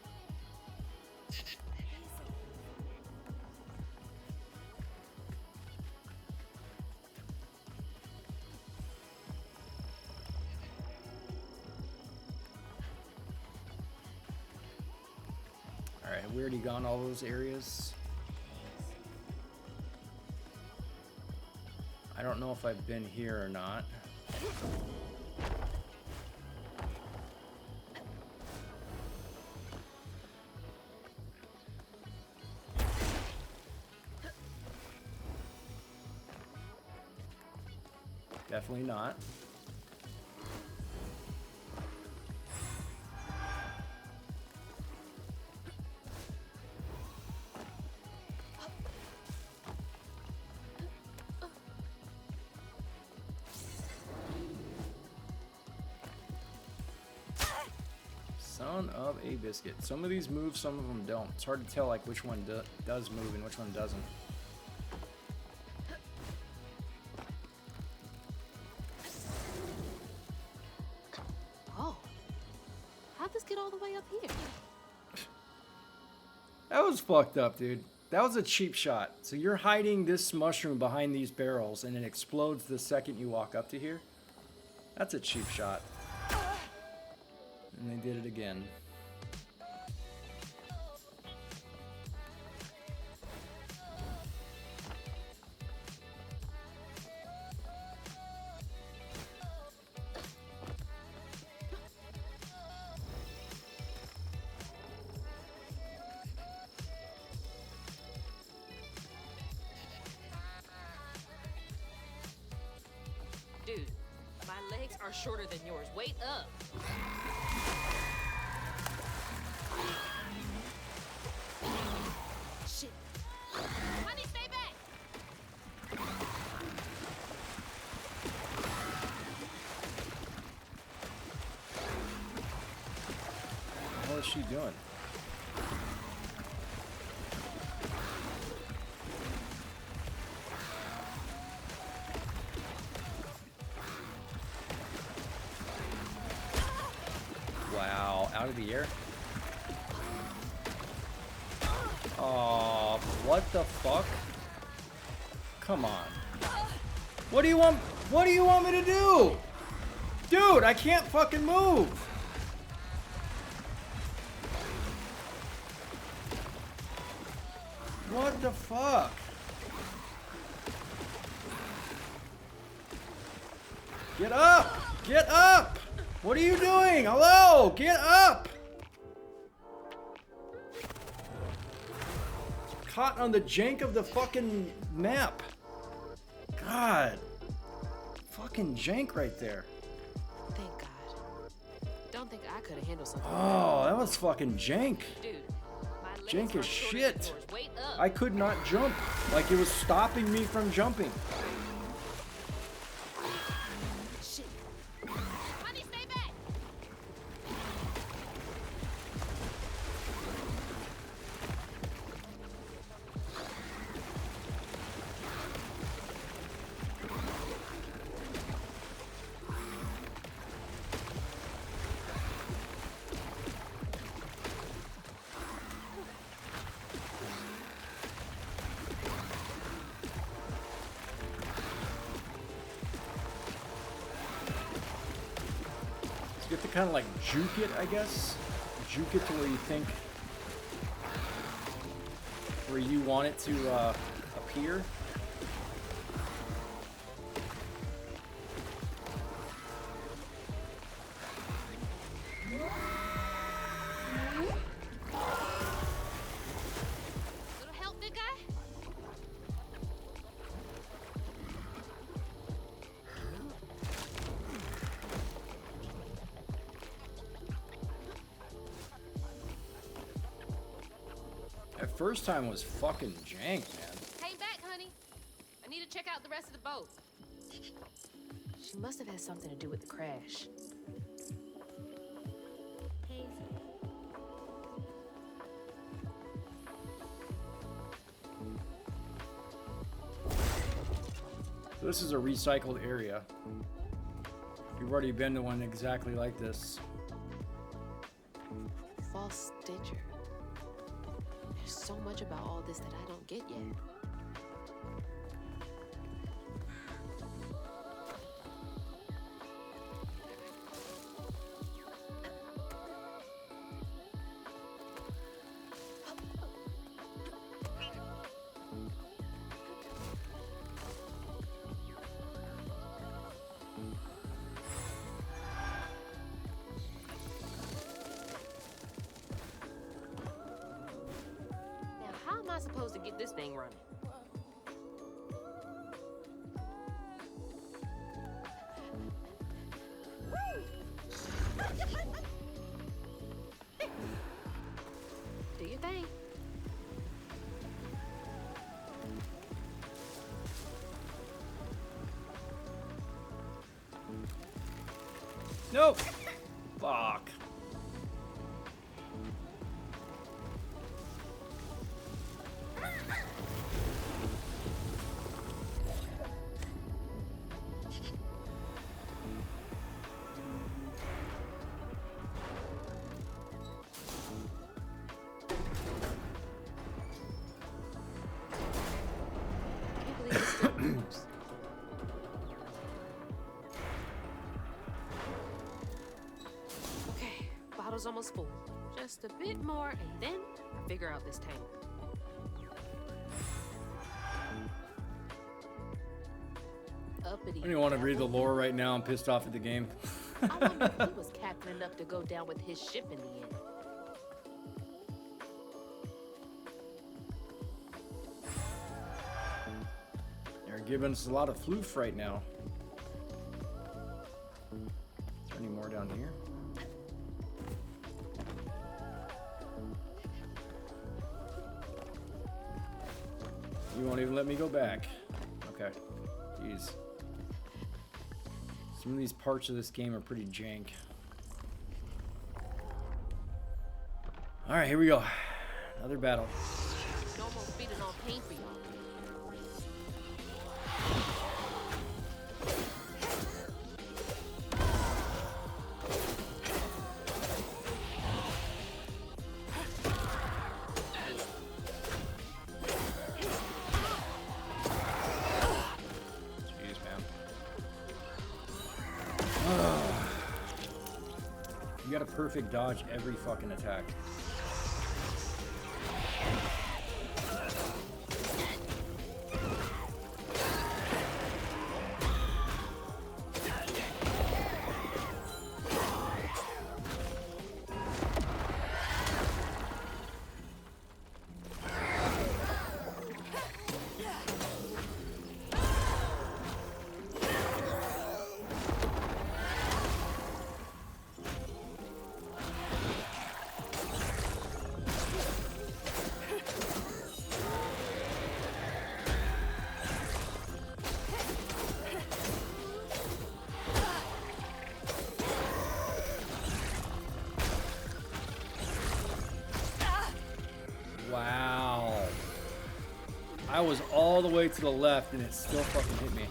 Alright, we already gone all those areas. I don't know if I've been here or not. Definitely not. Son of a biscuit. Some of these move, some of them don't. It's hard to tell like which one does move and which one doesn't. Oh. How'd this get all the way up here? That was fucked up, dude. That was a cheap shot. So you're hiding this mushroom behind these barrels and it explodes the second you walk up to here? That's a cheap shot. And they did it again. Dude, my legs are shorter than yours. Wait up. Shit. Honey, stay back. What is she doing? Wow, out of the air. Oh, what the fuck? Come on. What do you want? What do you want me to do? Dude, I can't fucking move. What the fuck? Get up! Get up! What are you doing? Hello! Get up! Caught on the jank of the fucking map. God. Fucking jank right there. Thank God. Don't think I could have handled something. Oh, that was fucking jank. Dude, my legs Jank are as shorter shit. than yours. Wait up. I could not jump. Like it was stopping me from jumping. Shit. Honey, stay back. You have to kind of like juke it, I guess. Juke it to where you think, where you want it to appear. Little help, big guy? That first time was fucking jank, man. Hang back, honey. I need to check out the rest of the boat. She must have had something to do with the crash. So this is a recycled area. We've already been to one exactly like this. false stitcher. There's so much about all this that I don't get yet. How am I supposed to get this thing running? Do you think? Nope. Fuck. Can't believe it's still rumors. Okay, bottle's almost full. Just a bit more, and then I figure out this tank. Uppity. I don't even want to read the devil. lore right now. I'm pissed off at the game. I wonder if he was captain enough to go down with his ship in the end. They're giving us a lot of floof right now. Is there any more down here? You won't even let me go back. Okay. Jeez. Some of these parts of this game are pretty jank. Alright, here we go. Another battle. No more feeding on pain for y'all. Jeez, man. You gotta perfect dodge every fucking attack. Wow. I was all the way to the left and it still fucking hit me.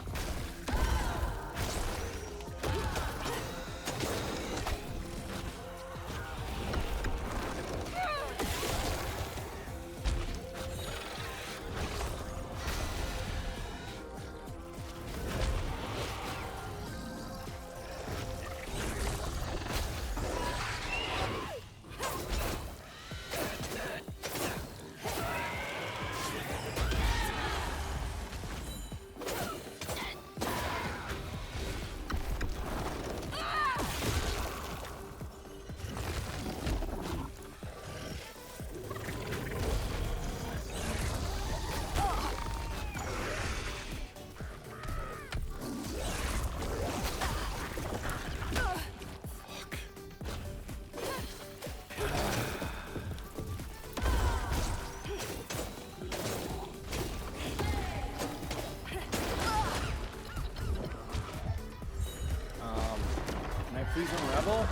Please unravel.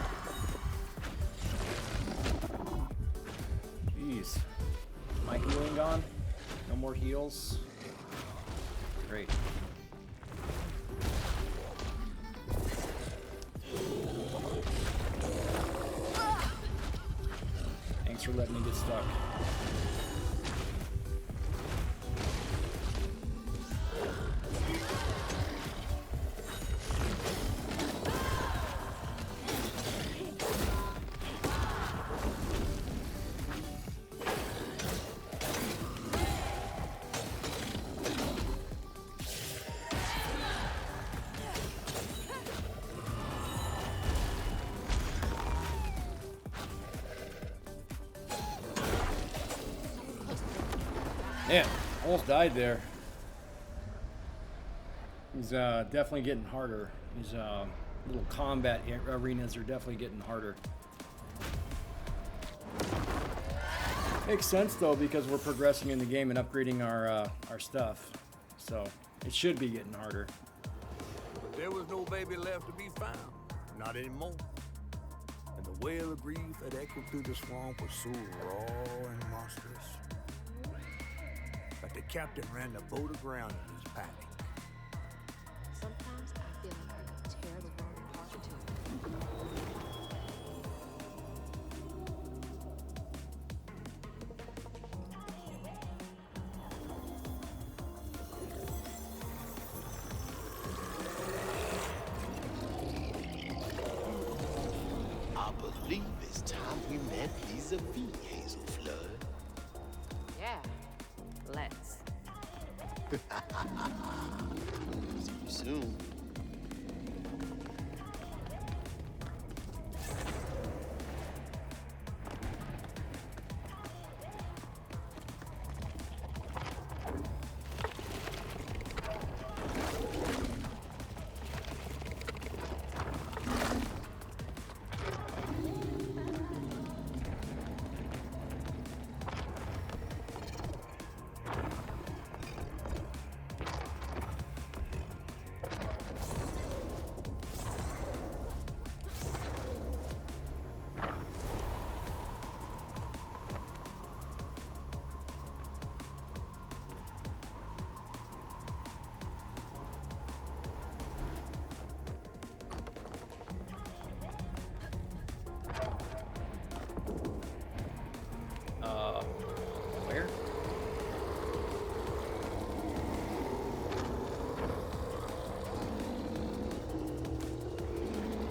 Jeez. My healing gone? No more heals? Great. Thanks for letting me get stuck. Man, almost died there. He's definitely getting harder. These little combat arenas are definitely getting harder. Makes sense though, because we're progressing in the game and upgrading our stuff. So it should be getting harder. But there was no baby left to be found. Not anymore. And the wail of grief that echoed through the swamp was so raw and monstrous that the captain ran the boat aground in his panic. Sometimes I feel like I could tear the world apart too. I believe it's time we met vis-a-vis, Hazel Flood. Yeah, let's. See you soon. Where?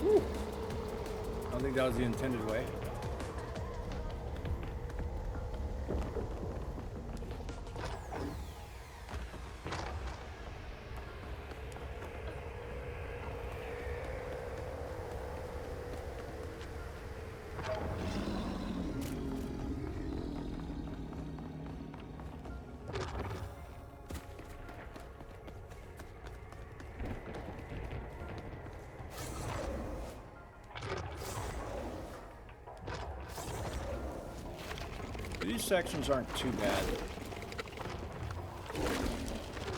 Whew. I don't think that was the intended way. These sections aren't too bad.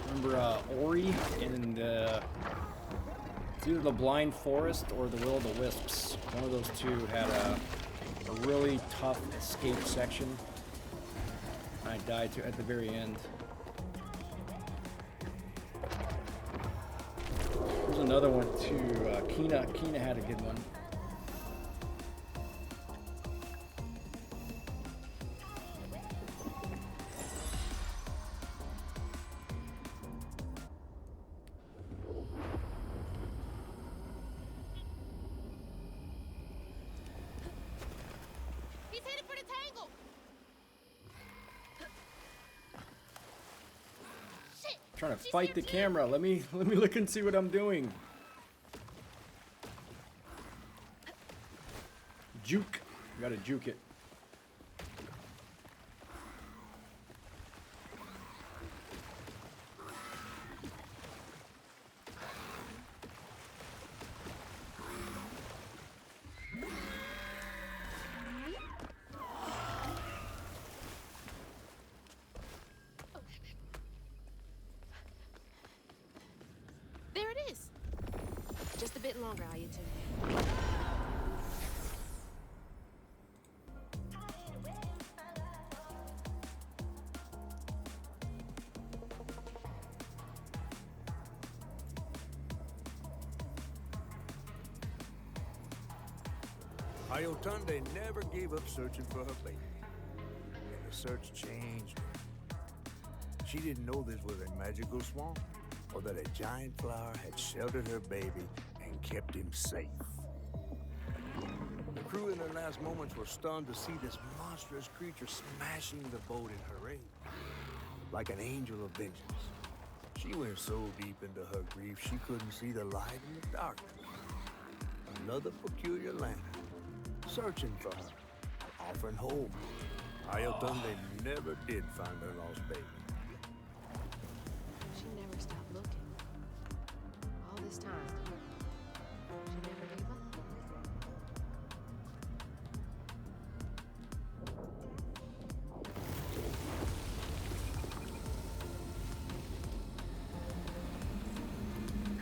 Remember Ori in the... It's either the Blind Forest or the Will-o'-the-Wisps. One of those two had a really tough escape section. I died at the very end. There's another one too. Kina had a good one. He's headed for the tangle! Shit! Trying to fight the camera. Let me look and see what I'm doing. Juke. You gotta juke it. There it is. Just a bit longer, Ayatu. Ayotunde never gave up searching for her baby. search changed her. She didn't know this was a magical swamp, or that a giant flower had sheltered her baby and kept him safe. The crew in their last moments were stunned to see this monstrous creature smashing the boat in her rage, like an angel of vengeance. She went so deep into her grief she couldn't see the light in the darkness. Another peculiar lantern, searching for her, offering hope. Ayotunde never did find her lost baby. She never stopped looking. All this time. She never gave up.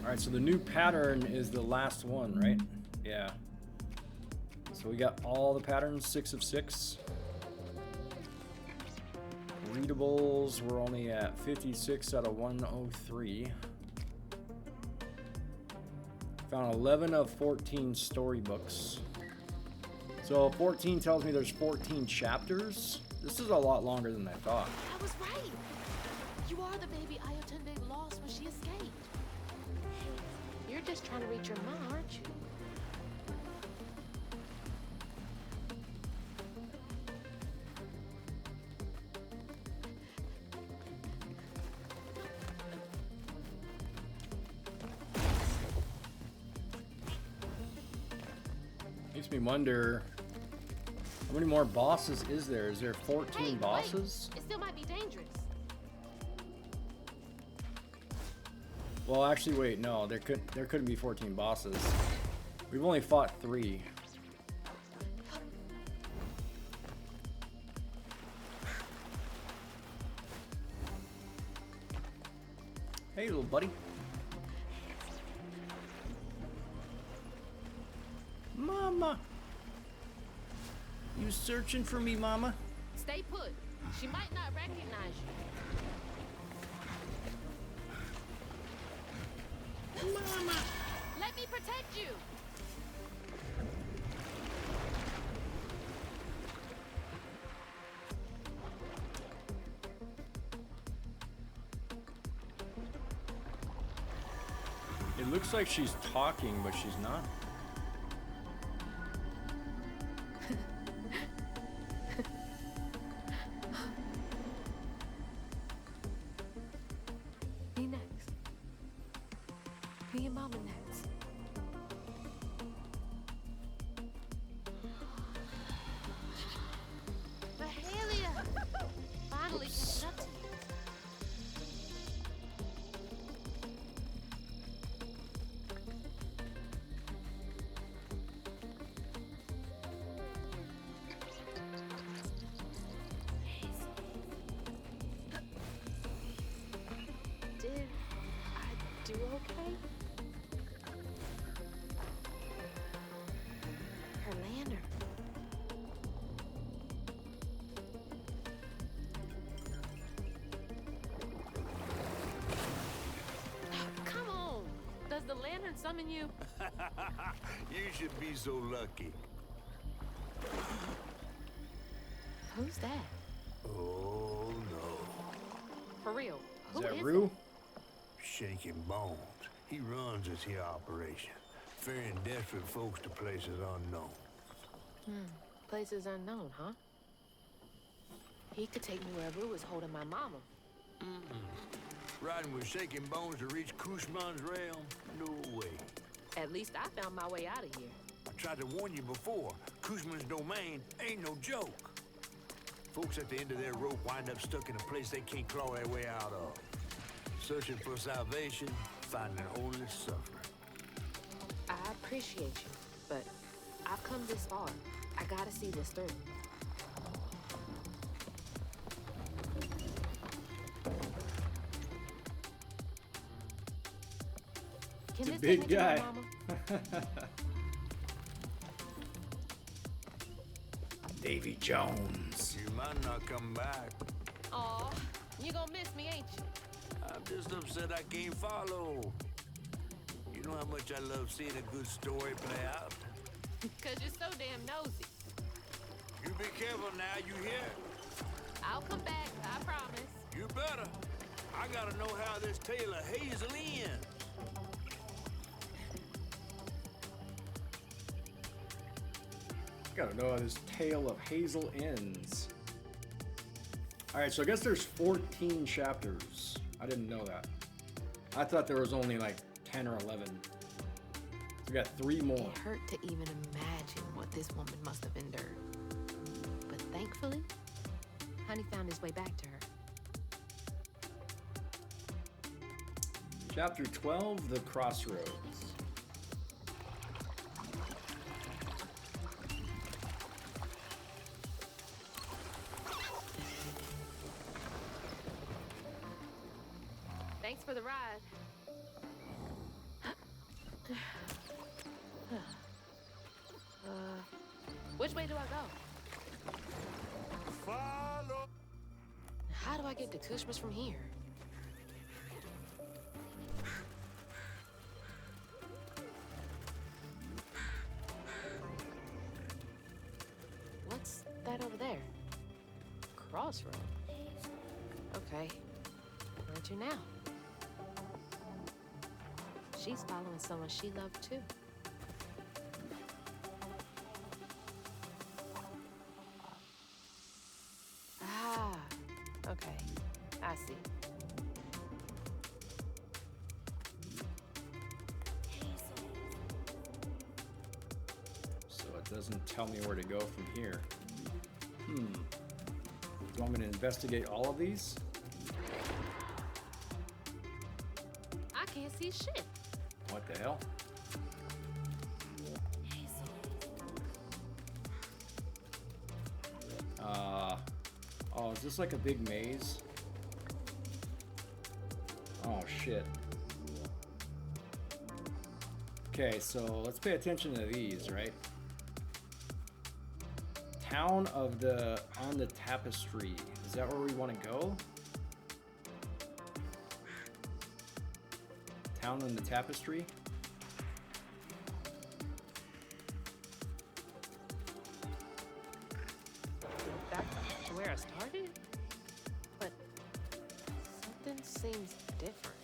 All right, so the new pattern is the last one, right? Yeah. So we got all the patterns, 6 of 6. Readables, we're only at 56 out of 103. Found 11 of 14 storybooks. So 14 tells me there's 14 chapters. This is a lot longer than I thought. I was right. You are the baby Ayotunde lost when she escaped. You're just trying to reach your mom, aren't you? Makes me wonder, how many more bosses is there? Is there 14 bosses? Wait. It still might be dangerous. Well, actually, wait, no, there couldn't be 14 bosses. We've only fought 3. Hey, little buddy. Mama. You searching for me, Mama? Stay put. She might not recognize you. Mama! Let me protect you. It looks like she's talking, but she's not. Me next. Me and Mama next. Mahalia! Finally catching up to you. Did I do okay? Her lantern. Come on! Does the lantern summon you? You should be so lucky. Who's that? Oh, no. For real? Is Who that is Rue? it? Shaking Bones. He runs this here operation, ferrying desperate folks to places unknown. Places unknown, huh? He could take me where Rue is holding my mama. Riding with Shaking Bones to reach Kushman's realm? No way. At least I found my way out of here. I tried to warn you before. Kushman's domain ain't no joke. Folks at the end of their rope wind up stuck in a place they can't claw their way out of. Searching for salvation, finding only suffering. I appreciate you, but I've come this far. I gotta see this through. Can He's a this big take me to my guy. mama? Davy Jones. You might not come back. Aw, you gonna miss me, ain't you? I'm just upset I can't follow. You know how much I love seeing a good story play out. Cause you're so damn nosy. You be careful now, you hear? I'll come back, I promise. You better. I gotta know how this tale of Hazel ends. Gotta know how this tale of Hazel ends. Alright, so I guess there's 14 chapters. I didn't know that. I thought there was only like 10 or 11. So we got 3 more. It hurt to even imagine what this woman must have endured. But thankfully, Honey found his way back to her. Chapter 12, The Crossroads. Thanks for the ride. Which way do I go? Follow. How do I get to Kushmas from here? What's that over there? Crossroad. Okay. Where to now? She's following someone she loved too. Ah, okay. I see. So it doesn't tell me where to go from here. Do you want me to investigate all of these? I can't see shit. What the hell? Oh, is this like a big maze? Oh, shit. Okay, so let's pay attention to these, right? Town of the... on the Tapestry. Is that where we want to go? Town on the Tapestry? That's where I started? But something seems different.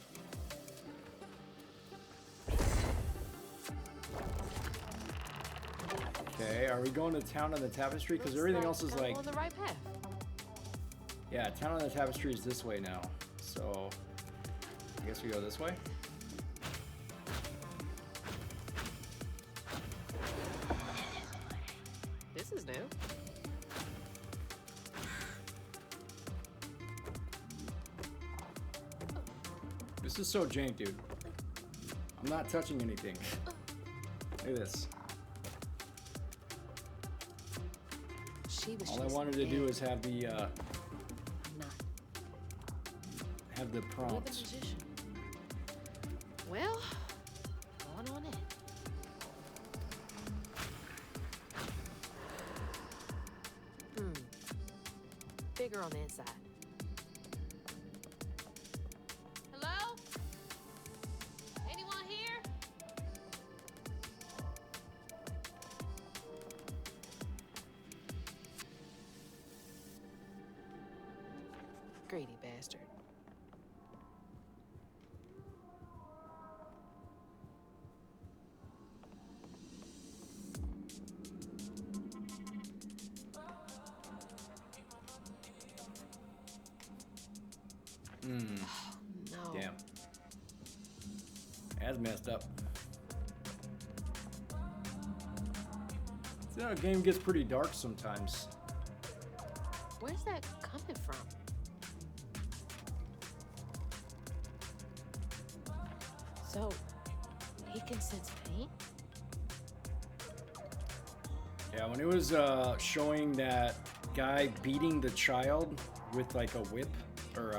Okay, are we going to Town on the Tapestry? Because everything else is I'm like... on the right path. Yeah, Town on the Tapestry is this way now. So, I guess we go this way? This is new. This is so jank, dude. I'm not touching anything. Look at this. She was All I just wanted to do dead. is have the, I'm not. have the You're the prompts. magician. Well, on in. Bigger on the inside. Hello? Anyone here? Greedy bastard. No. Damn. That's messed up. See how a game gets pretty dark sometimes. Where's that coming from? So, he can sense pain? Yeah, when it was showing that guy beating the child with like a whip or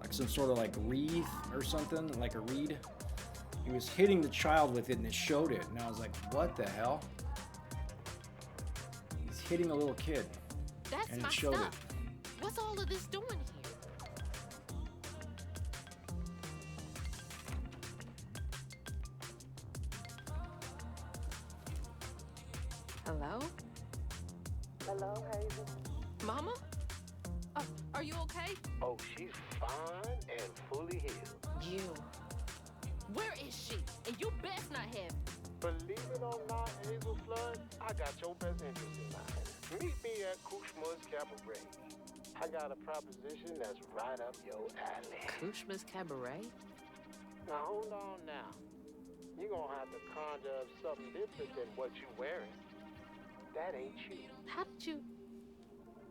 like some sort of like wreath or something, like a reed. He was hitting the child with it and it showed it. And I was like, what the hell? He's hitting a little kid. That's And it my showed stuff. What's all of this doing here? Hello? Hello, Hazel. Mama? Are you okay? Oh, she's fine and fully healed. You. Where is she? And you best not have. Believe it or not, Hazel Flood, I got your best interest in mind. Meet me at Kushma's Cabaret. I got a proposition that's right up your alley. Kushma's Cabaret? Now hold on now. You're gonna have to conjure up something different than what you wearing. That ain't you. How did you...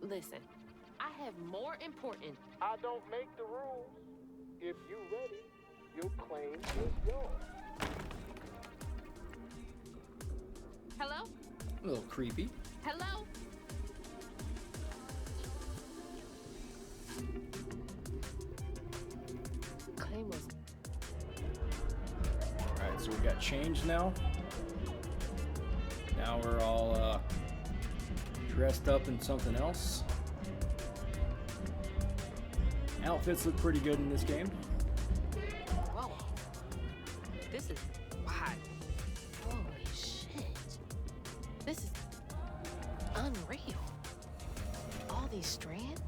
Listen, I have more important... I don't make the rules. If you ready, your claim is yours. Hello? A little creepy. Hello? Claim was... Alright, so we got changed now. Now we're all dressed up in something else. Outfits look pretty good in this game. Whoa. This is wild. Holy shit. This is unreal. All these strands?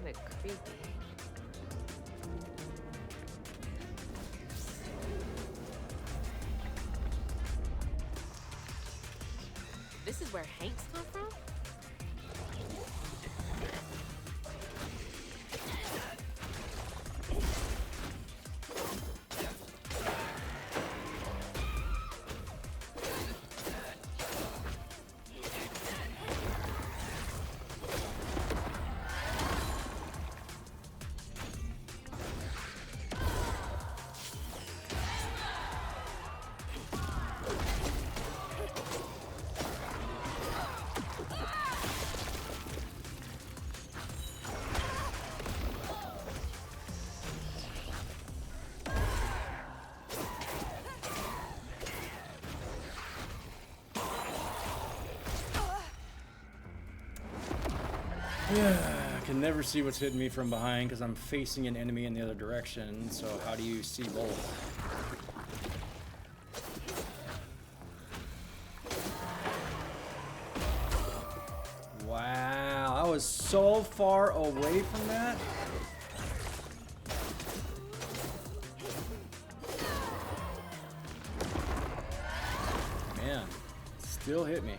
Kinda creepy. This is where Hanks come from? I can never see what's hitting me from behind because I'm facing an enemy in the other direction, so how do you see both? Wow, I was so far away from that. Man, still hit me.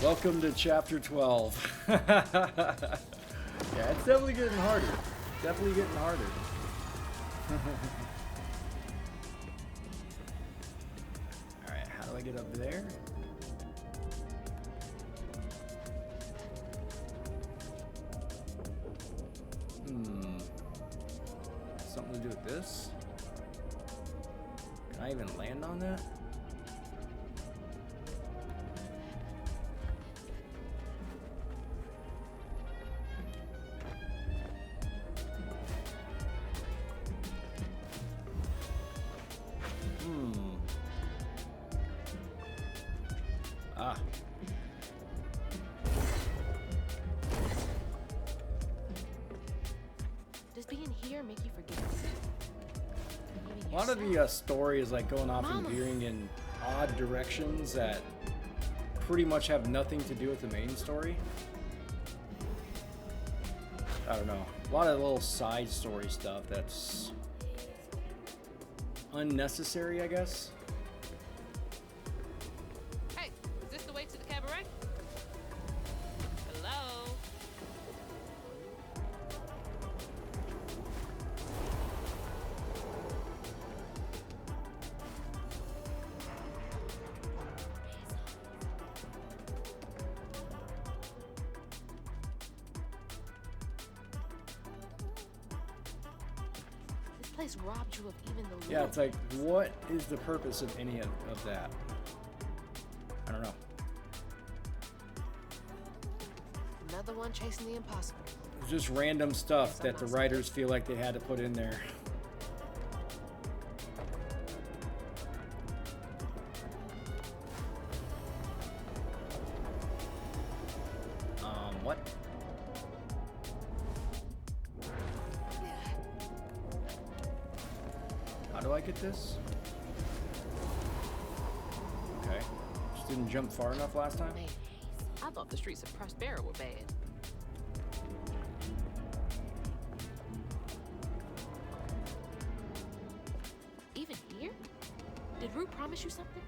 Welcome to chapter 12. Yeah, it's definitely getting harder. Definitely getting harder. Alright, how do I get up there? Something to do with this? Can I even land on that? Does being here make you forget? A lot of the story is like going off and veering in odd directions that pretty much have nothing to do with the main story. I don't know. A lot of little side story stuff that's unnecessary, I guess. Hey, is this the way to the cabaret? Hello? place robbed you of even the loot. Yeah, it's like, what is the purpose of any of that? I don't know. Another one chasing the impossible. It's just random stuff that the writers feel like they had to put in there. What? How do I get this? Okay. Just didn't jump far enough last time? Man, I thought the streets of Prospera were bad. Even here? Did Rue promise you something?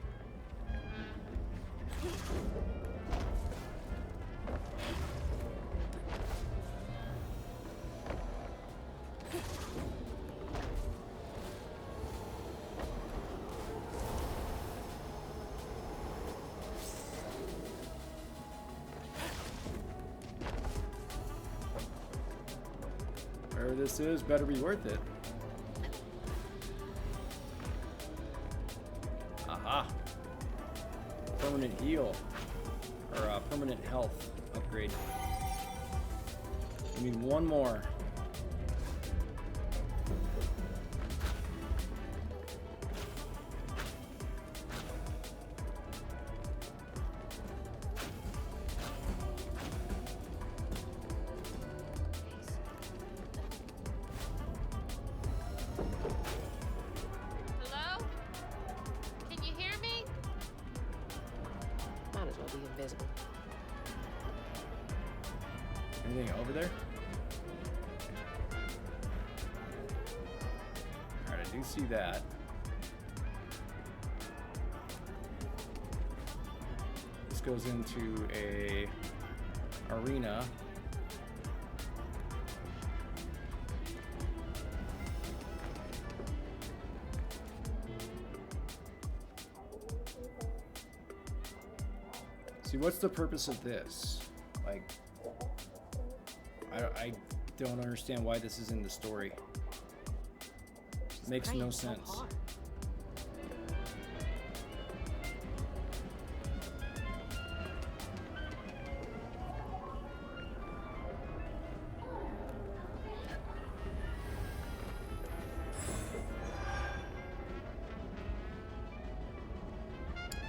Whatever this is, better be worth it. Aha. Permanent heal. Or permanent health upgrade. We need one more. Hello? Can you hear me? Might as well be invisible. Anything over there? Alright, I do see that. This goes into a arena. See, what's the purpose of this? Like, I don't understand why this is in the story. Makes no sense.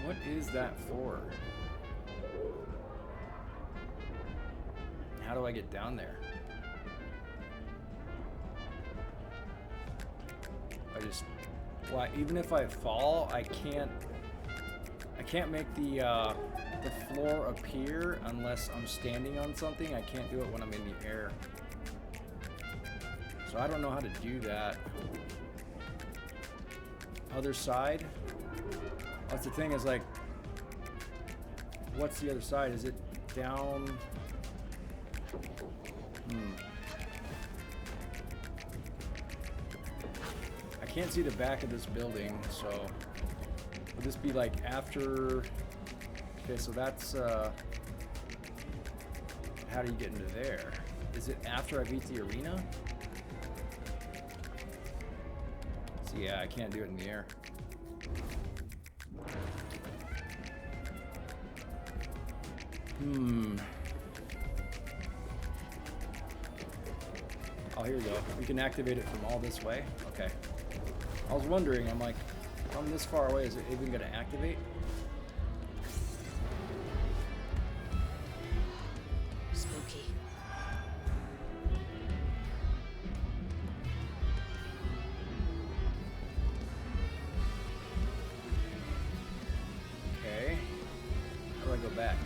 What is that for? How do I get down there? Why, even if I fall, I can't make the floor appear unless I'm standing on something. I can't do it when I'm in the air. So I don't know how to do that. Other side? That's the thing, is like, what's the other side? Is it down? I can't see the back of this building, so would this be like after? Okay, so that's how do you get into there? Is it after I beat the arena? So yeah, I can't do it in the air. Oh, here we go. We can activate it from all this way. Okay. I was wondering, I'm like, if I'm this far away, is it even going to activate? Spooky. Okay. How do I go back?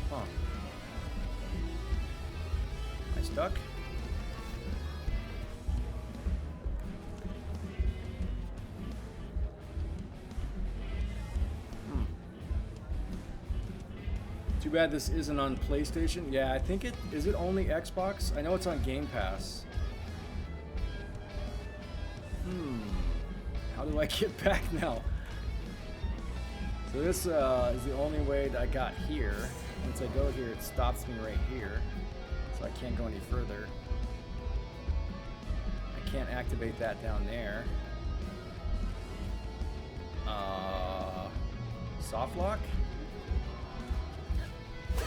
Huh. Am I stuck? Too bad this isn't on PlayStation. Yeah, I think is it only Xbox? I know it's on Game Pass. How do I get back now? So this is the only way that I got here. Once I go here, it stops me right here. So I can't go any further. I can't activate that down there. Soft lock? I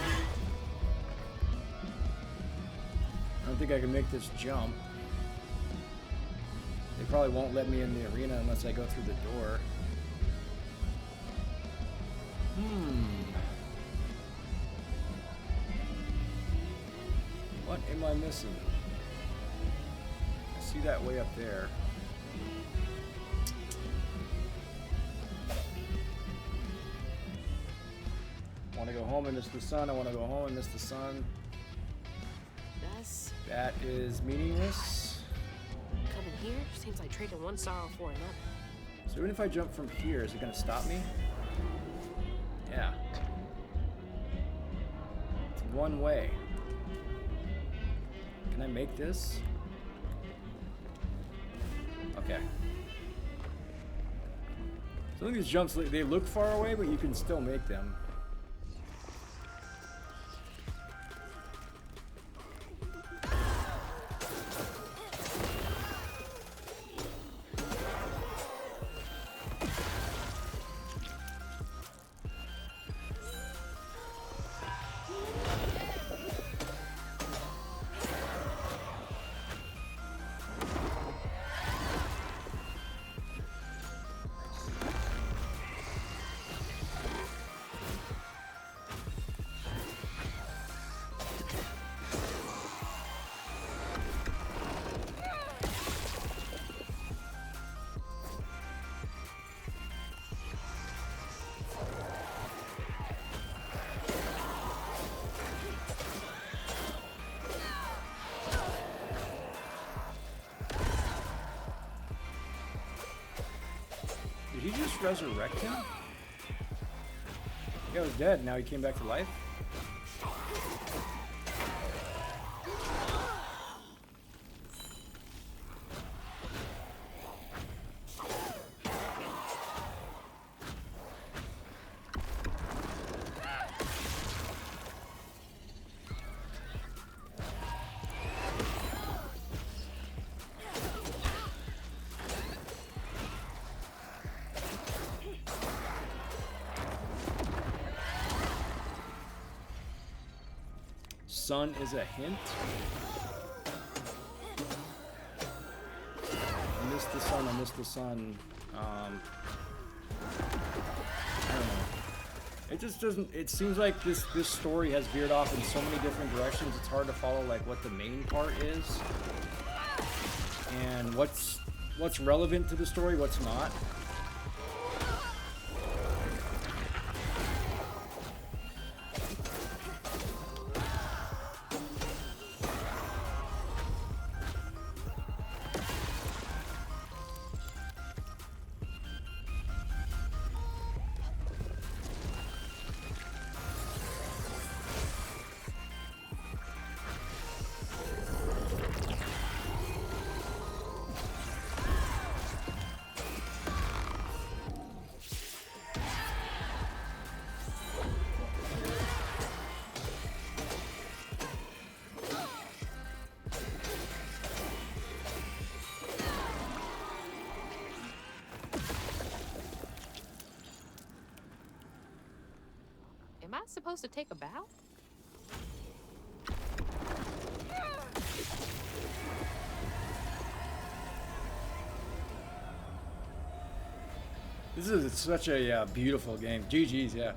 don't think I can make this jump. They probably won't let me in the arena unless I go through the door. What am I missing? I see that way up there. I want to go home and miss the sun. I want to go home and miss the sun. That is meaningless. Coming here seems like trading one sorrow for another. So even if I jump from here, is it going to stop me? Yeah. It's one way. Can I make this? Okay. Some of these jumps, they look far away, but you can still make them. Did he just resurrect him? The guy was dead, now he came back to life? Sun is a hint. I missed the sun, I missed the sun. I don't know. It just doesn't, it seems like this story has veered off in so many different directions, it's hard to follow like what the main part is. And what's relevant to the story, what's not. Am I supposed to take a bow? This is such a beautiful game. GG's, yeah.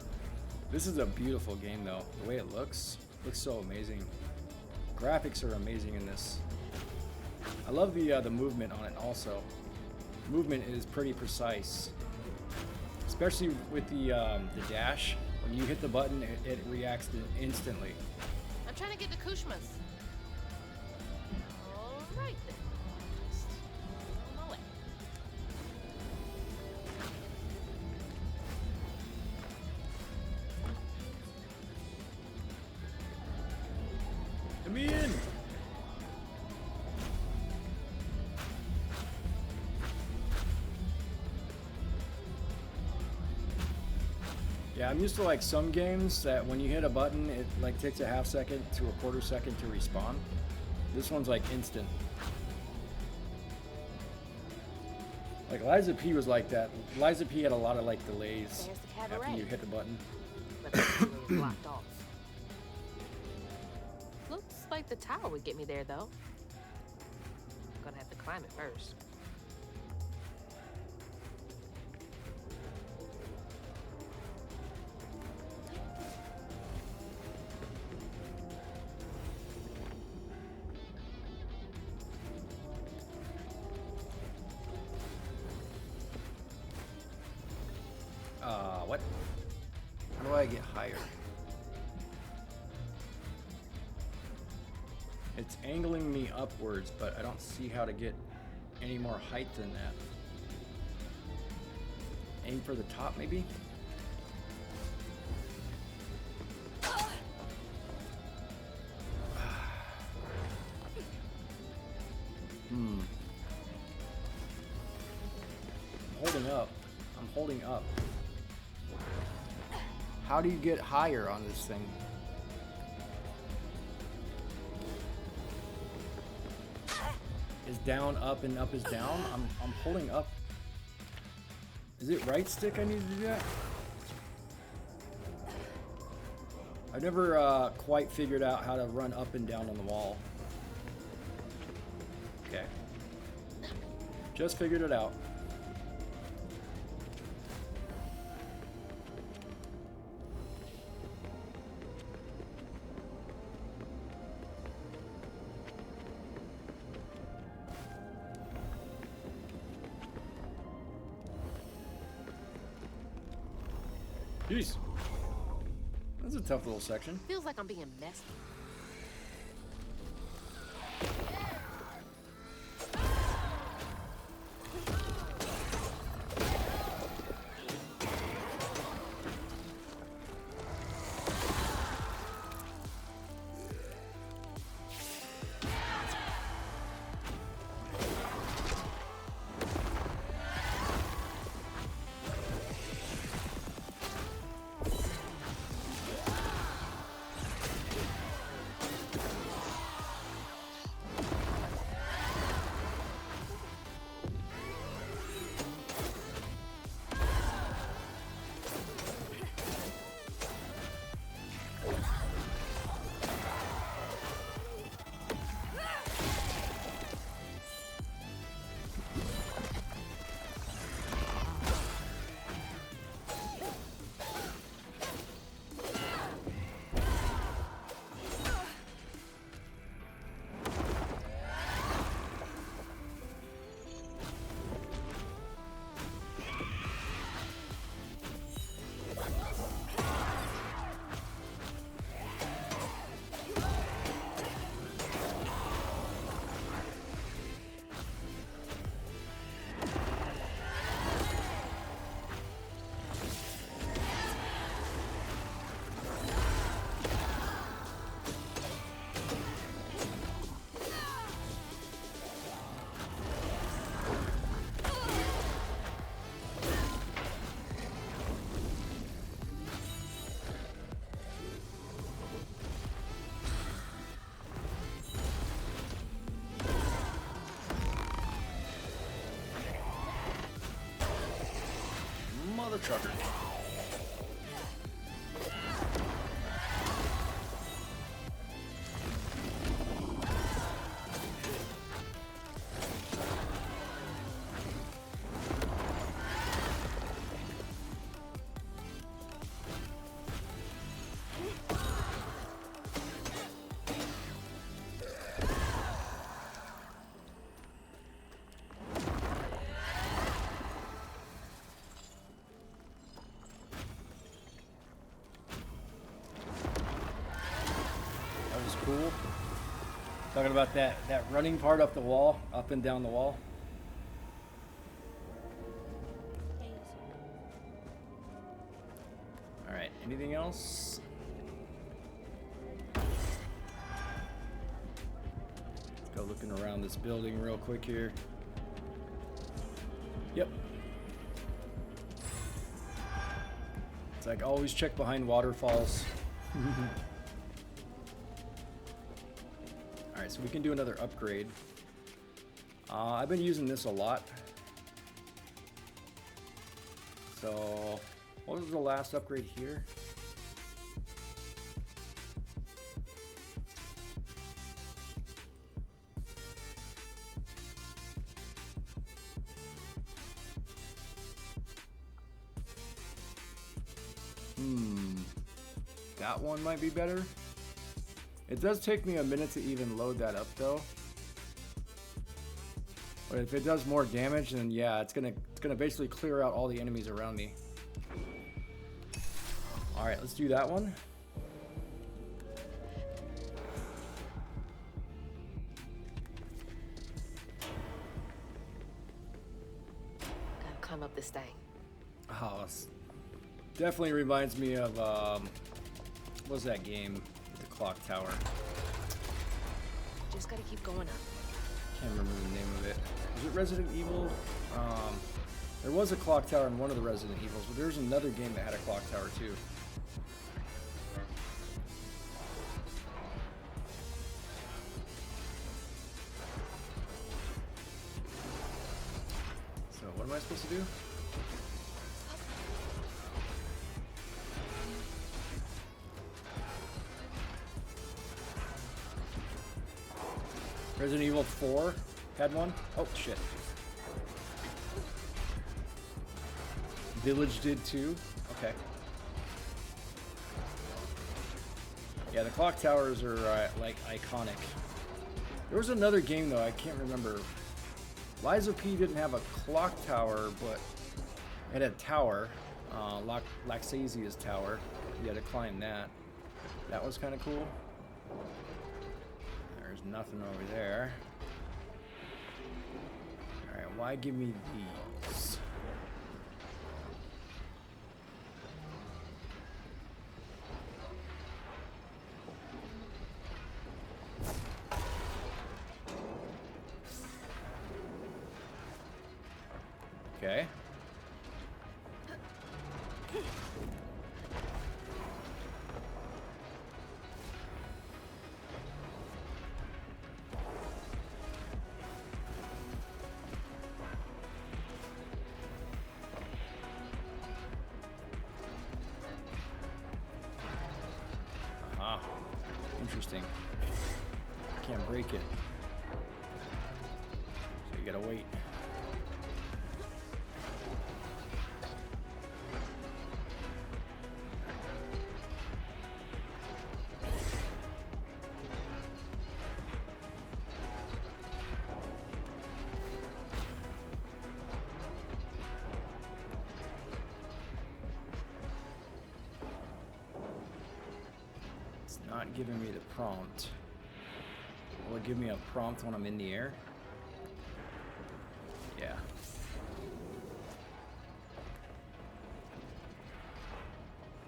This is a beautiful game, though. The way it looks so amazing. Graphics are amazing in this. I love the movement on it also. Movement is pretty precise, especially with the dash. When you hit the button, it reacts instantly. I'm trying to get to Kushma's. All right then. Just on my way. Let me in. Yeah, I'm used to like some games that when you hit a button, it like takes a half second to a quarter second to respawn. This one's like instant. Like Liza P was like that. Liza P had a lot of like delays There's the after cabaret. you hit the button. But the freeway is blocked off. Looks like the tower would get me there, though. Gonna have to climb it first. What? How do I get higher? It's angling me upwards, but I don't see how to get any more height than that. Aim for the top, maybe? I'm holding up. I'm holding up. How do you get higher on this thing? Is down up and up is down? I'm holding up. Is it right stick I need to do that? I've never quite figured out how to run up and down on the wall. Okay. Just figured it out. Jeez. That's a tough little section. Feels like I'm being messed with. Mother trucker. Cool. Talking about that running part up the wall, up and down the wall. All right. Anything else? Let's go looking around this building real quick here. Yep. It's like always check behind waterfalls. Alright, so we can do another upgrade. I've been using this a lot. So, what was the last upgrade here? That one might be better. It does take me a minute to even load that up though. But if it does more damage, then yeah, it's gonna basically clear out all the enemies around me. Alright, let's do that one. Gotta climb up this thing. Oh, this definitely reminds me of what was that game with the clock tower? Just gotta keep going up. Can't remember the name of it. Was it Resident Evil? There was a clock tower in one of the Resident Evils, but there's another game that had a clock tower too. So what am I supposed to do? Resident Evil 4 had one. Oh shit. Village did too. Okay. Yeah, the clock towers are like iconic. There was another game though, I can't remember. Liza P didn't have a clock tower, but it had a tower. Laxasia's tower. You had to climb that. That was kind of cool. There's nothing over there. Alright, why give me these? Okay. Aha. Interesting. Can't break it. So you gotta wait. Not giving me the prompt. Will it give me a prompt when I'm in the air? Yeah.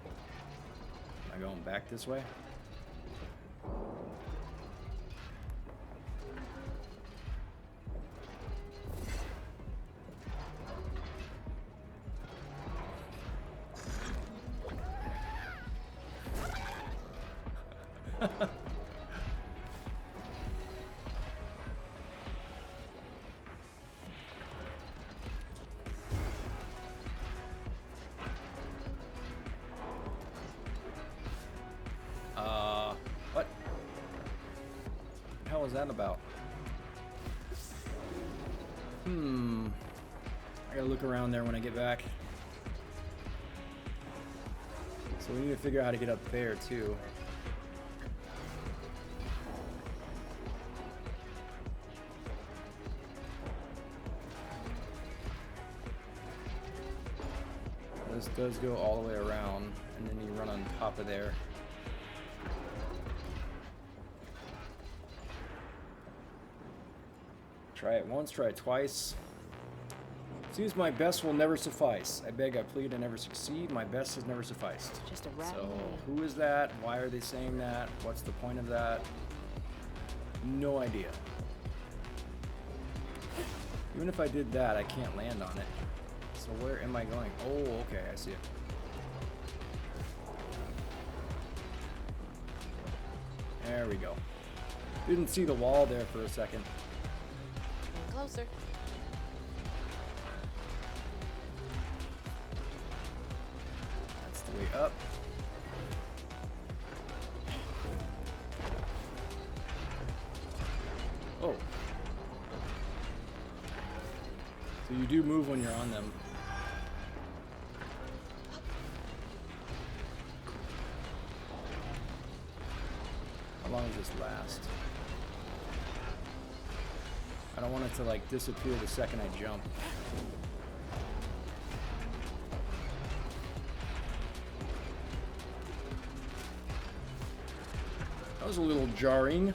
Am I going back this way? What? The hell is that about? I gotta look around there when I get back. So we need to figure out how to get up there too. This does go all the way around, and then you run on top of there. Try it once, try it twice. Seems my best will never suffice. I beg, I plead, I never succeed. My best has never sufficed. Just a rat. So, who is that? Why are they saying that? What's the point of that? No idea. Even if I did that, I can't land on it. So where am I going? Oh, okay, I see it. There we go. Didn't see the wall there for a second. Closer. That's the way up. Oh. So you do move when you're on them. How long does this last? I don't want it to like disappear the second I jump. That was a little jarring.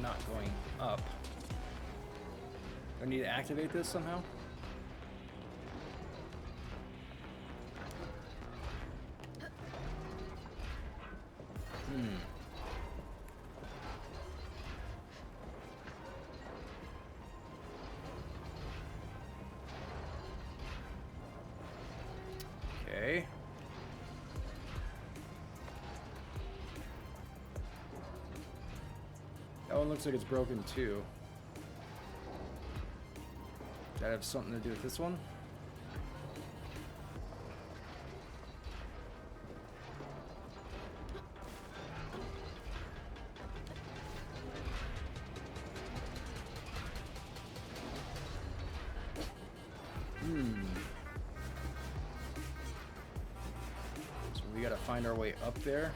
Not going up. Do I need to activate this somehow? Okay. That one looks like it's broken too. Does that have something to do with this one? So we gotta find our way up there.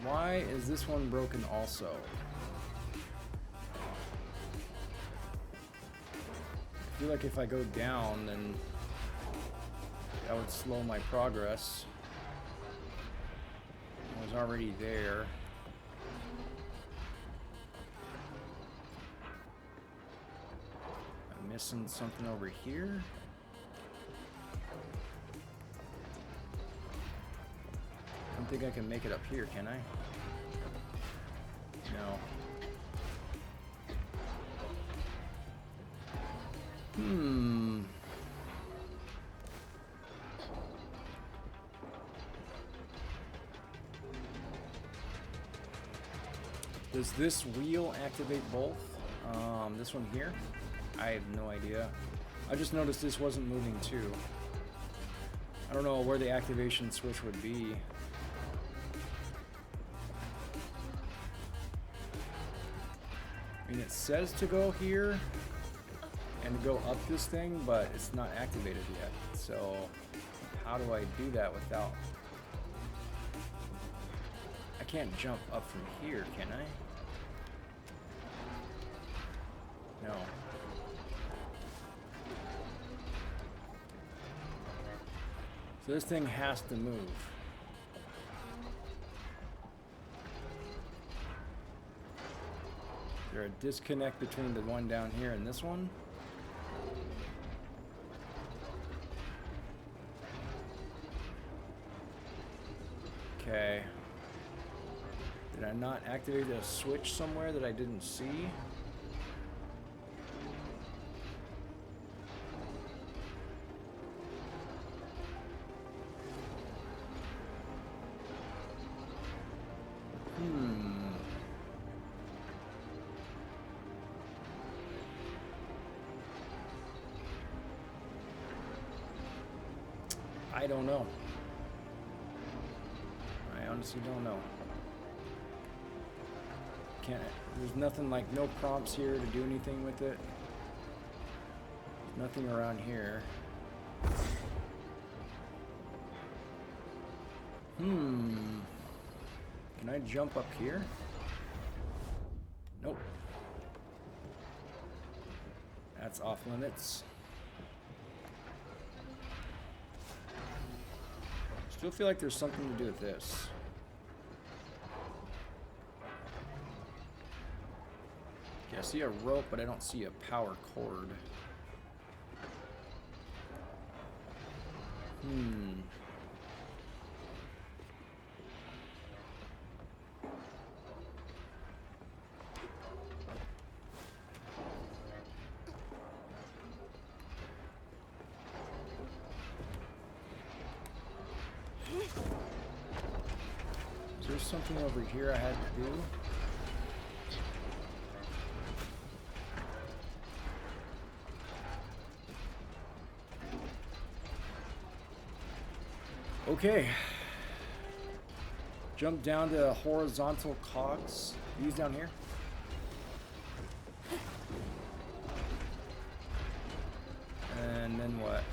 Why is this one broken also? I feel like if I go down, then that would slow my progress. I was already there. I'm missing something over here. I don't think I can make it up here, can I? No. Does this wheel activate both? This one here? I have no idea. I just noticed this wasn't moving too. I don't know where the activation switch would be. I mean, it says to go here and go up this thing, but it's not activated yet. So how do I do that without... I can't jump up from here, can I? No. So this thing has to move. Is there a disconnect between the one down here and this one? Okay. Did I not activate a switch somewhere that I didn't see? I don't know. I honestly don't know. Can't. There's nothing like no prompts here to do anything with it. There's nothing around here. Can I jump up here? Nope. That's off limits. Still feel like there's something to do with this. see a rope, but I don't see a power cord. Is there something over here I had to do? Okay. Jump down to horizontal cogs. These down here. And then what?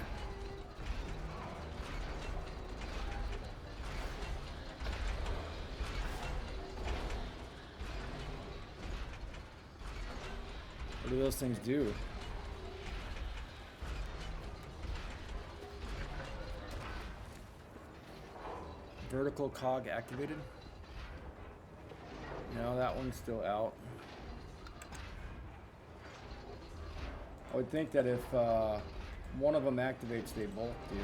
What do those things do? Vertical cog activated? No, that one's still out. I would think that if one of them activates, they both do.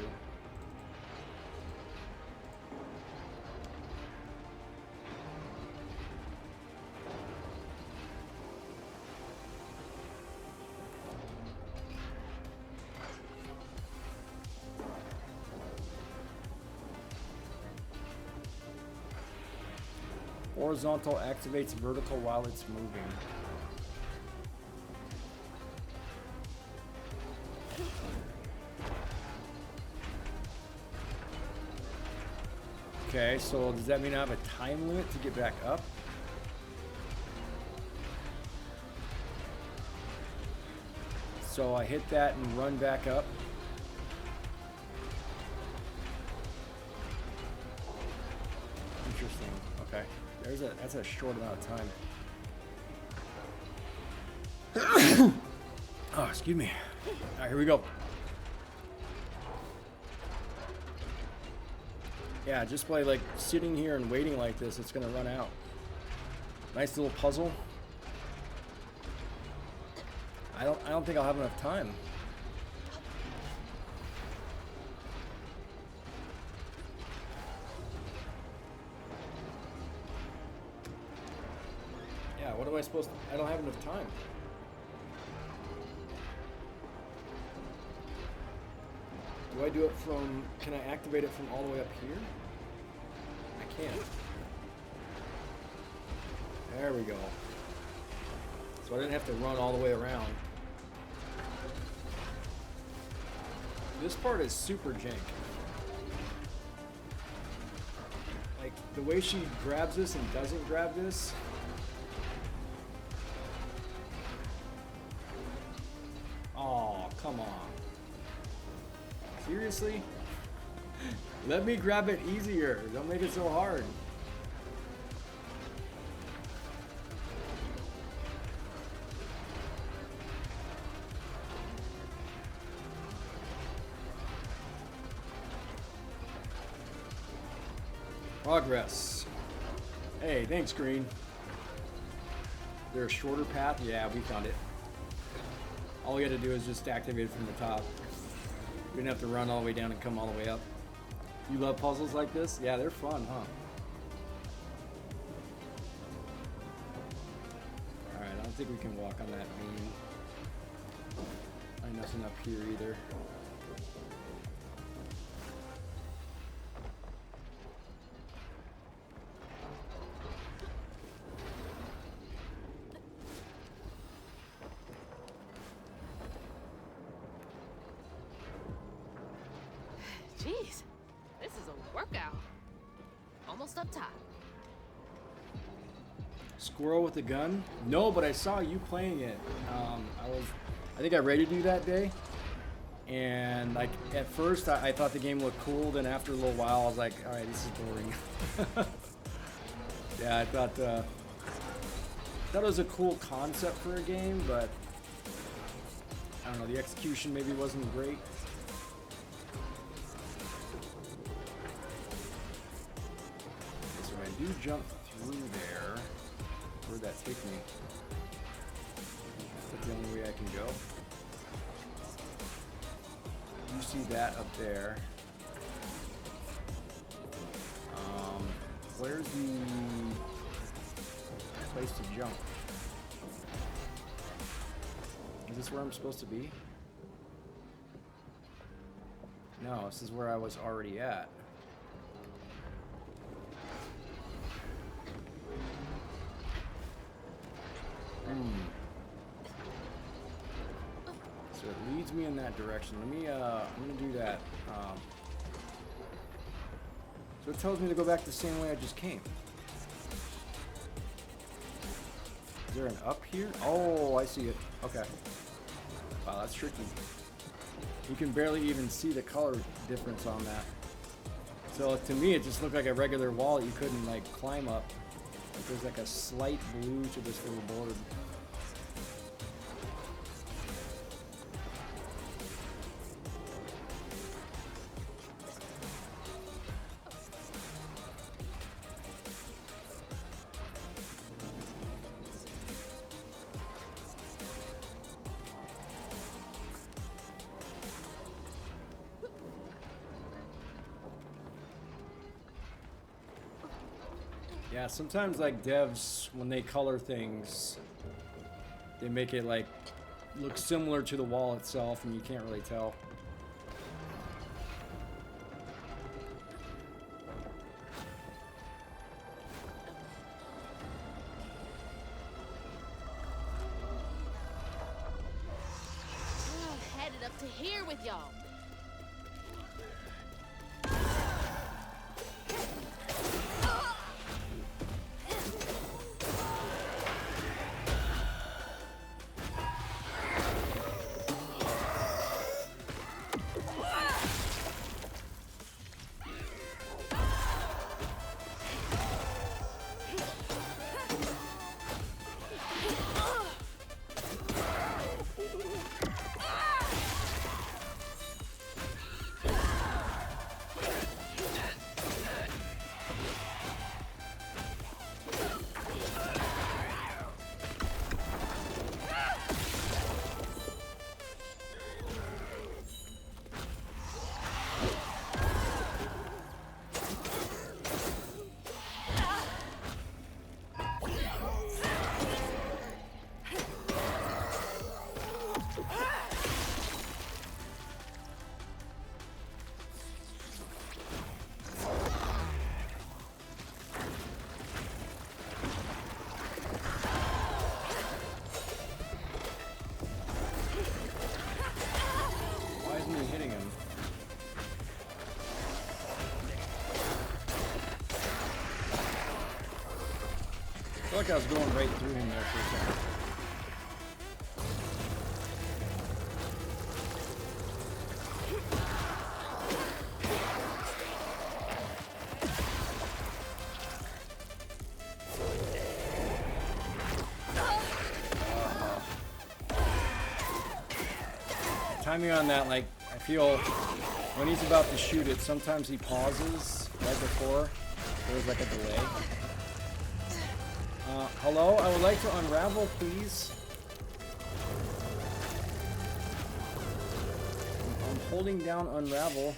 Horizontal activates vertical while it's moving. Okay, so does that mean I have a time limit to get back up? So I hit that and run back up. Interesting. Okay. That's a short amount of time. Oh, excuse me. All right, here we go. Yeah, just by like sitting here and waiting like this, it's gonna run out. Nice little puzzle. I don't think I'll have enough time. Yeah, what am I supposed to? I don't have enough time. Do I do it from, can I activate it from all the way up here? I can't. There we go. So I didn't have to run all the way around. This part is super jank. Like, the way she grabs this and doesn't grab this. Oh, come on. Seriously? Let me grab it easier. Don't make it so hard. Progress. Hey, thanks, Green. Is there a shorter path? Yeah, we found it. All we gotta do is just activate it from the top. We didn't have to run all the way down and come all the way up. You love puzzles like this? Yeah, they're fun, huh? Alright, I don't think we can walk on that beam. Ain't nothing up here either. Jeez, this is a workout. Almost up top. Squirrel with a gun? No, but I saw you playing it. I think I raided you that day. And like at first I thought the game looked cool, then after a little while I was like, alright, this is boring. Yeah, I thought it was a cool concept for a game, but I don't know, the execution maybe wasn't great. Do jump through there. Where'd that take me? like the only way I can go. You see that up there. Where's the place to jump? Is this where I'm supposed to be? No, this is where I was already at. So it leads me in that direction. Let me, I'm gonna do that. So it tells me to go back the same way I just came. Is there an up here? Oh, I see it. Okay. Wow, that's tricky. You can barely even see the color difference on that. So to me, it just looked like a regular wall that you couldn't like climb up. Like there's like a slight blue to this little board. Yeah, sometimes like devs, when they color things, they make it like look similar to the wall itself and you can't really tell. Headed up to here with y'all. I feel like I was going right through him there for a second. Timing on that, like, I feel when he's about to shoot it, sometimes he pauses right before. There's like a delay. Hello, I would like to unravel, please. I'm holding down unravel.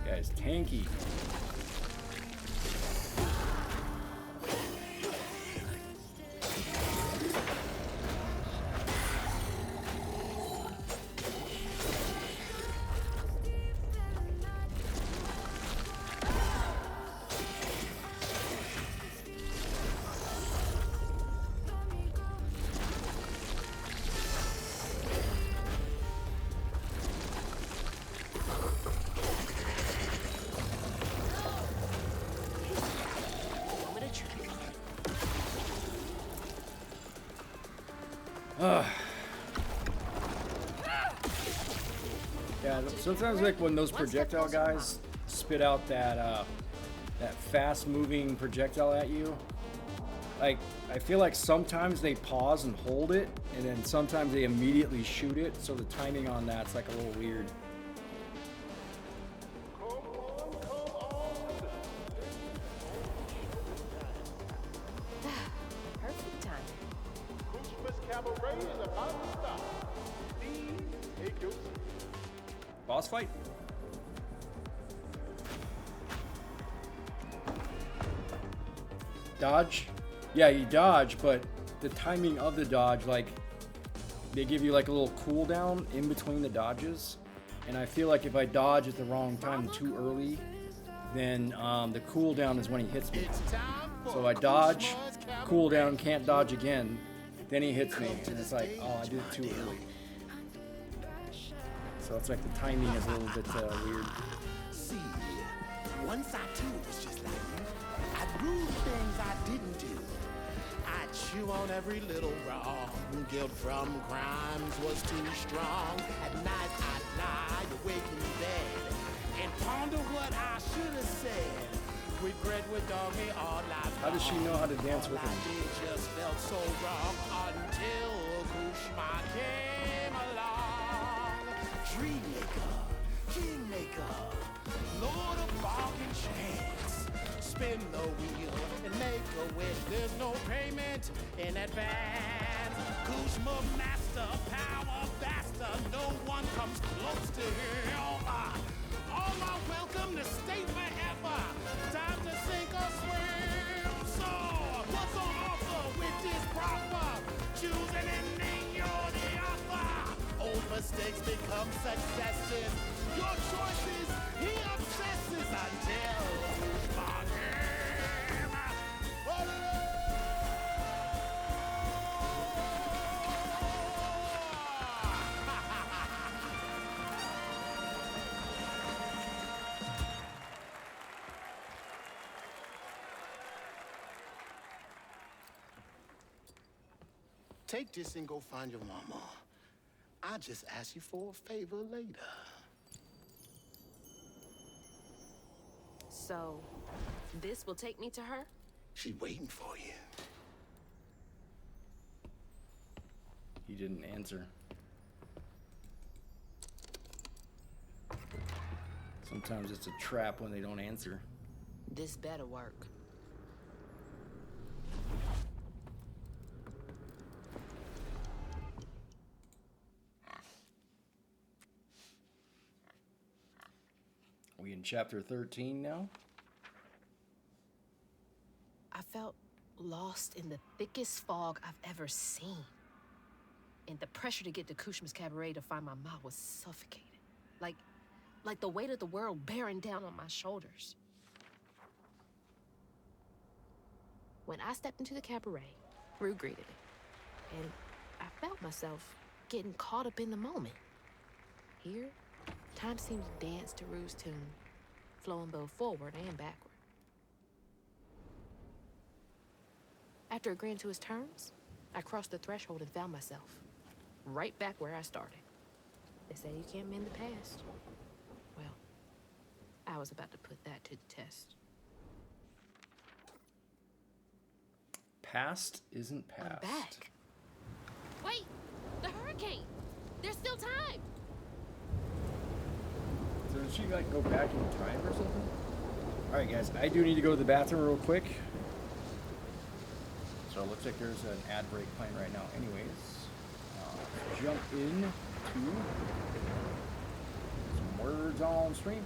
Guy's tanky. Yeah, sometimes like when those projectile guys spit out that that fast-moving projectile at you, like I feel like sometimes they pause and hold it, and then sometimes they immediately shoot it. So the timing on that's like a little weird. boss fight? Dodge? Yeah, you dodge, but the timing of the dodge, like, they give you like a little cooldown in between the dodges. And I feel like if I dodge at the wrong time too early, then the cooldown is when he hits me. So I dodge, cooldown, can't dodge again, then he hits me, and it's like, oh, I did it too early. So it's like the timing is a little bit weird. See, once I too was just like you. I'd rule things I didn't do. I'd chew on every little wrong. Guilt from crimes was too strong. At night I'd lie awake in bed and ponder what I should have said. Regret would dog me all night. How does she know how to dance with him? It just felt so wrong until Kushma came along. Dreammaker, kingmaker, lord of bargain chance. Spin the wheel and make a wish. There's no payment in advance. Kushma master, power bastard. No one comes close to him. All are welcome to stay forever. Time to sink or swim. So, what's on offer with this proper? Choose an ending, you're the author. Old mistakes become successes. Your choices, he obsesses until Kushma came. Take this and go find your mama. I'll just ask you for a favor later. So, this will take me to her? She's waiting for you. He didn't answer. Sometimes it's a trap when they don't answer. This better work. We in chapter 13 now? I felt lost in the thickest fog I've ever seen. And the pressure to get to Kushma's cabaret to find my ma was suffocating. Like the weight of the world bearing down on my shoulders. When I stepped into the cabaret, Rue greeted it. And I felt myself getting caught up in the moment. Here, time seemed to dance to Rue's tune, flowing both forward and backward. After agreeing to his terms, I crossed the threshold and found myself right back where I started. They say you can't mend the past. Well, I was about to put that to the test. Past isn't past. I'm back. Wait! The hurricane! There's still time! So did she like go back in time or something? Alright guys, I do need to go to the bathroom real quick. So it looks like there's an ad break playing right now. Anyways, jump in to some words on stream.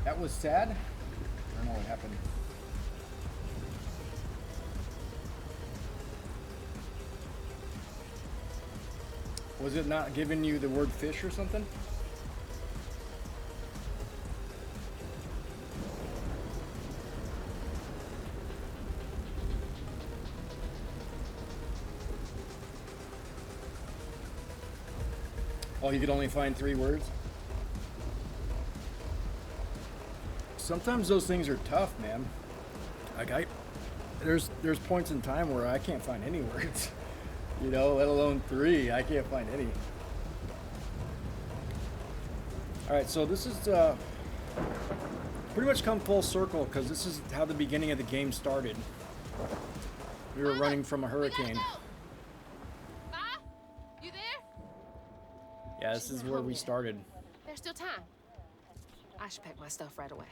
That was sad. I don't know what happened. Was it not giving you the word fish or something? Oh, you could only find 3 words? Sometimes those things are tough, man. Like there's points in time where I can't find any words. You know, let alone 3. I can't find any. Alright, so this is pretty much come full circle because this is how the beginning of the game started. We were running from a hurricane. Ma? You there? Yeah, this is where we started. There's still time. I should pack my stuff right away.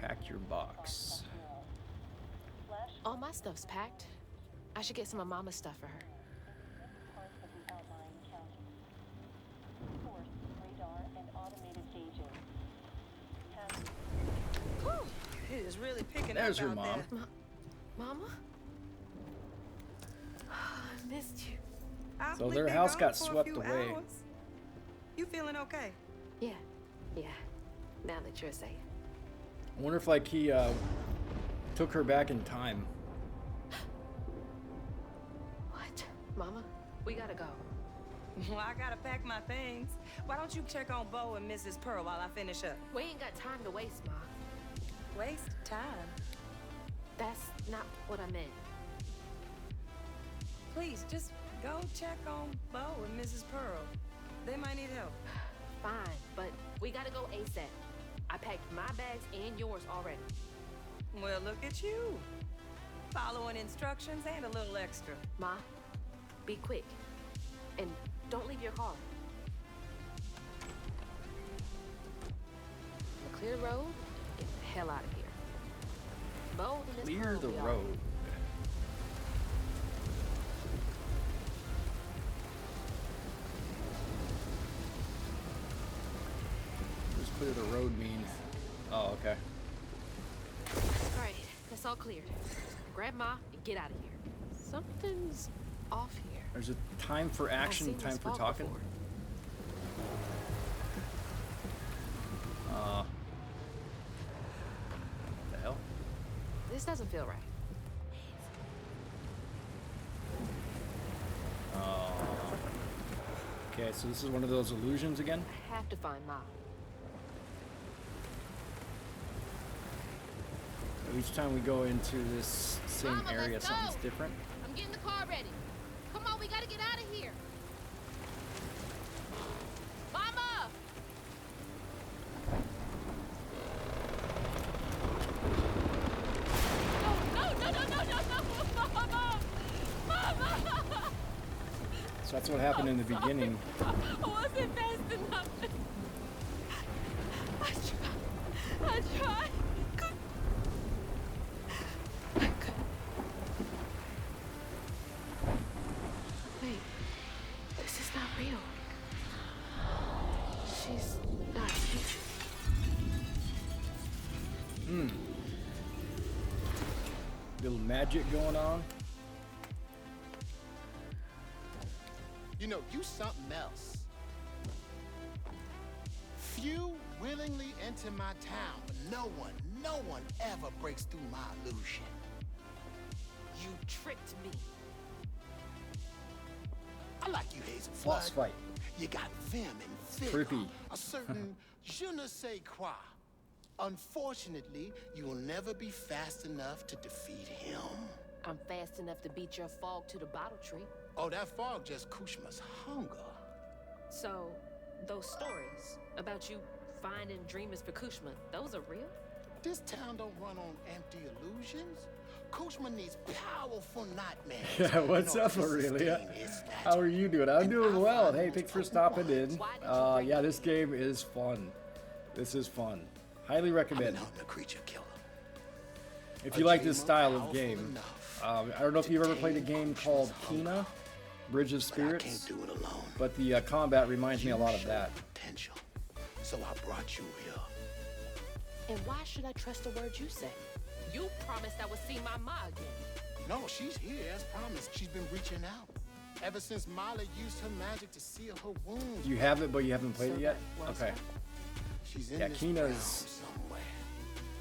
Pack your box. All my stuff's packed. I should get some of Mama's stuff for her. Whew, it is really picking There's up her out mom. there. Mama? I missed you. So We've their been house gone got for a swept few away. hours. You feeling okay? Yeah. Now that you're saying. I wonder if like he took her back in time. What? Mama? We gotta go. Well, I gotta pack my things. Why don't you check on Bo and Mrs. Pearl while I finish up? We ain't got time to waste, Ma. Waste time. That's not what I meant. Please, just go check on Bo and Mrs. Pearl. They might need help. Fine, but we gotta go ASAP. I packed my bags and yours already. Well, look at you. Following instructions and a little extra. Ma, be quick. And don't leave your car. We'll clear the road and get the hell out of here. Bo and Miss Clear Pearl the will be all road. What does clear the road mean? Oh, okay. All right, that's all cleared. Grab Ma and get out of here. Something's off here. There's a time for I've action, seen time this for fog talking. before. What the hell? This doesn't feel right. Okay, so this is one of those illusions again? I have to find Ma. Each time we go into this same Mama, area, let's something's go. different. I'm getting the car ready. Come on, we gotta get out of here. Mama! No, Mama! Mama! So that's what happened in the beginning. I wasn't fast enough. I tried. Wait, this is not real. She's not here. Little magic going on. You know, you something else. Few willingly enter my town, but no one ever breaks through my illusion. You tricked me. I like you, Hazel Boss Flood. fight. You got vim and vigor. Creepy. A certain je ne sais quoi. Unfortunately, you will never be fast enough to defeat him. I'm fast enough to beat your fog to the bottle tree. Oh, that fog just Kushma's hunger. So, those stories about you finding dreamers for Kushma, those are real? This town don't run on empty illusions. Kushma needs powerful nightmares. Yeah, what's up, Aurelia? How are you doing? I'm doing well. Hey, thanks for stopping in. Yeah, this game is fun. This is fun. Highly recommend. A creature killer. If you like this style of game. I don't know if you've ever played a game called Kena. Bridge of Spirits. I can't do it alone. But the combat reminds me a lot of that. Potential. So I brought you here. And why should I trust the words you say? You promised I would see my ma again. No, she's here as promised. She's been reaching out. Ever since Molly used her magic to seal her wounds. You have it, but you haven't played it yet? Okay. She's in Yeah, this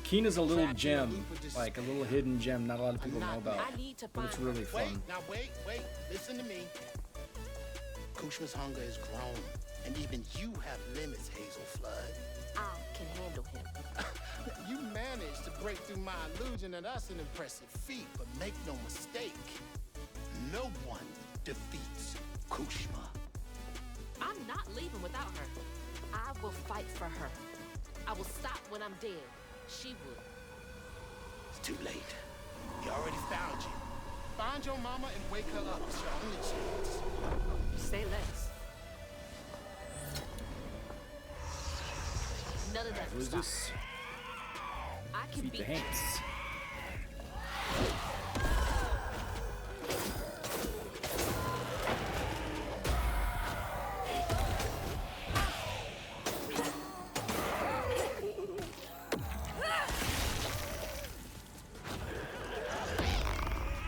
Keena's a little gem, like a little hidden gem not a lot of people know about. But it's really fun. Wait. Listen to me. Kushma's hunger is grown, and even you have limits, Hazel Flood. I can handle him. You managed to break through my illusion, and that's an impressive feat. But make no mistake, no one defeats Kushma. I'm not leaving without her. I will fight for her. I will stop when I'm dead. She would. It's too late. He already found you. Find your mama and wake her up. It's your only chance. Say less. None of that. Who's this? I can Beat the beat Hanks.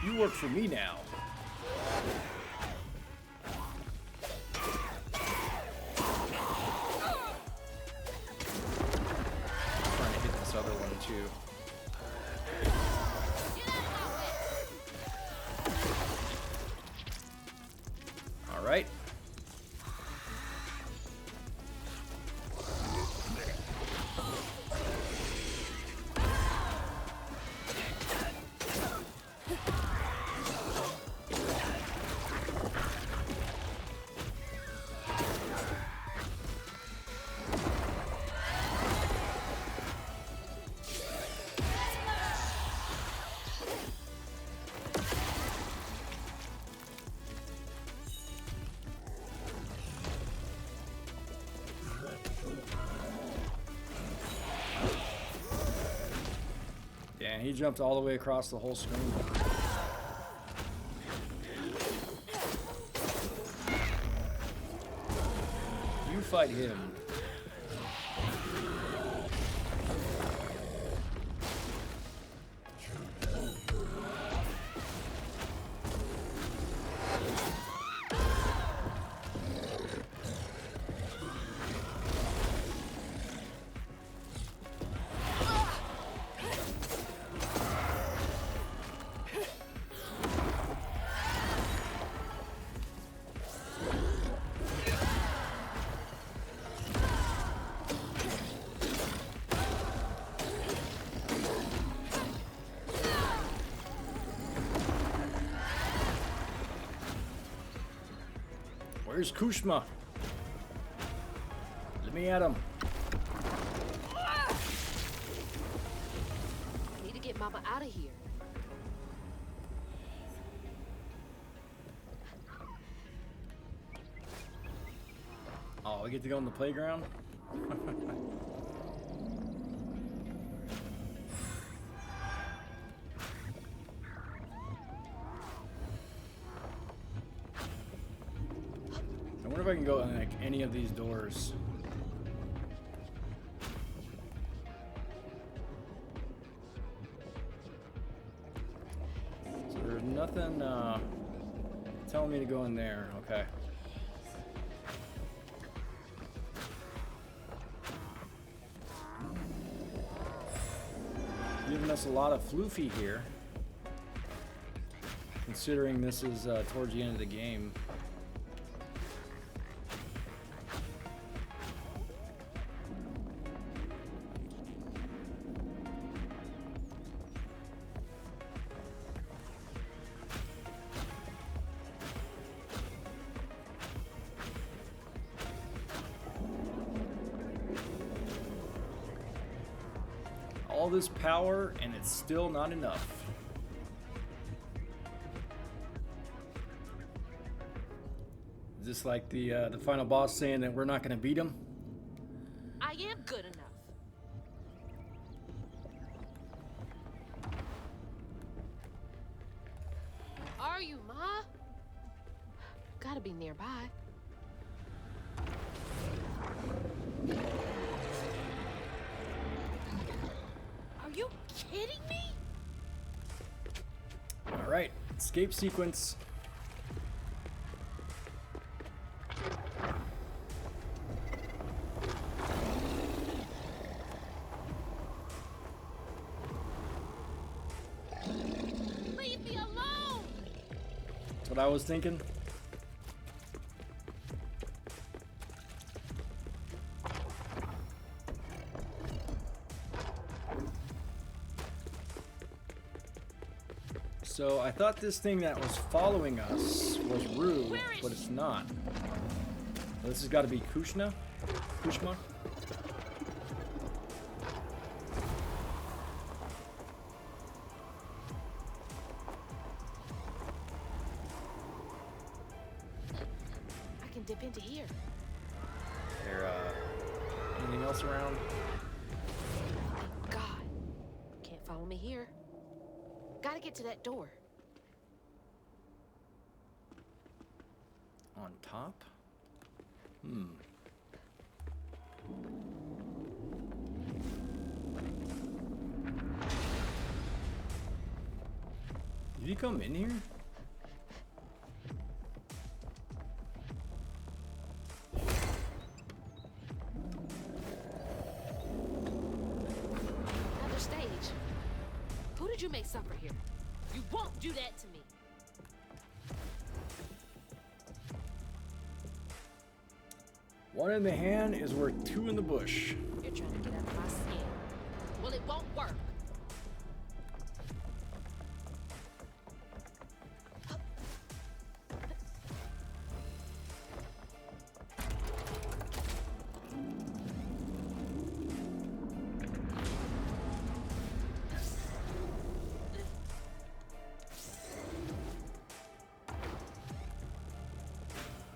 You work for me now. Trying to hit this other one too. All right. Yeah, he jumped all the way across the whole screen. You fight him. Where's Kushma? Let me at him. I need to get Mama out of here. Oh, we get to go in the playground? I wonder if I can go in like any of these doors. So there's nothing telling me to go in there. Okay. Giving us a lot of floofy here, considering this is towards the end of the game. All this power and it's still not enough. Is this like the final boss saying that we're not going to beat him? I am good enough. Are you, Ma? gotta be nearby. Are you kidding me? All right, escape sequence. Leave me alone! That's what I was thinking. So I thought this thing that was following us was Rue, but it's not. So this has got to be Kushma. I can dip into here. Is there anything else around? Thank God. Can't follow me here. Gotta get to that door. On top? Did he come in here? Another stage. Who did you make suffer here? You won't do that to me. One in the hand is worth two in the bush. You're trying to get out of my skin. Well, it won't work.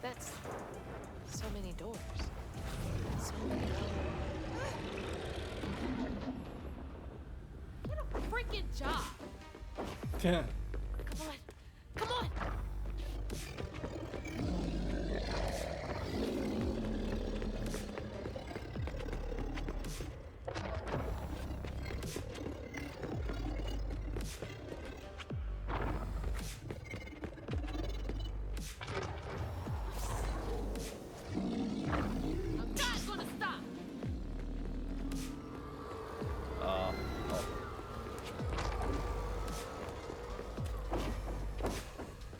That's so many doors. So many doors. Get a freaking job. Yeah. Come on. Come on. I'm not gonna stop. Oh.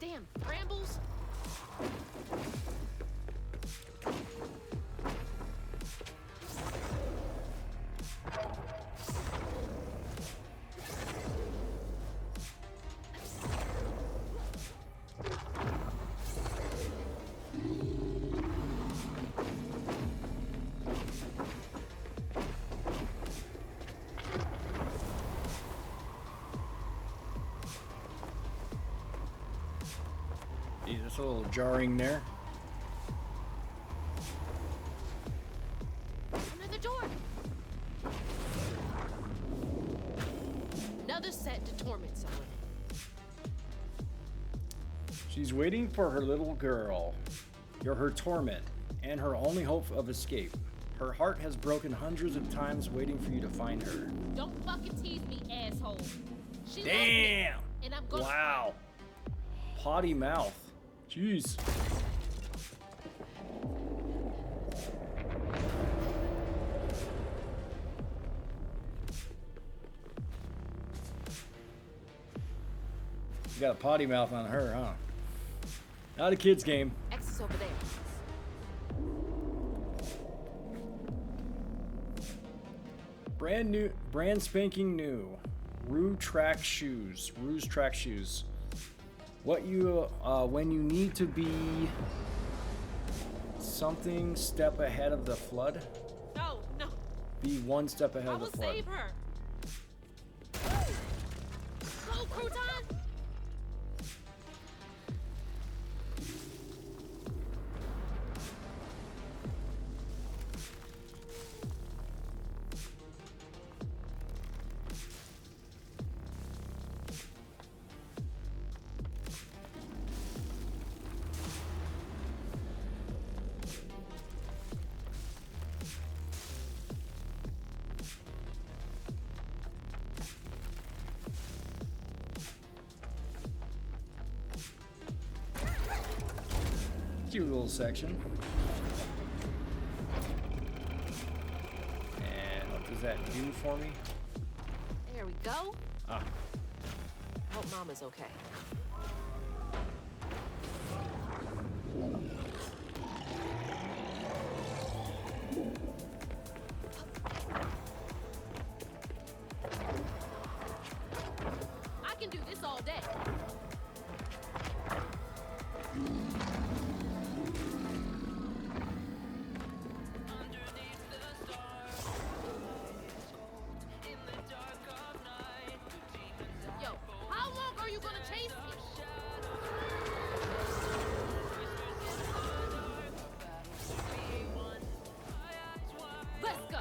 Damn brambles. Geez, that's a little jarring there. Another door. Another set to torment someone. She's waiting for her little girl. You're her torment and her only hope of escape. Her heart has broken hundreds of times waiting for you to find her. Don't fucking tease me, asshole. She loves Damn! me, and I'm gonna Wow. Potty mouth. Jeez. You got a potty mouth on her, huh? Not a kid's game. Exit's over there. Brand spanking new. Rue track shoes. Rue's track shoes. What you, when you need to be something step ahead of the flood, No, no. be one step ahead I of the will flood. save her. Go, Crouton! cute little section. And what does that do for me? There we go. Ah. Hope Mama's okay. I can do this all day. Yo, how long are you gonna chase me? Let's go.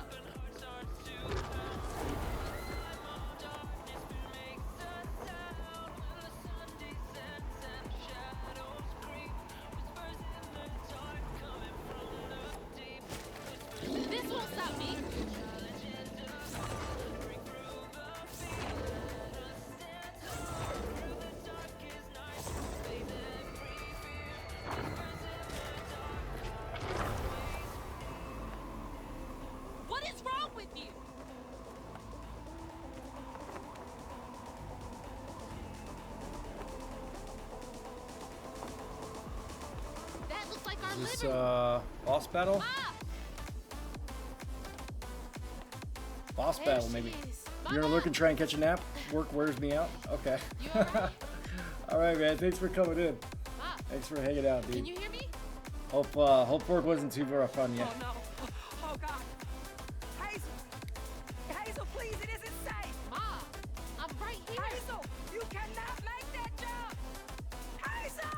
This won't stop me. What is wrong with you? That looks like our Is this living. boss battle? Ah! Boss There battle, she maybe. is. You're gonna look and try and catch a nap? Work wears me out? Okay. You all right? Alright, man. Thanks for coming in. Ma, Thanks for hanging out, can dude. you hear me? Hope work wasn't too rough on you. Oh no. Oh God. Hazel. Hazel, please, it isn't safe. Ma, I'm right here. Hazel, you cannot make that jump. Hazel!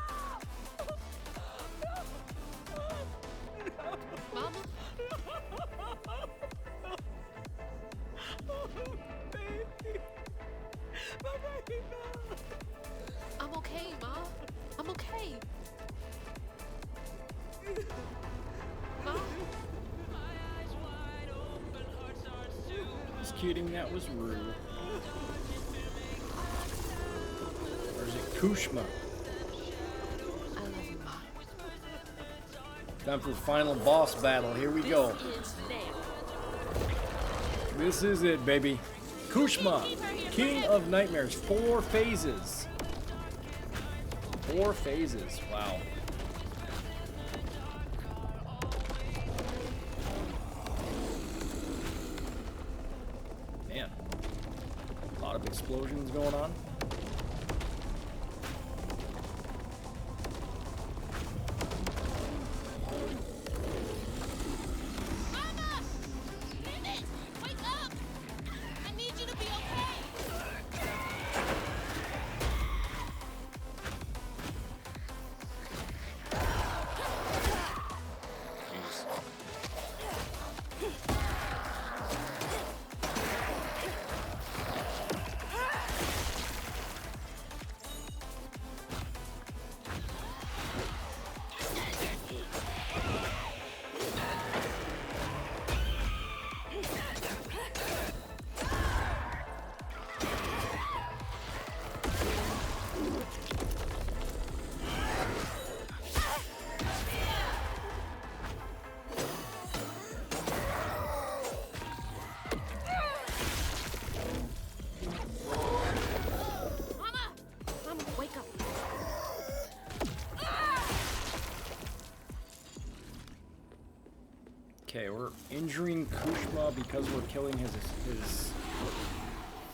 Mama? I'm okay, Ma. I'm okay. Ma? Just kidding, that was Rue. Or is it Kushma? I love you, Ma. Time for the final boss battle. Here we go. This is now. This is it, baby. Kushma, King of Nightmares. 4 phases. 4 phases. Wow. Man. A lot of explosions going on. Mama! Damn it! Wake up! I need you to be okay. Mama! Mama, wake up. Okay, we're injuring Kushma because we're killing his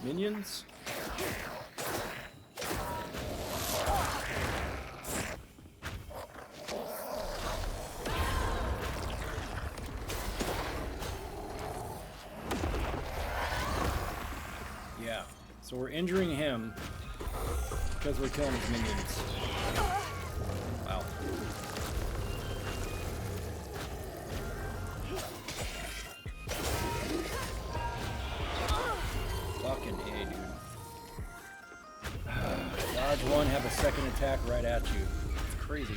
minions. Yeah, so we're injuring him because we're killing his minions. Wow. Fucking A, dude. Dodge one, have a second attack right at you. It's crazy.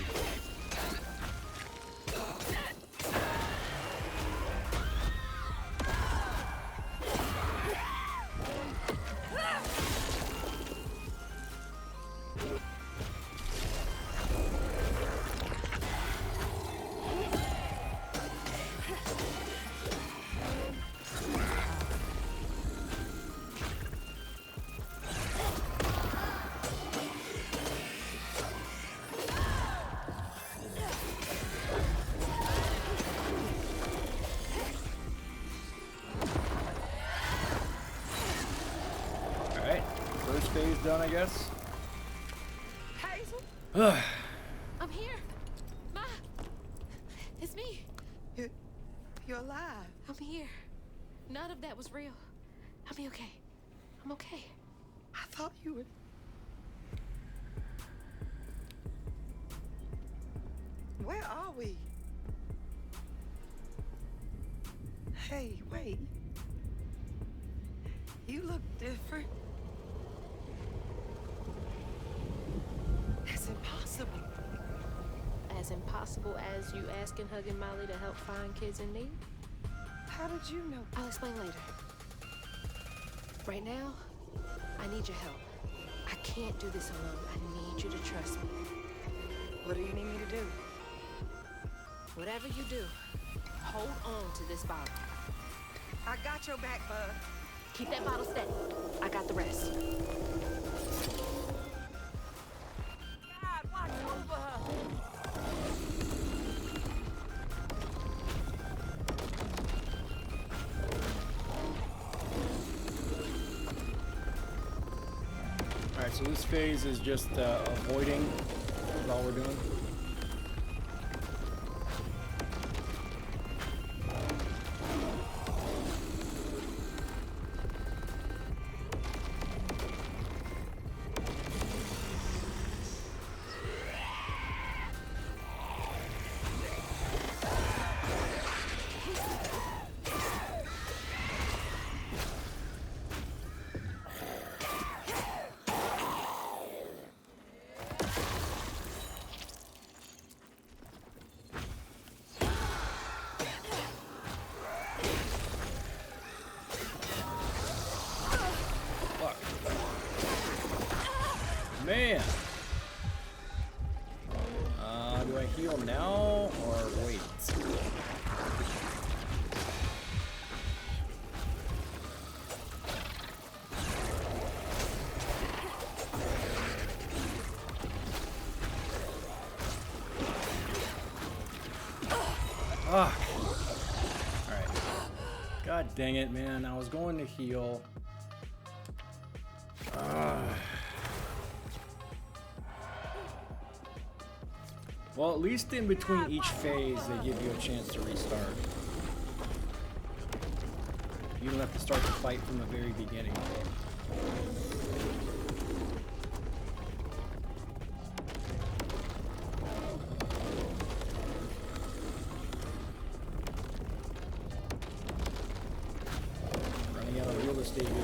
done, I guess. Hazel? I'm here. Ma, it's me. You're alive. I'm here. None of that was real. I'll be okay. I'm okay. I thought you were... Where are we? Hey, wait. You look different. That's impossible. As impossible as you asking Huggin' Molly to help find kids in need? How did you know? I'll explain later. Right now, I need your help. I can't do this alone. I need you to trust me. What do you need me to do? Whatever you do, hold on to this bottle. I got your back, bud. Keep that bottle steady. I got the rest. God, watch over her. Alright, so this phase is just avoiding. Is all we're doing. Man! Do I heal now or wait? Ah! Alright. God dang it, man. I was going to heal. Well, at least in between each phase, they give you a chance to restart. You don't have to start the fight from the very beginning. Running out of real estate here.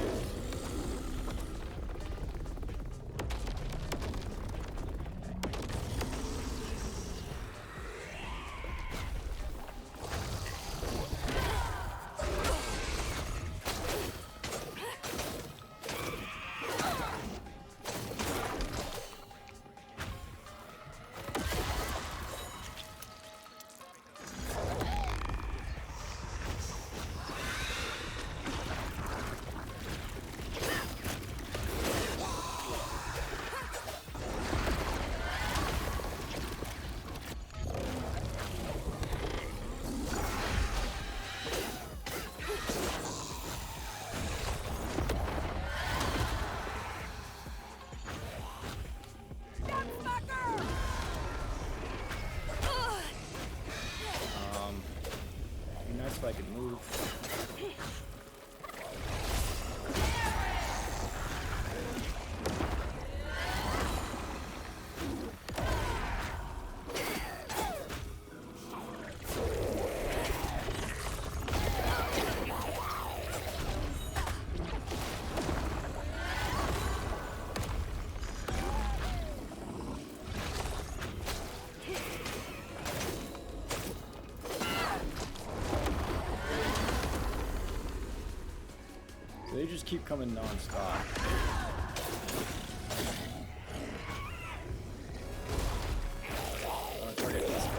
If I could move. They just keep coming non-stop. Oh, target this guy.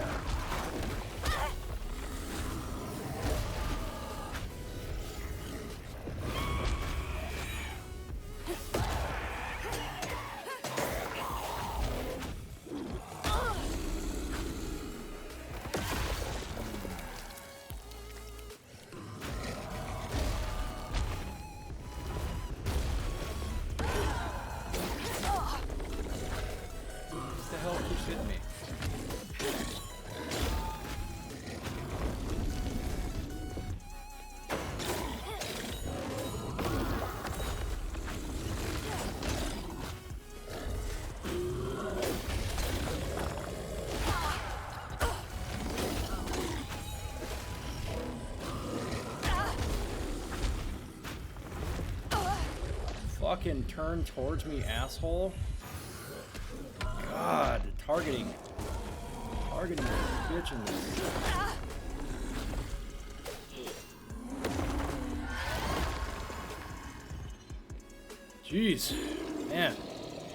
fucking turn towards me, asshole. God, targeting. Targeting this bitch in this. Jeez. Man.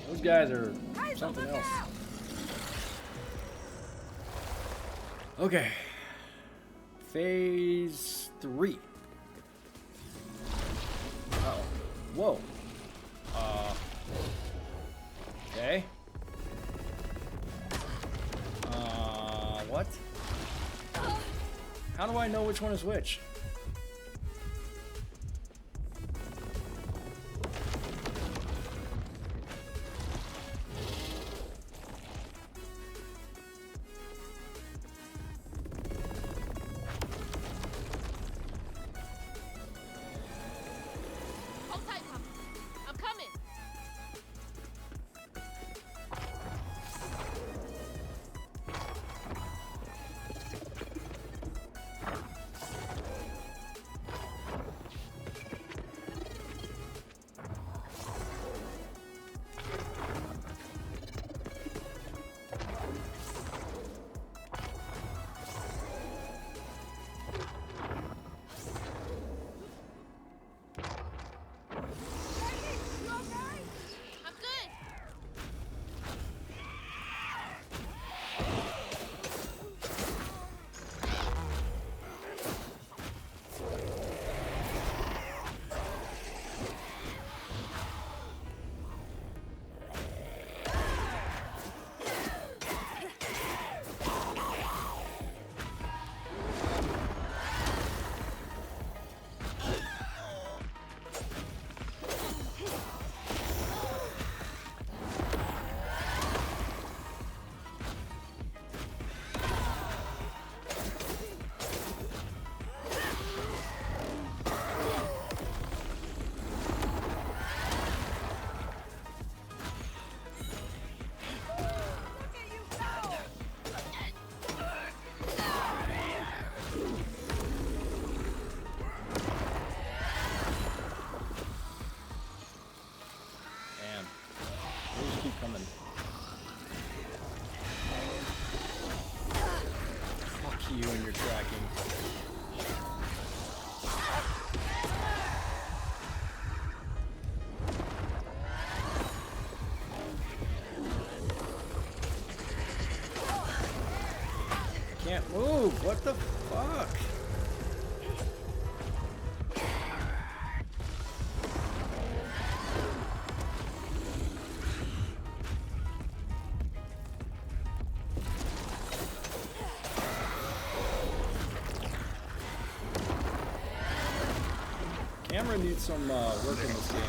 Those guys are something else. Okay. Phase 3. Uh-oh. Whoa. Okay. What? How do I know which one is which? Hold tight, Papa. I'm coming. I'm good. Damn. They just keep coming. Fuck you and your tracking. Can't move. What the fuck? Camera needs some work in this game.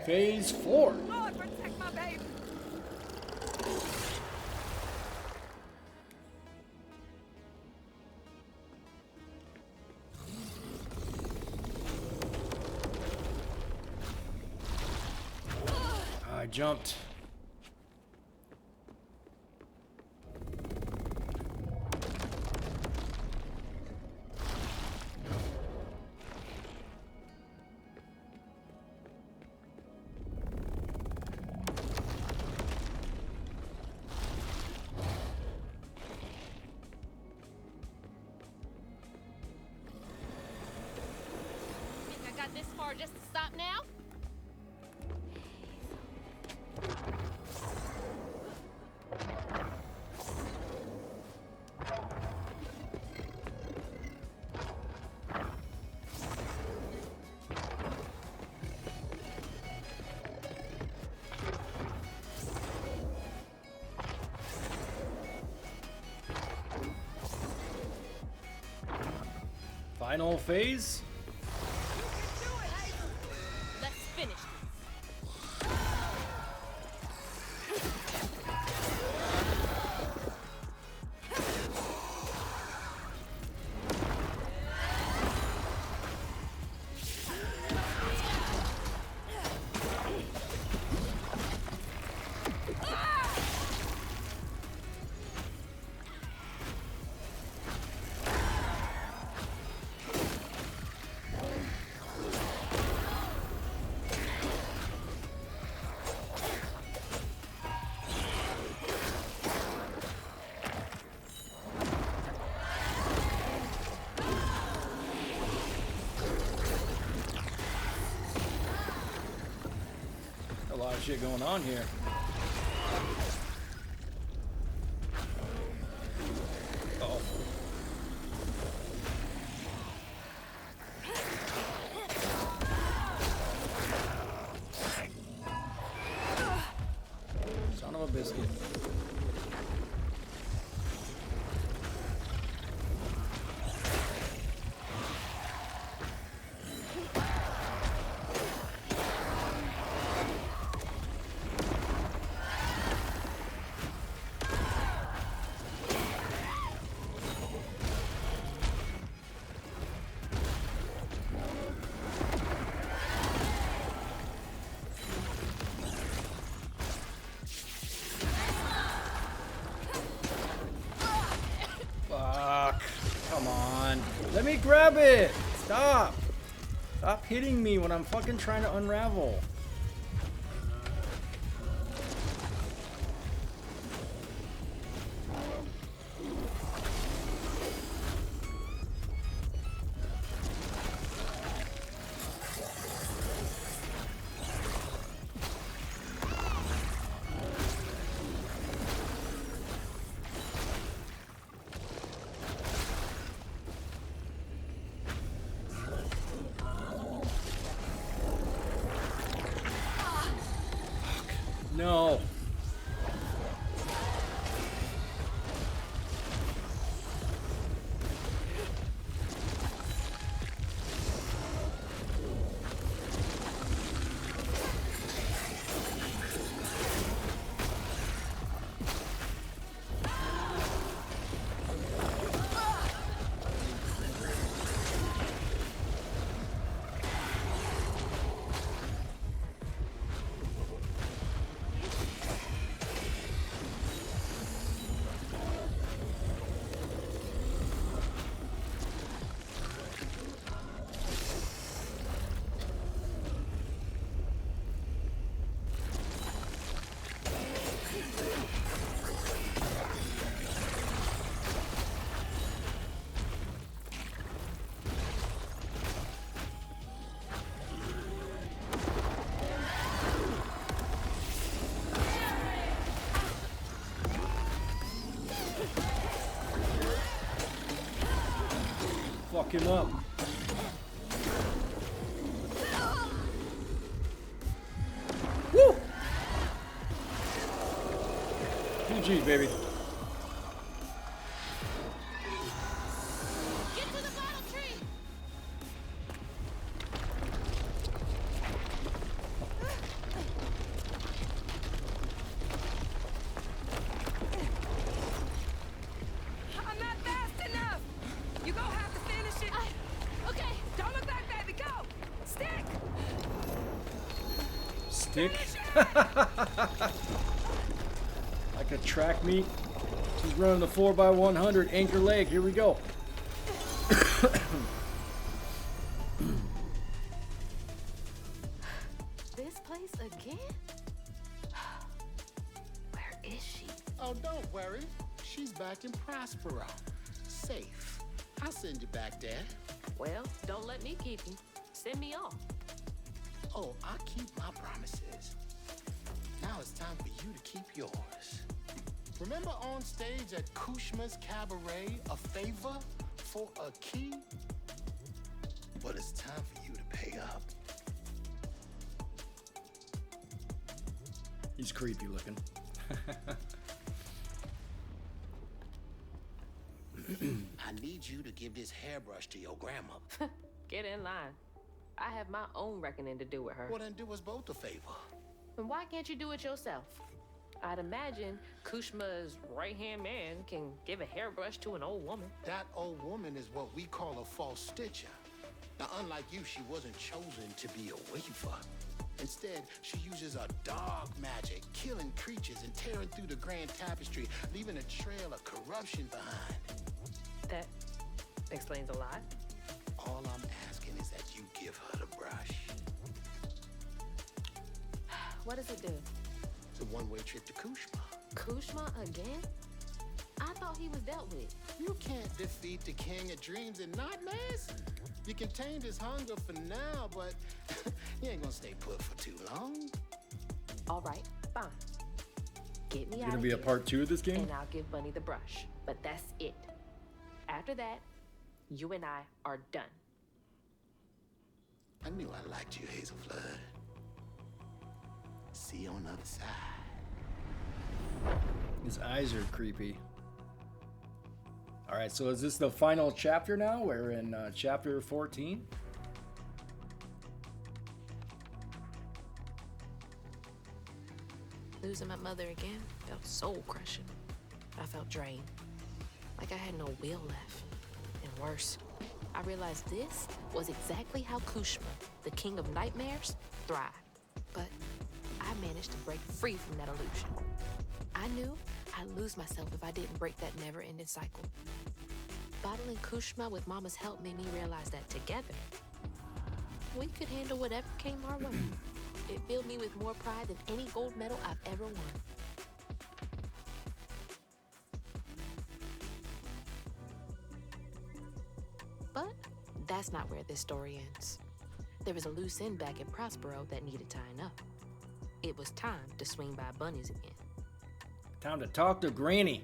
Phase 4. Lord, protect my baby. I jumped. Think I got this far just to stop now? Final phase. Let's finish this. lot of shit going on here. Uh-oh. Son of a biscuit. Fuck. Come on. Let me grab it. Stop. Stop hitting me when I'm fucking trying to unravel. No. Fuck him up. Woo! GG, baby. Get to the bottle tree! I'm not fast enough! You gonna have to finish it! Okay. Don't look back, baby, go! Stick! Stick? Like a track meet. He's running the 4x100 anchor leg. Here we go. This place again? Where is she? Oh, don't worry. She's back in Prospero. Safe. I'll send you back there. Well, don't let me keep you. Send me off. Oh, I keep my promises. Now it's time for you to keep yours. Remember on stage at Kushma's Cabaret, a favor for a key? Well, it's time for you to pay up. He's creepy looking. I need you to give this hairbrush to your grandma. Get in line. I have my own reckoning to do with her. Well, then do us both a favor. And why can't you do it yourself? I'd imagine Kushma's right-hand man can give a hairbrush to an old woman. That old woman is what we call a false stitcher. Now, unlike you, she wasn't chosen to be a weaver. Instead, she uses a dark magic, killing creatures and tearing through the grand tapestry, leaving a trail of corruption behind. That explains a lot. All I'm asking is that you give her the brush. What does it do? It's a one-way trip to Kushma. Kushma again? I thought he was dealt with. You can't defeat the king of dreams and not mess. You contained his hunger for now, but he ain't gonna stay put for too long. All right, fine. Get me out Gonna of be here, a part 2 of this game? and I'll give Bunny the brush. But that's it. After that, you and I are done. I knew I liked you, Hazel Flood. See you on the other side. His eyes are creepy. All right, so is this the final chapter now? We're in chapter 14. Losing my mother again felt soul crushing. I felt drained, like I had no will left. And worse, I realized this was exactly how Kushma, the king of nightmares, thrived. But I managed to break free from that illusion. I knew I'd lose myself if I didn't break that never-ending cycle. Bottling Kushma with Mama's help made me realize that together, we could handle whatever came our way. It filled me with more pride than any gold medal I've ever won. But that's not where this story ends. There was a loose end back at Prospero that needed tying up. It was time to swing by Bunny's again. Time to talk to Granny.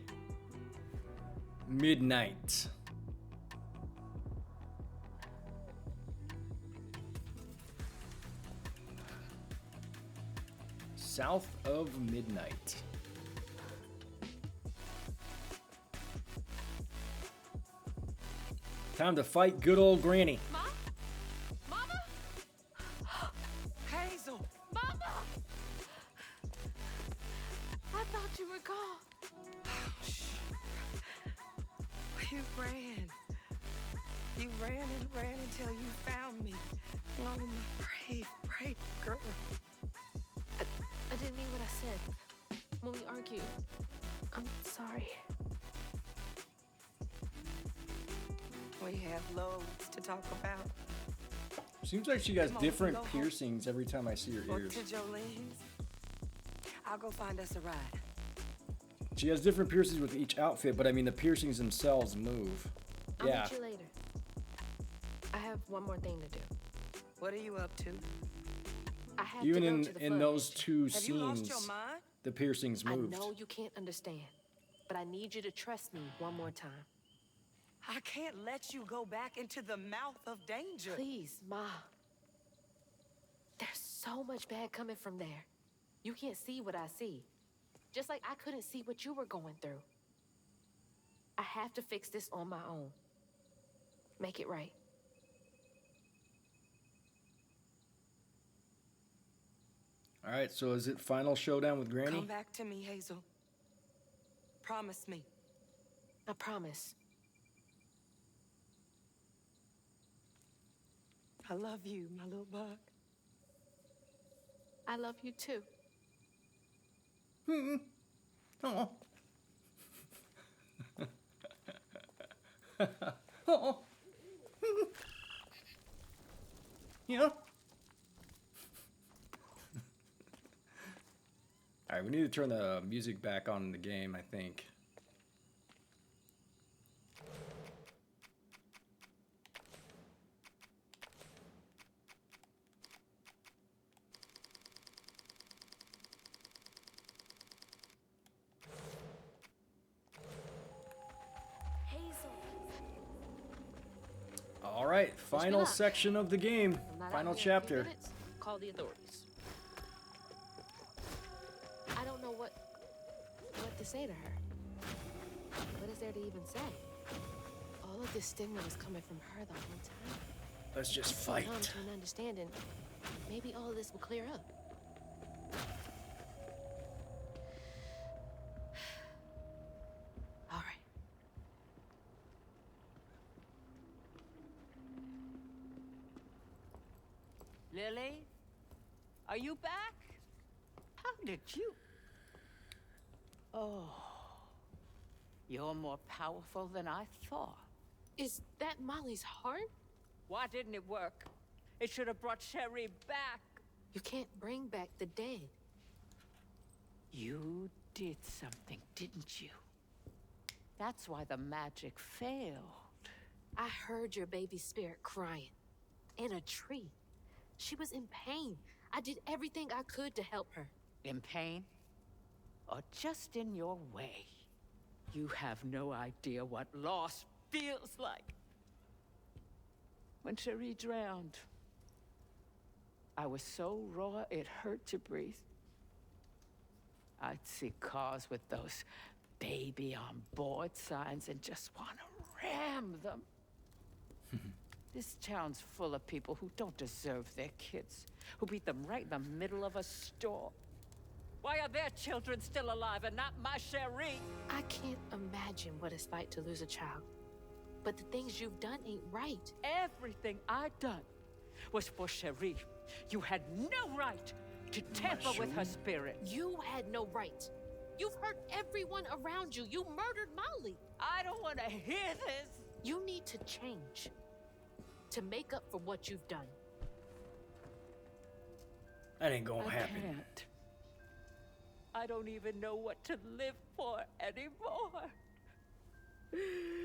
Midnight. South of midnight. Time to fight good old Granny. Mom? Mama? Hazel! Mama! I thought you were gone. You ran. You ran and ran until you found me. Oh, my brave, brave girl. I didn't mean what I said when we argued. I'm sorry. We have loads to talk about. Seems like she has Come on, different go home. piercings every time I see her Or ears. to Jolene's. I'll go find us a ride. She has different piercings with each outfit, but I mean the piercings themselves move. I'll Yeah. meet you later. I have one more thing to do. What are you up to? I have Even to go to the in flood those mission. two Have you lost your scenes, mind? the piercings I moved. know you can't understand, but I need you to trust me one more time. I can't let you go back into the mouth of danger. Please, Ma. There's so much bad coming from there. You can't see what I see. Just like I couldn't see what you were going through. I have to fix this on my own. Make it right. All right, so is it final showdown with Granny? Come back to me, Hazel. Promise me. I promise. I love you, my little bug. I love you too. Oh. Oh. Yeah. All right, we need to turn the music back on in the game, I think. All right, final luck. section of the game. I'm not Final out here in a few chapter. minutes. Call the authorities. I don't know what to say to her. What is there to even say? All of this stigma was coming from her the whole time. Let's just Come fight. to an understanding. Maybe all of this will clear up. All right. Lily, are you back? How did you? Oh, you're more powerful than I thought. Is that Molly's heart? Why didn't it work? It should have brought Sherry back. You can't bring back the dead. You did something, didn't you? That's why the magic failed. I heard your baby spirit crying. In a tree. She was in pain. I did everything I could to help her. In pain? Or just in your way? You have no idea what loss feels like. When Cherie drowned, I was so raw it hurt to breathe. I'd see cars with those baby on board signs and just want to ram them. This town's full of people who don't deserve their kids, who beat them right in the middle of a store. Why are their children still alive and not my Cherie? I can't imagine what it's like to lose a child. But the things you've done ain't right. Everything I done was for Cherie. You had no right to tamper with her spirit. You had no right. You've hurt everyone around you. You murdered Molly. I don't want to hear this. You need to change to make up for what you've done. That ain't gonna I happen. can't. I don't even know what to live for anymore.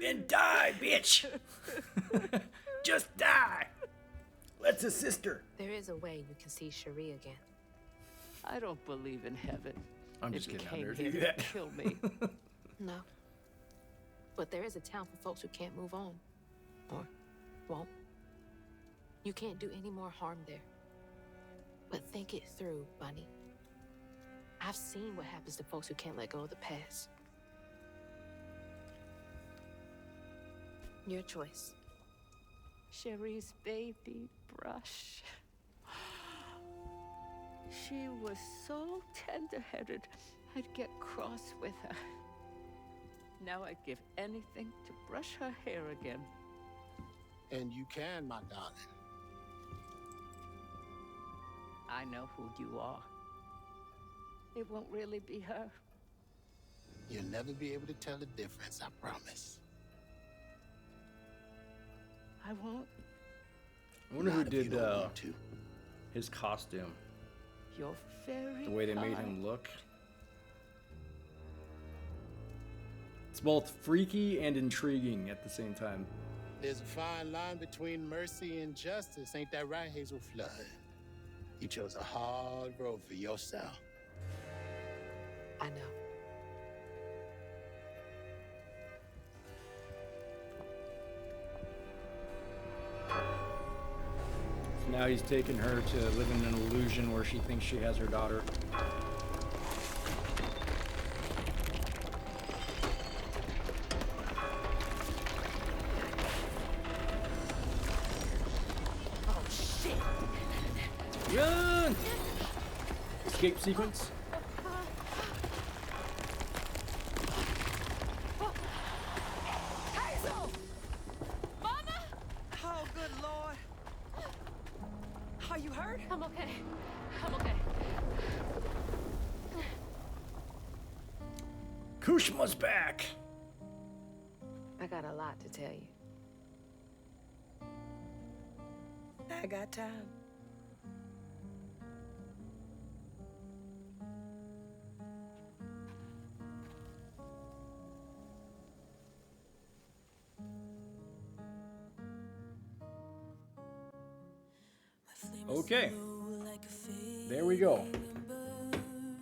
Then die, bitch! Just die! Let's assist her. There is a way you can see Cherie again. I don't believe in heaven. I'm just If you kidding. came I'll here never do to that. kill me. No. But there is a town for folks who can't move on. Or won't. You can't do any more harm there. But think it through, Bunny. I've seen what happens to folks who can't let go of the past. Your choice. Cherie's baby brush. She was so tender-headed, I'd get cross with her. Now I'd give anything to brush her hair again. And you can, my darling. I know who you are. It won't really be her. You'll never be able to tell the difference, I promise. I won't. I wonder who Not if you did don't want to. his costume. You're very The way they made kind. him look. It's both freaky and intriguing at the same time. There's a fine line between mercy and justice, ain't that right, Hazel Flood? You chose a hard road for yourself. I know. So now he's taken her to live in an illusion where she thinks she has her daughter. Oh, shit! Run! Escape sequence. Hazel! Mama! Oh, good Lord. Are you hurt? I'm okay. I'm okay. Kushma's back! I got a lot to tell you. I got time. Okay. There we go.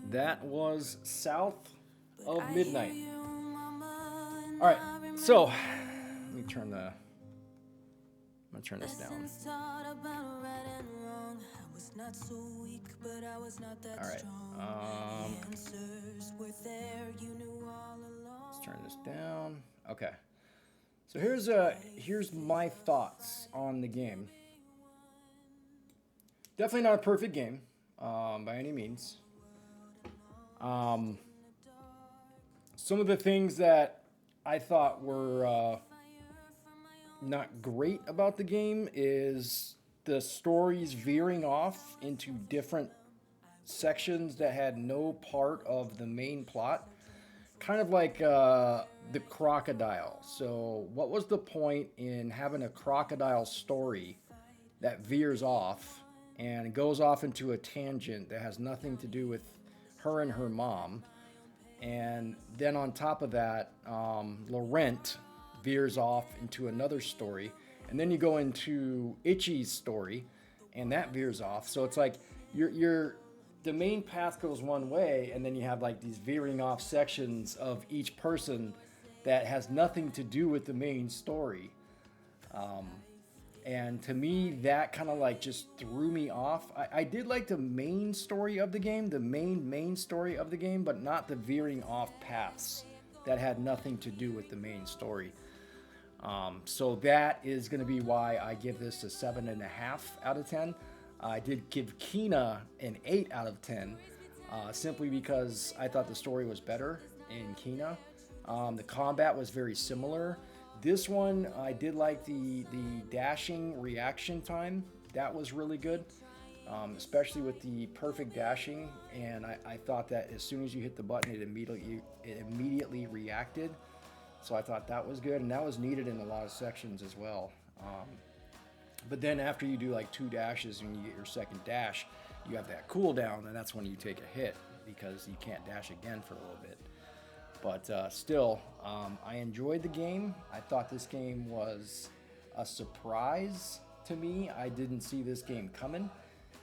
That was South of Midnight. Alright, so let me turn the I'm gonna turn this down. Alright. Let's turn this down. Okay. So here's my thoughts on the game. Definitely not a perfect game, by any means. Some of the things that I thought were not great about the game is the stories veering off into different sections that had no part of the main plot. Kind of like the crocodile. So what was the point in having a crocodile story that veers off and goes off into a tangent that has nothing to do with her and her mom? And then on top of that, Laurent veers off into another story. And then you go into Itchy's story, and that veers off. So it's like you're the main path goes one way, and then you have like these veering off sections of each person that has nothing to do with the main story. And to me, that kind of like just threw me off. I did like the main story of the game, the main story of the game, but not the veering off paths that had nothing to do with the main story. So that is going to be why I give this a 7.5 out of 10. I did give Kina an 8 out of 10, simply because I thought the story was better in Kina. The combat was very similar. This one, I did like the dashing reaction time. That was really good, especially with the perfect dashing. And I thought that as soon as you hit the button, it immediately reacted. So I thought that was good, and that was needed in a lot of sections as well. But then after you do like 2 dashes and you get your second dash, you have that cooldown, and that's when you take a hit because you can't dash again for a little bit. But still, I enjoyed the game. I thought this game was a surprise to me. I didn't see this game coming.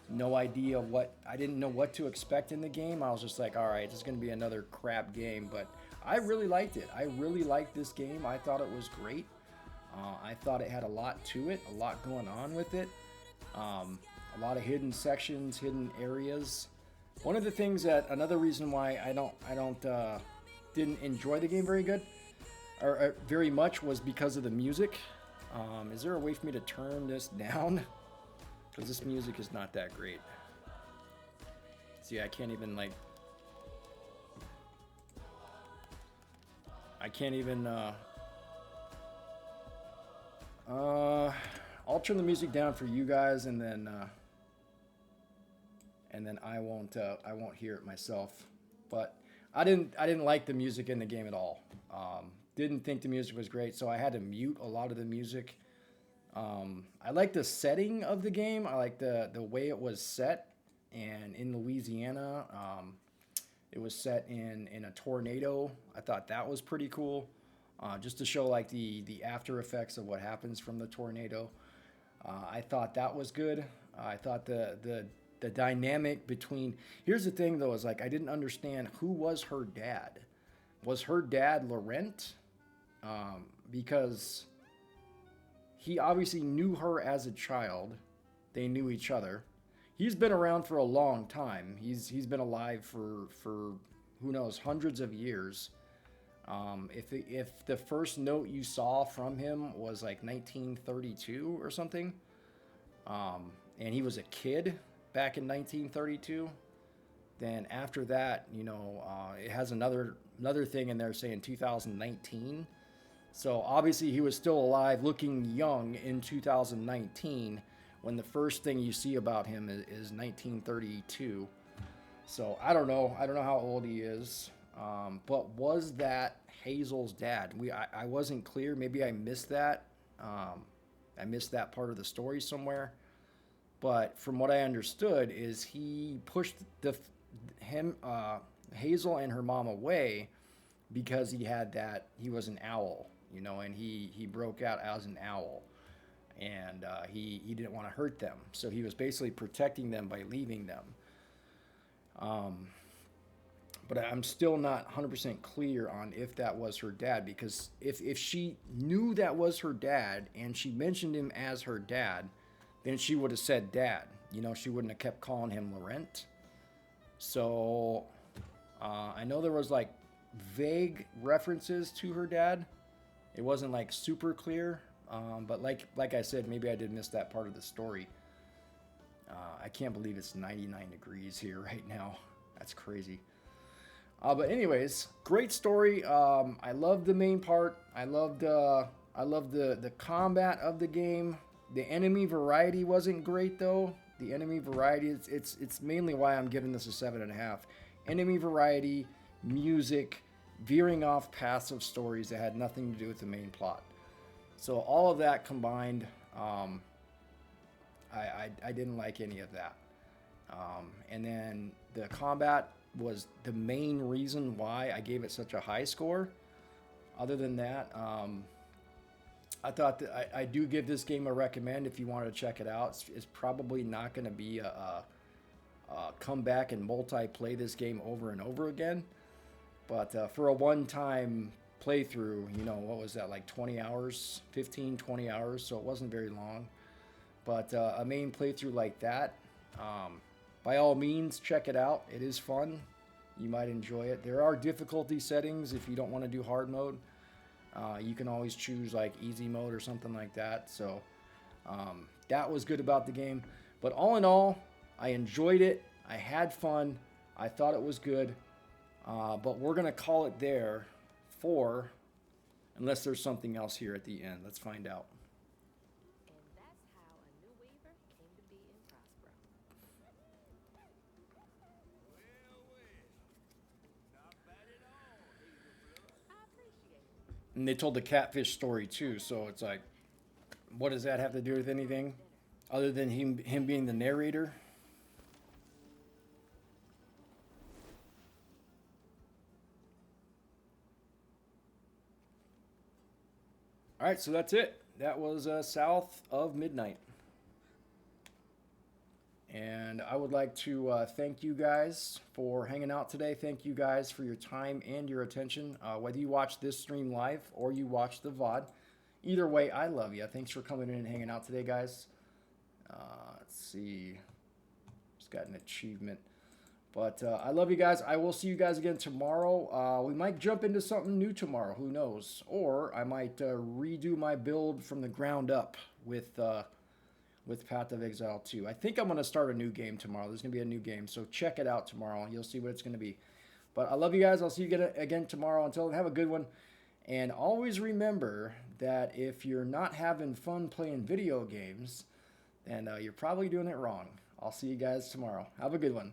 No idea I didn't know what to expect in the game. I was just like, all right, it's going to be another crap game. But I really liked it. I really liked this game. I thought it was great. I thought it had a lot to it, a lot going on with it. A lot of hidden sections, hidden areas. One of the things another reason why I didn't enjoy the game very good or very much was because of the music. Is there a way for me to turn this down? Because this music is not that great. See, I can't even I'll turn the music down for you guys, and then I won't hear it myself. But I didn't like the music in the game at all. Didn't think the music was great, so I had to mute a lot of the music. I like the setting of the game. I like the way it was set, and in Louisiana, it was set in a tornado. I thought that was pretty cool, just to show like the after effects of what happens from the tornado. I thought that was good. I thought the dynamic between... Here's the thing, though, is like I didn't understand who was her dad. Was her dad Laurent? Because he obviously knew her as a child. They knew each other. He's been around for a long time. He's been alive for who knows, hundreds of years. If the first note you saw from him was like 1932 or something, and he was a kid back in 1932, then after that, it has another thing in there saying 2019. So obviously he was still alive, looking young in 2019, when the first thing you see about him is 1932. So I don't know how old he is. But was that Hazel's dad? I wasn't clear. Maybe I missed that. I missed that part of the story somewhere. But from what I understood is he pushed Hazel and her mom away because he was an owl, and he broke out as an owl, and he didn't want to hurt them. So he was basically protecting them by leaving them. But I'm still not 100% clear on if that was her dad, because if she knew that was her dad and she mentioned him as her dad, then she would have said dad. She wouldn't have kept calling him Laurent. So I know there was like vague references to her dad. It wasn't like super clear, but like I said, maybe I did miss that part of the story. I can't believe it's 99 degrees here right now. That's crazy. But anyways, great story. I loved the main part. I loved the combat of the game. The enemy variety wasn't great though. The enemy variety, it's mainly why I'm giving this a 7.5. Enemy variety, music, veering off paths of stories that had nothing to do with the main plot. So all of that combined, I didn't like any of that. And then the combat was the main reason why I gave it such a high score. Other than that, I thought that I do give this game a recommend if you wanted to check it out. It's probably not going to be a come back and multi-play this game over and over again. But for a one-time playthrough, you know, what was that, like 20 hours, 15, 20 hours, so it wasn't very long. But a main playthrough like that, by all means, check it out. It is fun. You might enjoy it. There are difficulty settings if you don't want to do hard mode. You can always choose like easy mode or something like that. So that was good about the game. But all in all, I enjoyed it. I had fun. I thought it was good. But we're going to call it there for, unless there's something else here at the end. Let's find out. And that's how a new weaver came to be in Prospero. I appreciate it. And they told the catfish story too, so it's like, what does that have to do with anything other than him being the narrator? All right, so that's it. That was South of Midnight. And I would like to thank you guys for hanging out today. Thank you guys for your time and your attention. Whether you watch this stream live or you watch the VOD, either way, I love you. Thanks for coming in and hanging out today, guys. Let's see. Just got an achievement. But I love you guys. I will see you guys again tomorrow. We might jump into something new tomorrow. Who knows? Or I might redo my build from the ground up with Path of Exile 2. I think I'm going to start a new game tomorrow. There's going to be a new game. So check it out tomorrow. You'll see what it's going to be. But I love you guys. I'll see you again tomorrow. Until then, have a good one. And always remember that if you're not having fun playing video games, then you're probably doing it wrong. I'll see you guys tomorrow. Have a good one.